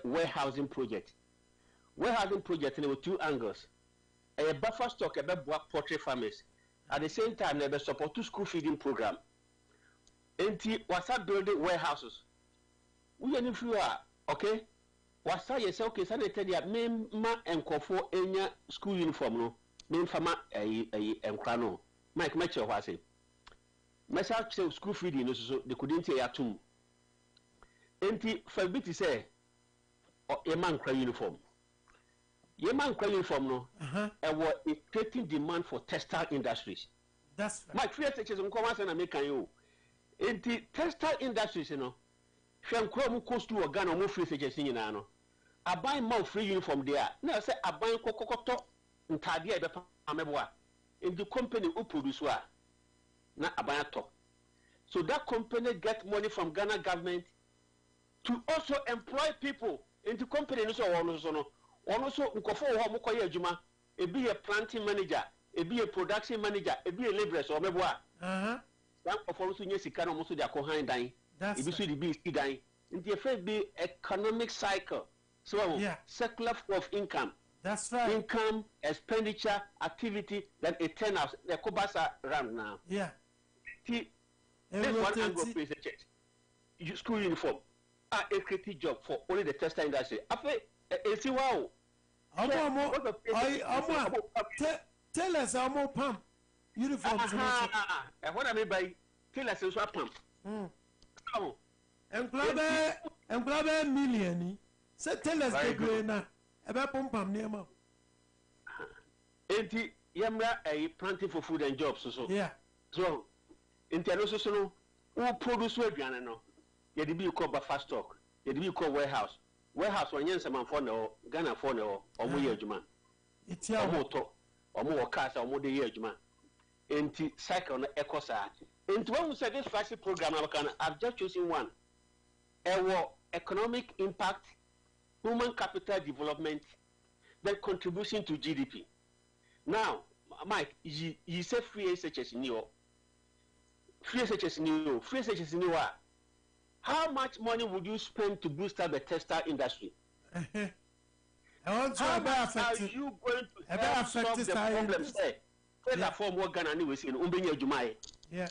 warehousing project. Warehousing project with two angles. A buffer stock a poultry farmers. At the same time, they support two school feeding program. Enti wasa building warehouses. We are in okay? Wasa yes okay. Sanitary ma enkofo enya school uniform no. Main farmer enkrano. Mike Mitchell was say. Mesa school feeding no so they couldn't say atum. Enti fabiti say ye man kra uniform no a creating demand for textile industries. That's my free SHS nkoma say na make you enti textile industries no hwe nkra mu cost to Ghana mo free SHS nyina no aban ma free uniform there na say aban kokokoto ntade e be pa ameboa enti company who produce wa na aban ato so that company get money from Ghana government to also employ people into company no so ono so nkofo ho mo koye adwuma ebi ye planting manager ebi ye production manager ebi ye laborers o mebo a dan nkofo so nye sika no mo so de akohan dan ebi so de bi ski dan nti e be economic cycle so circular flow of income. That's right. Income, expenditure, activity, then it turns out the Kobasa round now. This one angle place a church. School uniform. A creative job for only the textile industry. See wow. Tell us how more pump uniforms. What I mean by tell us is what pump. And grab million. So tell us the green. ebe pompam nema enti yemra planting for food and jobs so yeah so enti ano so no wo produce aduane no ye de bi ko ba fast stock ye de bi ko warehouse onye nsamanfo na o Ghana fo na o omo ye adwuma itia omo to omo wo cars omo de ye adwuma enti cycle no ekosa enti when we say this flagship program I've just chosen one economic impact, human capital development, then contribution to GDP. Now, Mike, you say free SHS in you. Free SHS in you. Free SHS in you. How much money would you spend to boost up the textile industry? How much are you going to help solve the problems there? Tell form what Ghana ni we see no umbenye adwuma yeah.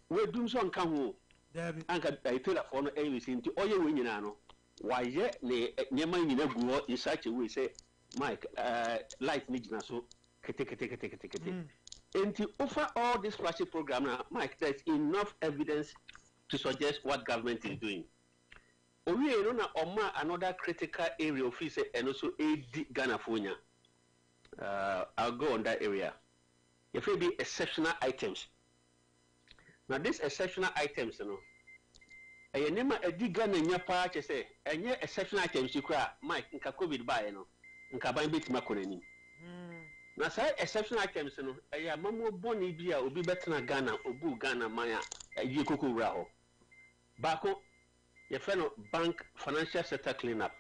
We dum so nka ho. Anka tell form no we see nti oye we nyina no. Waye ne nyema nyina guo in such a way say Mike light ni gina so kete. Nti over all this flagship program now Mike there's enough evidence to suggest what government is doing. Owie no na oma another critical area of say and also AD Ghana Fonya. I'll go on that area. If it be exceptional items. Now these exceptional items, you know, I never a Ghana in your part say, and yet exceptional items you cry, Mike, in COVID buy, you know, in Kaban bit Maconini. Now say exceptional items, you know, I am more bonny beer will be better than Ghana or Boo Ghana Maya, a Yuku Raho. Bako, your fellow bank financial sector cleanup.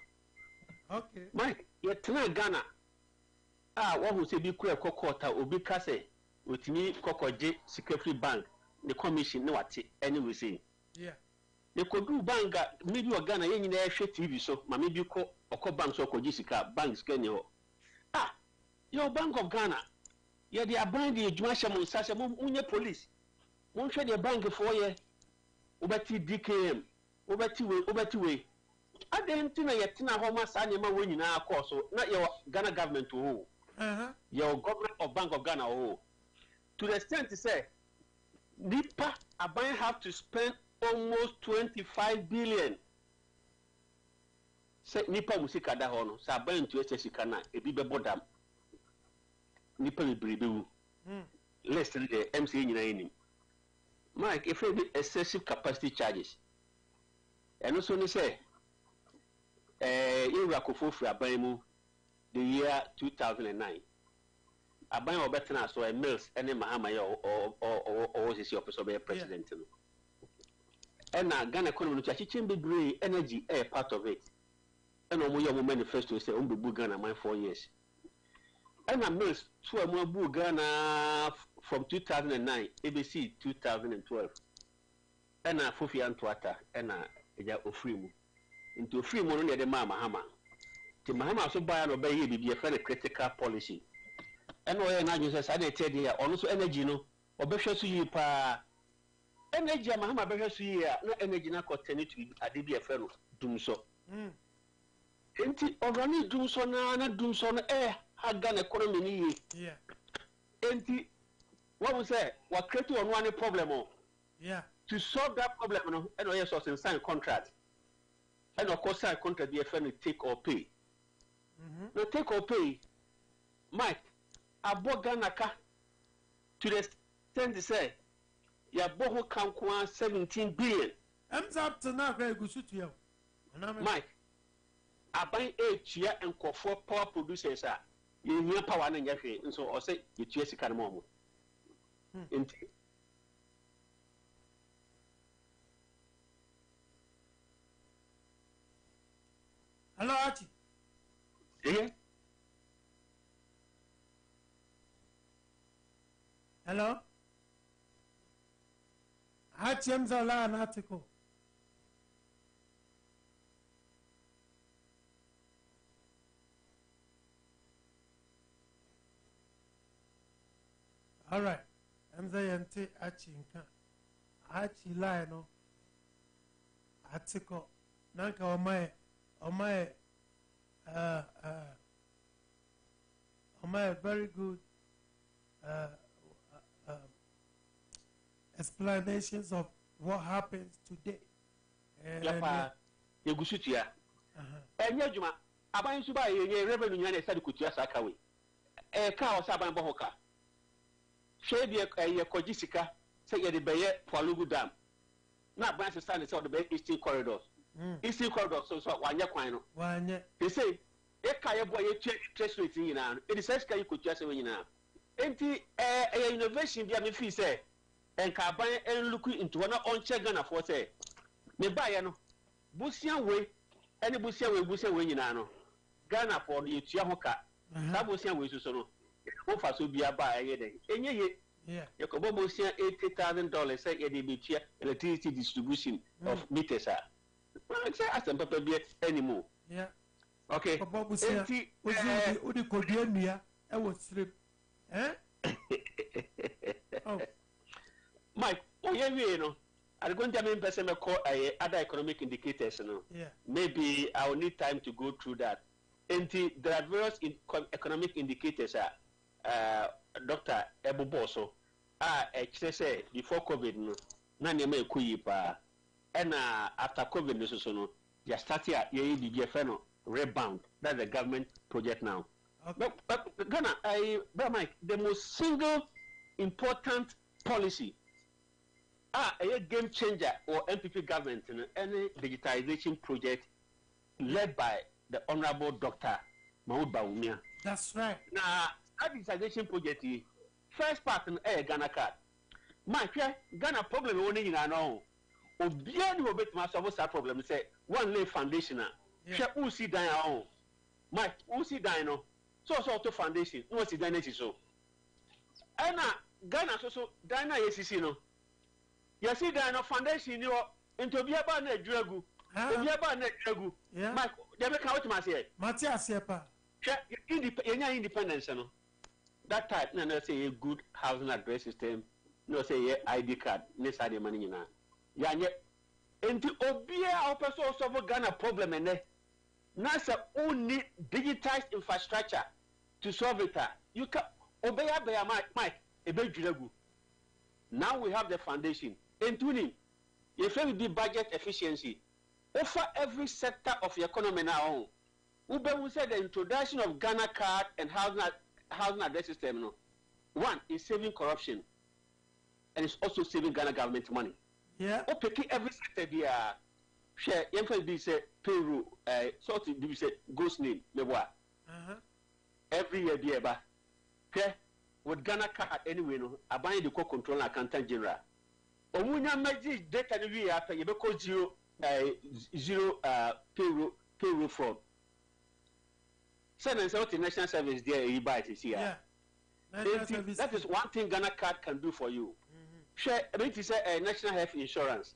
Okay. Mike, you're Ghana. What who say be queer kokota obi kase utimi kokoje secretary bank the commission no ati anyway say yeah the kodu bank maybe Ghana yen nyina ehwe TV so ma maybe ko okọ bank so okoji sika banks Kenya ho your Bank of Ghana ye dey aban the adwuma hye mo nsase mo unye police mo hwe the bank for ye obati DKM obati we adenti na yetina ho ma sa nyema wo nyina akọ so na your Ghana government ho your government of Bank of Ghana to the extent to say Nipa Aban have to spend almost 25 billion. Say Nipa musika da hono sa Aban to sika na ebi be bodam Nipa be bribewu less than the MCA nyina enim Mike if it be excessive capacity charges and also ni say you rakofo fri Aban mu the year 2009. Aban obetena so a mills any Mahama or is your president. And now Ghana economy to achieve be energy a part of it. And your manifesto say umbu Ghana mine 4 years. And a mills to a more Ghana from 2009 ABC 2012. And a Fufi Antwata and a Ofrimu into free money near the Mahama. The Mahama so buy and obey be a very critical policy. And why not just I tell you also energy no obesha su yi pa energy Mahama behwa su yi na energy na continue to ade bi efero dum so enti organize dum so na dum so no haga na economy ni yi yeah enti what we say what create one problem yeah to solve that problem no and we so sign contract and of course sign contract be efero take or pay no take or pay Mike Aboganaka to the extent to say ya boho kankwa 17 billion. Up to now very good to you. Mike, Aban chia and for power producers are you near power and yafe and so or say you chase can momo. Hello Archie. Yeah. Hello? Hardship Zola an article. All right. I'm saying Archie line no article. Nanka on my very good explanations of what happens today. Yapa, you go shoot ya. Enya juma, aban so ba ye revenue nya na sade kutua saka we ka o sa aban bo hoka hwe de ye kogisika say ye de beye Pwalugu Dam na aban se stand say o de be Eastern Corridors Eastern Corridors so wanye kwan no wanye they say e ka ye boy ye interest rate nyina no e de say sika ye kutua se we nyina enti innovation bia me fi say enka aban enluku into one on check Ghana for say me ba ye no busia we ene busia we nyina no Ghana for ye tua ho ka sa busia we so no o fa so bia ba ye den enye ye ye ko busia $80,000 say ye de be tua electricity distribution of meters say asem papa bia anymore okay enti odi kodua nua e wo strip oh Mike we no I'm going to person call other economic indicators no maybe I will need time to go through that. And there are various economic indicators Dr. Eboboso say before COVID no na ne me kuyi pa and after COVID no so no they started ye be no rebound. That's the government project now. But Ghana Mike the most single important policy a game changer or MPP government in any digitization project led by the Honorable Dr. Mahmoud Bawumia. That's right. Now, that digitization project, first part in Ghana card. My Ghana problem only in know. Obian who bet my solve problem say one lay foundation. Who see down Mike, who see down so to foundation, no see down so. And Ghana so Dana ACC no. You see that no foundation you into be about na dragu. Be about na dragu. Mike, they make out my say. Matias yepa. Independence no. That type na say a good housing address system. No say ID card. Ne say the money na. Ya nye. Enti obia opeso solve Ghana problem ene. Na say only digitized infrastructure to solve it. You can obey Mike ebe dragu. Now we have the foundation. In tuning, if we be budget efficiency, over every sector of the economy now, Ube will say the introduction of Ghana card and housing address system. No, one is saving corruption, and it's also saving Ghana government money. Yeah. O picking every sector there. Share. Emphasis be say payroll. Sort of be say ghost name. Meboa. Every year be eba. Okay. With Ghana card anyway no. Abanye the co-control accountant general. Omunya magic data ni we after you because zero payroll fraud. Send and say national service there you buy it here. That is one thing Ghana card can do for you. Share it say national health insurance.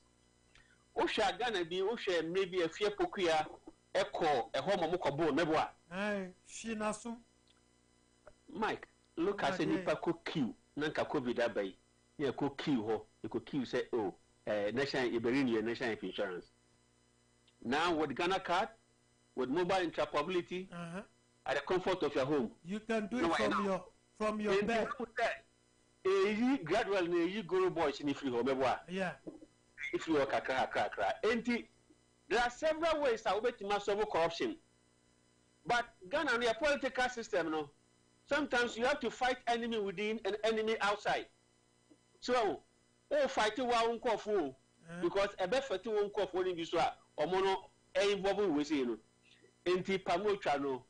O share Ghana be o share maybe a fear pokuya echo a home mokobo meboa. She nasu. Mike, look at any pako queue nanka COVID abai. You could queue you could queue say national national insurance. Now with Ghana card, with mobile interoperability, at the comfort of your home. You can do it from your bed. Gradually you go boys in if you home. Yeah. If you are kakra. There are several ways to solve corruption. But Ghana and your political system, no. Sometimes you have to fight enemy within and enemy outside. So, fight one coffee because a bet for 2 coffee in this one, or mono involved with you. Enti Pamuchano,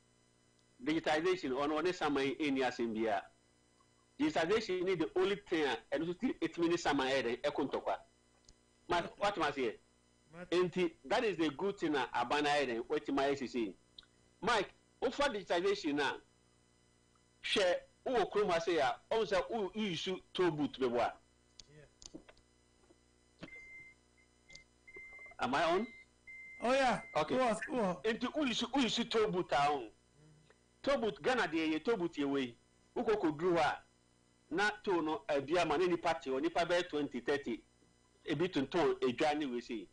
digitization on one summer in Yasimbia. Digitization need the only thing, and 8 minutes summer ahead, a contopa. What must say? Enti, that is the good thing Abana and what my SEC. Mike, offer digitization now. Share. Oh, Kruma say, also, you should tow boot the boy. Am I on? Oh, yeah. Okay. Into who should tow boot town. Tow boot Ghana, the tow boot away. Who could do her? Not to know a dear man any party or Nipa Bear 2030. A bit in tone, a journey we see.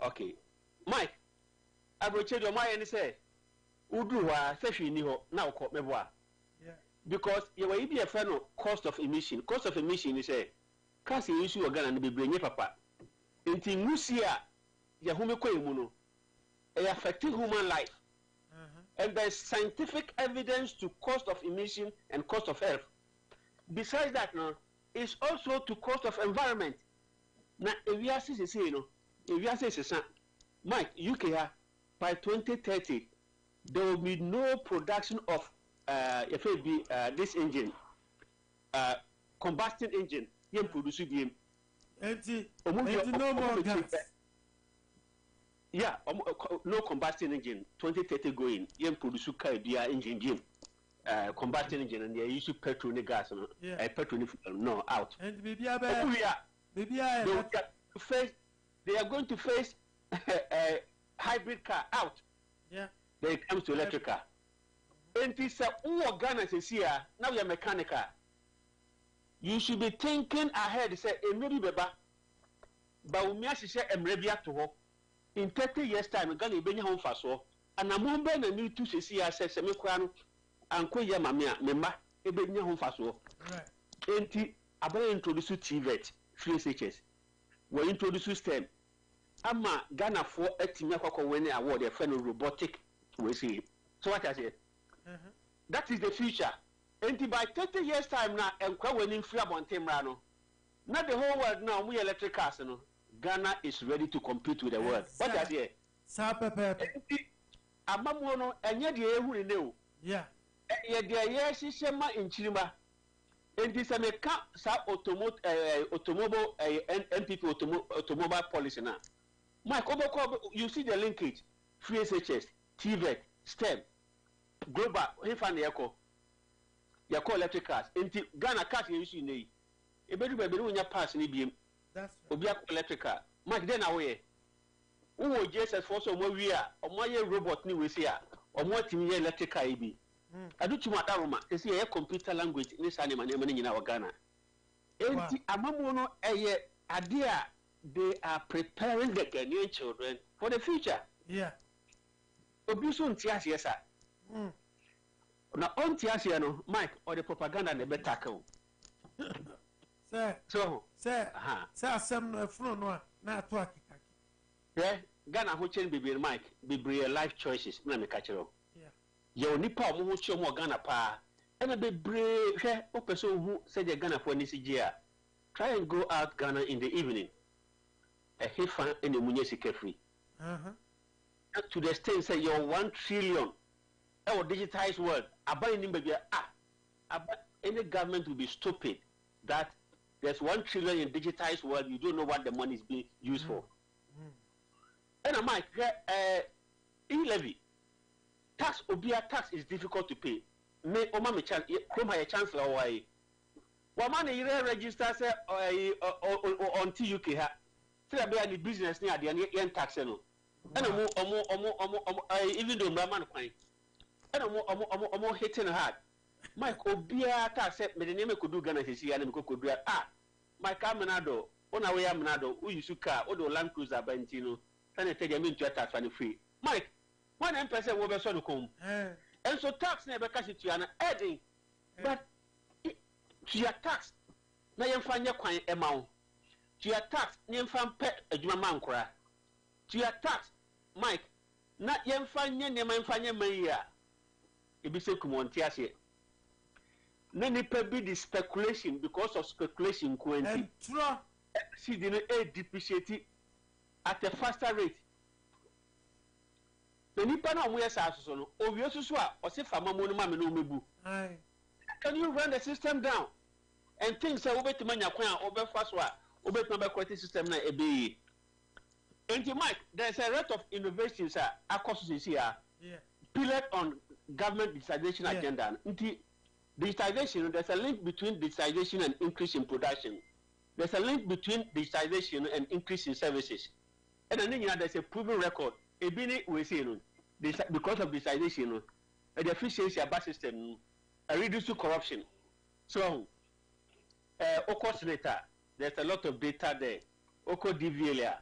Okay. Mike, I will change your mind and say, who do her, session now call me boy. Because you will be a friend of cost of emission. Cost of emission is a can't issue of Ghana and be bringing papa. Until Musia, Yahume Koimuno, affecting human life. and there's scientific evidence to cost of emission and cost of health. Besides that, no, it's also to cost of environment. Now, if you are saying, Mike, UK, by 2030, there will be no production of this engine, combustion engine. Produce no more gas. Yeah, no combustion engine. 2030 going. Produce car engine. Combustion engine, and they use petrol and gas. Petrol no out. And they are going to face a hybrid car out. Yeah. When it comes to electric car. And it's a Ghana says here, now you're mechanical. You should be thinking ahead, say, maybe beba, but we must say, in 30 years' time, Ghana be home for so, and I'm home and need to see us as a micron and Koya Mamia, member, a bit home for so. Right. I will introduce TVET, 3HS. We introduce STEM. Ama Ghana for a team when they award a friend robotic, we see. So what I say? That is the future. And by 30 years' time now, and winning free about Timrano. Not the whole world now, we electric cars. Ghana is ready to compete with the world. What I say? Amamono, and yet you know. Yeah. Yet the yes is in Chima. And this is a automobile MPP automobile policy now. Mike, you see the linkage. 3SHS, TVET, STEM, Global, Infant Echo. You call electric cars. Into Ghana cars you see nay. A better baby when you pass in EBM. That's right. Electric car. Mike, then away. Who just as for some we are, or my robot new we see, or what in electric car EB. I do too much aroma. They see a computer language in this animal in our Ghana. And Amamono, a idea they are preparing the Ghanaian children for the future. Yeah. Obusun Tias, yes, sir. Now, on Tiasiano, Mike, or the propaganda and the tackle. Sir, some front one, not talking. Yeah, Ghana, who change be Mike, be life choices, let me catch it. Your Nipa, who show more Ghana pa, and a be brave, or person who said the Ghana for this year. Try and go out Ghana in the evening. A heifer in the Munyesi free. To the extent say you're 1 trillion. Our digitized world, any government will be stupid that there's 1 trillion in digitized world, you don't know what the money is being used for. And I might e-levy. Tax obia tax is difficult to pay. Me Omame chance chancellor why. Woman you register say on TUK ha. Say be any business near the tax no. And even though man fine. And I'm hitting hard. Mike Obia tax me the name could do Ghana here and could do Mike Amenado, on our way Amenado, who you should car, or the Land Cruiser Bentino, and I tell you to tax for free. Mike, 1% will be so come. And so tax never catch it to an adding, but to your tax, now you find your coin amount. To your tax, you find pet a Juman cry. To your tax, Mike, not young find your name and find your money. It be so common, Tiasia. Many people the speculation because of speculation. And see the aid depreciated at a faster rate. The Nippon wears us on Oviosuswa or say Famamon no Mebu. Can you run the system down? And things are over to Mania over Faswa, over number quality system na EBE. And Mike, there's a rate of innovations across this year. Pillar on government digitization agenda. Digitization, there's a link between digitization and increase in production. There's a link between digitization and increase in services. And then there's a proven record. We see because of digitization, the efficiency of our system, a reduced corruption. So, of course, later, there's a lot of data there. Oko DVLA,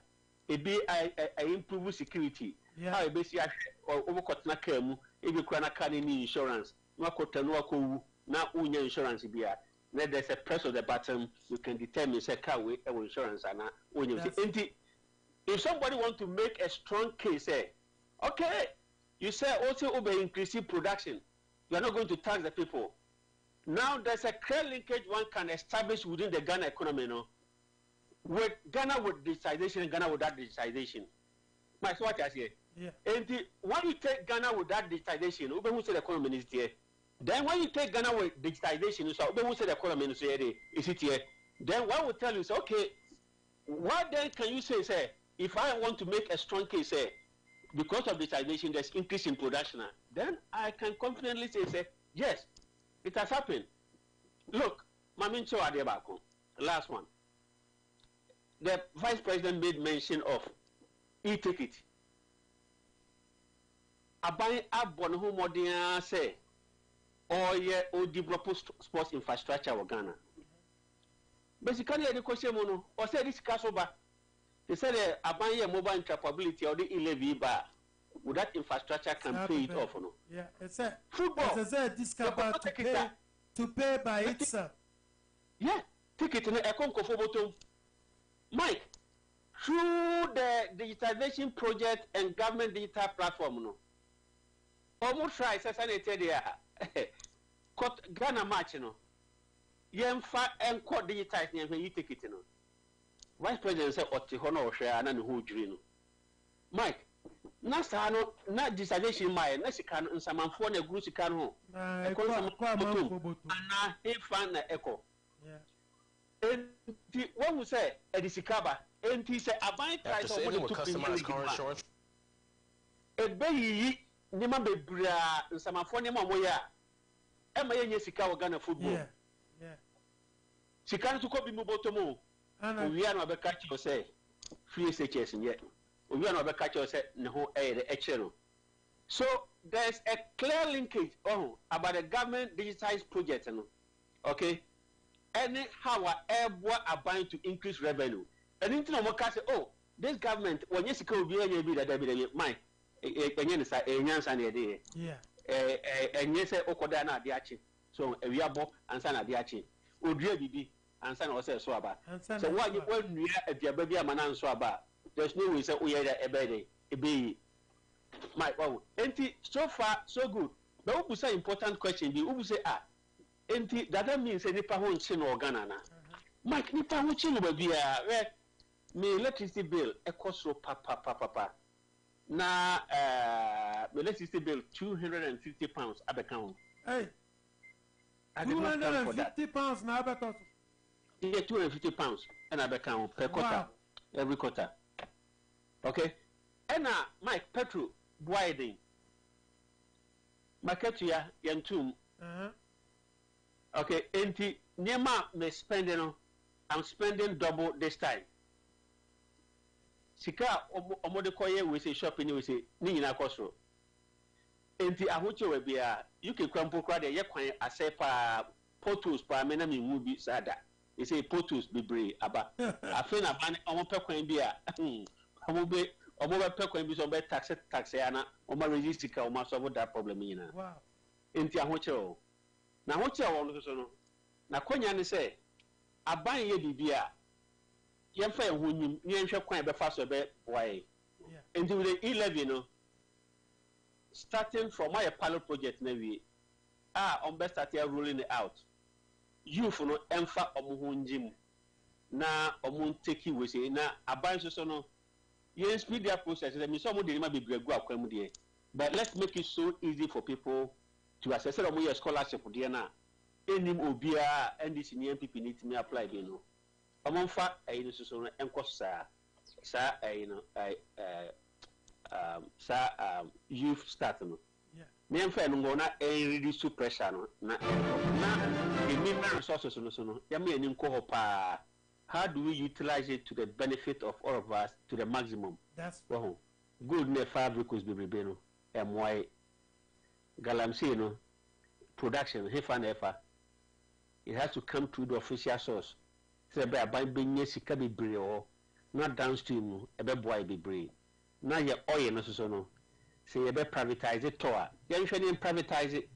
I improve security. How basically over Kotna Kemu, if you can any insurance, no Kotanu, now unya insurance be. Then there's a press of the button, you can determine say car with insurance and when you if somebody want to make a strong case, say, okay, You say also over increasing production. You are not going to tax the people. Now there's a clear linkage one can establish within the Ghana economy, no? With Ghana with digitization and Ghana without digitization. My so what I say. Yeah. And when you take Ghana without digitization, who say the economy is there? Then when you take Ghana with digitization, so who say the economy is it here? Then one will tell you, say, okay, what then can you say, if I want to make a strong case, say, because of digitization, there's increase in production, then I can confidently say, yes, it has happened. Look, Mamincho Adebako, last one. The vice president made mention of e-ticket. Abai abon who modern say, or develop sports infrastructure of Ghana. Basically, the question mono or say this casoba. They said Abai mobile interoperability or the e-levy bar. Would that infrastructure can pay it off or no? Yeah, it's a football. It's a discount to pay by itself. Yeah, ticket in a conco. Mike, through the digitization project and government digital platform, no. Almost try sanitary there. Cut Ghana match, no. Yemfa and quad digitize when you take it, no. Vice President said, Otihono or share and who dream. Mike, Nasano, not digitization, my Mexican and some phone a group can home. And now he found the echo. Yeah. And the one who say, Edisikaba, and he said, I buy price of money to customize car insurance. A baby, Nima Bebra, and some phone moya. Emma Yesika Ghana football. Yeah. Yeah. She can't to copy Mubotomo. We are not a catch or say, free SHS and yet. We are not a catch or say, no, the So there's a clear linkage about the government digitized project. Okay? Anyhow, what are bound to increase revenue. And into no more say, oh, this government, when you see that mine, yeah. And yes, Okodana Diachi. So we are both and Sana Diachi. Udria Bibi and Sana was so about. So what you want me at your baby Manan so about? There's no way that we are a bed. It be my own. So far, so good. But we say important question. We say, that means any pound chin or Ghana. Mike, Nipa Huchin will be a me electricity bill, a cost of papa. Now, the electricity bill £250 at account. Hey, £250 now because yeah, £250 and at account per quarter, every quarter. Okay, and now Mike petrol widen. Marketia yantum. Okay, enti Nema me spending. I'm spending double this time. Sika omode koye we say shopping we say ni nyina kosoro. Enti ahoche we bia you can kwampo kra de ye kwan asepa photos pa me na me mu bi sada. You say photos bebre aba. Afi na ban omo pe kwan bia omo be pe kwan bi so be tax ana omo register ka omo solve that problem nyina. Wow. Enti ahoche o. Na ahoche o no so no. Na konya ne say aban ye bibia yemfa ehonyim yenhwe kwan be fa so be why into the 11 no starting from my pilot project na we on best start rolling it out youth no emfa omuhunjim na omun take we say na aban so no yen speed their process let me some dey ma be gregu akwam dey but let's make it so easy for people to access your scholarship there na enim obia NDC ni MPP need to apply be no omonfa ayi so no enko sa ayi no youth start no me enfa no na reduce pressure no na the minimum resources no so no ya me enim ko hopa how do we utilize it to the benefit of all of us to the maximum that's good me fabricos be no MY galamsey no production hefa na efa it has to come through the official source. Say by benye sika bebre o not downstream e be boy bebre. Na ye oil no so no. Say ye be privatize it to a. Ye hwe dey privatize it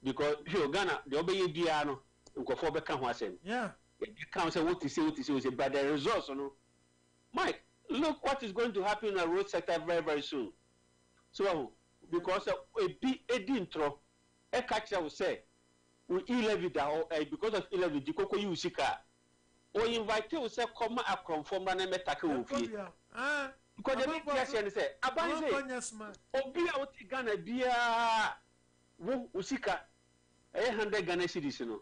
because you Ghana the obey dia no nkofo be ka ho asem. Yeah. You can say what you say but the results no. Mike, look what is going to happen in the road sector very very soon. So because ebi edi ntro e ka kire wo say we e-levy da because of e-levy di koko yi usika o invite wo say come akronfo mra na metake wo fie because the big question say abanze obi a oti Ghana bia wo usika 100 Ghana cedis no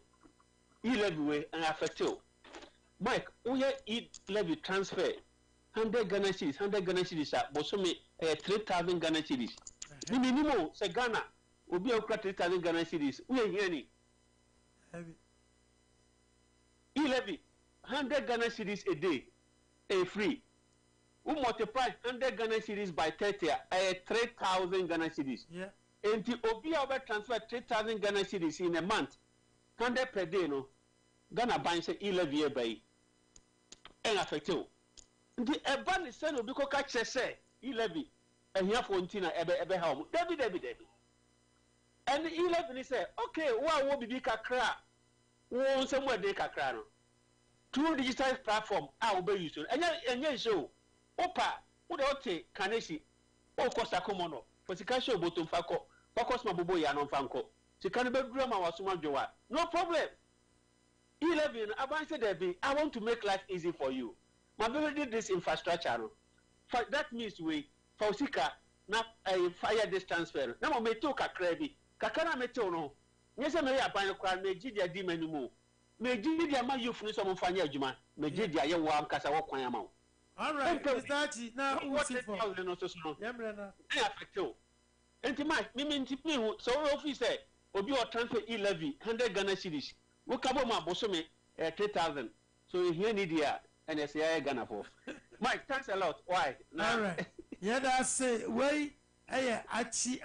e-levy we and affect you Mike we e-levy transfer 100 Ghana cedis bosomi 3,000 Ghana cedis ni minimum say Ghana obi a 3,000 Ghana cedis we here ni e-levy 100 Ghana cedis a day free we multiply 100 Ghana cedis by 30 3,000 Ghana cedis and obi a over transfer 3,000 Ghana cedis in a month 100 per day no Ghana ban say e-levy by and affect you the eba ni say no bi ko ka kire say e-levy ehia fo ntina ebe ha o David and e-levy ni say okay wo bibi kakra wo nsem wede kakra no through digital platform a wo be use enya show opa wo de ote kaneshi o kosta komono for sika show botom fako focus ma bobo ya no fanko sika no be dura ma wasoma dwowa no problem e-levy advance there be I want to make life easy for you my baby did this infrastructure no for that means we for sika na fire this transfer na mo meto kakra bi kakana meto no nyese me ya ban kwa me gidi adi manimu me gidi ama youth ni so mo fanya adwuma me gidi aye wo amkasa wo kwan ama wo all right Mr. na usi for yemre na I affect you enti ma me ntipi hu so office obi o transfer e-levy 100 Ghana cedis wo kabo ma boso me 3,000 so here need dia and say Ghana for Mike thanks a lot why all right yeah that say way achi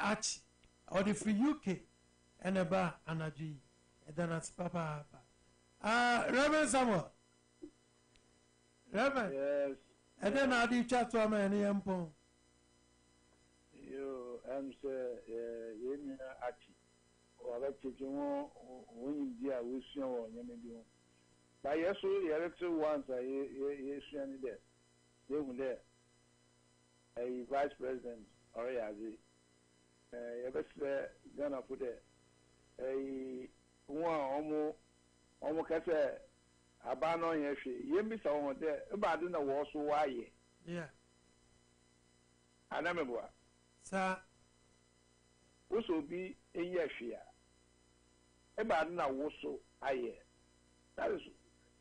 or the free UK and about energy and then as papa Reverend Samuel Reverend Yes. And then I do chat to me any empon. You say yemi achi. O aba chekimo woni dia we sua wo nyame bi ho. Ba yeso yereto once ye sua ni there. They were there. A vice president or yazi. Yebese Ghana for there. One omo kase abano yehwe yembi sa won de ba de na wo so waye yeah anamebwa sa wo bi eyehwe a ba de na wo so aye that is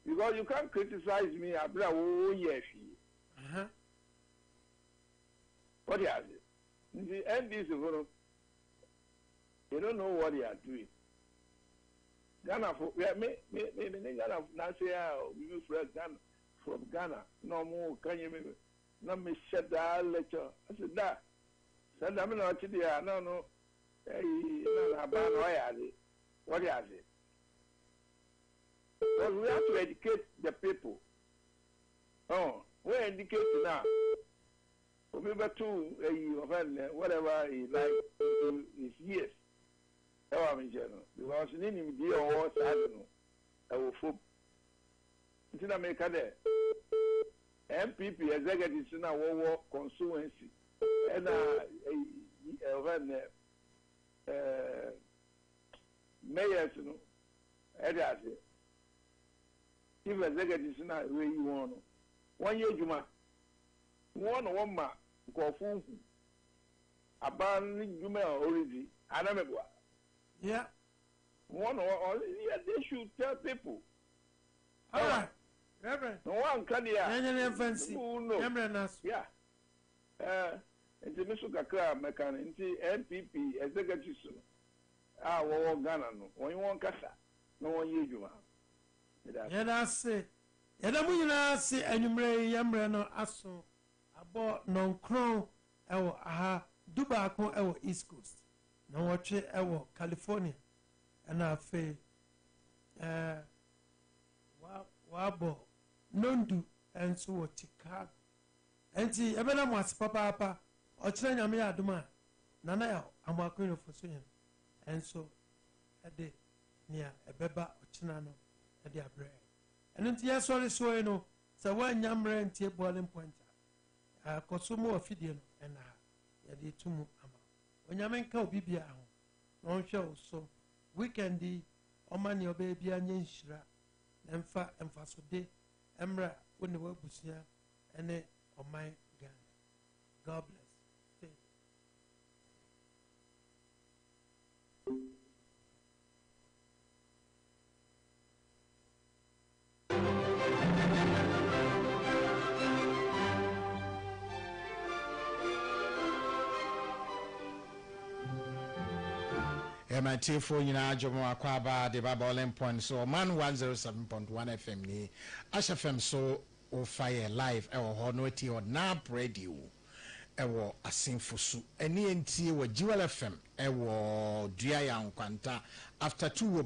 because you can't criticize me abra wo yehwe what is it the NDC gonna they don't know what they are doing. Ghana for me Ghana na say we Ghana from Ghana no more can you na me said that lecture I said that said I'm not there no na ba no ya what is it but we have to educate the people we educate now we better whatever he like his years because in the or I will fool. It's in America there. MPP executives in our constituency and mayors, if executives in a way you want 1 year, Juma, one ma, go fool. Abandoning Juma already, and I'm a yeah. One or they should tell people. All right. Reverend. No one can hear. No. Yeah. It's a Misuka mechanic, NPP, executive. Ghana. When you want Casa, no one you. Yeah, that's it. And I'm going to say, and you may Yamrano Asso about non crown, our Dubaco, our East Coast. No watch it, our California. And I say, Wabo, Nondu, and so Chicago. And see, Ebena was Papa, or China Miaduma, Nana, I'm working for swing. And so, a day near a beba or Chinano, a dear bread. And then, yes, sorry, so you know, so one yammer and tea boiling pointer. Consumo of Fidian and I, a day 2 more. onyamenka obi bia ho no hwe so weekendi omani obebi anya nhyira na mfa so de emra woni wabusia ene oman Ghana. God bless. Stay. MIT4 nyina jomo akwaba de babalem point so man 107.1 FM ni Asha FM so o fire live e ho no ti o na radio e wo asinfosu eni enti wo Jewel FM e wo dua ya nkwanta after 2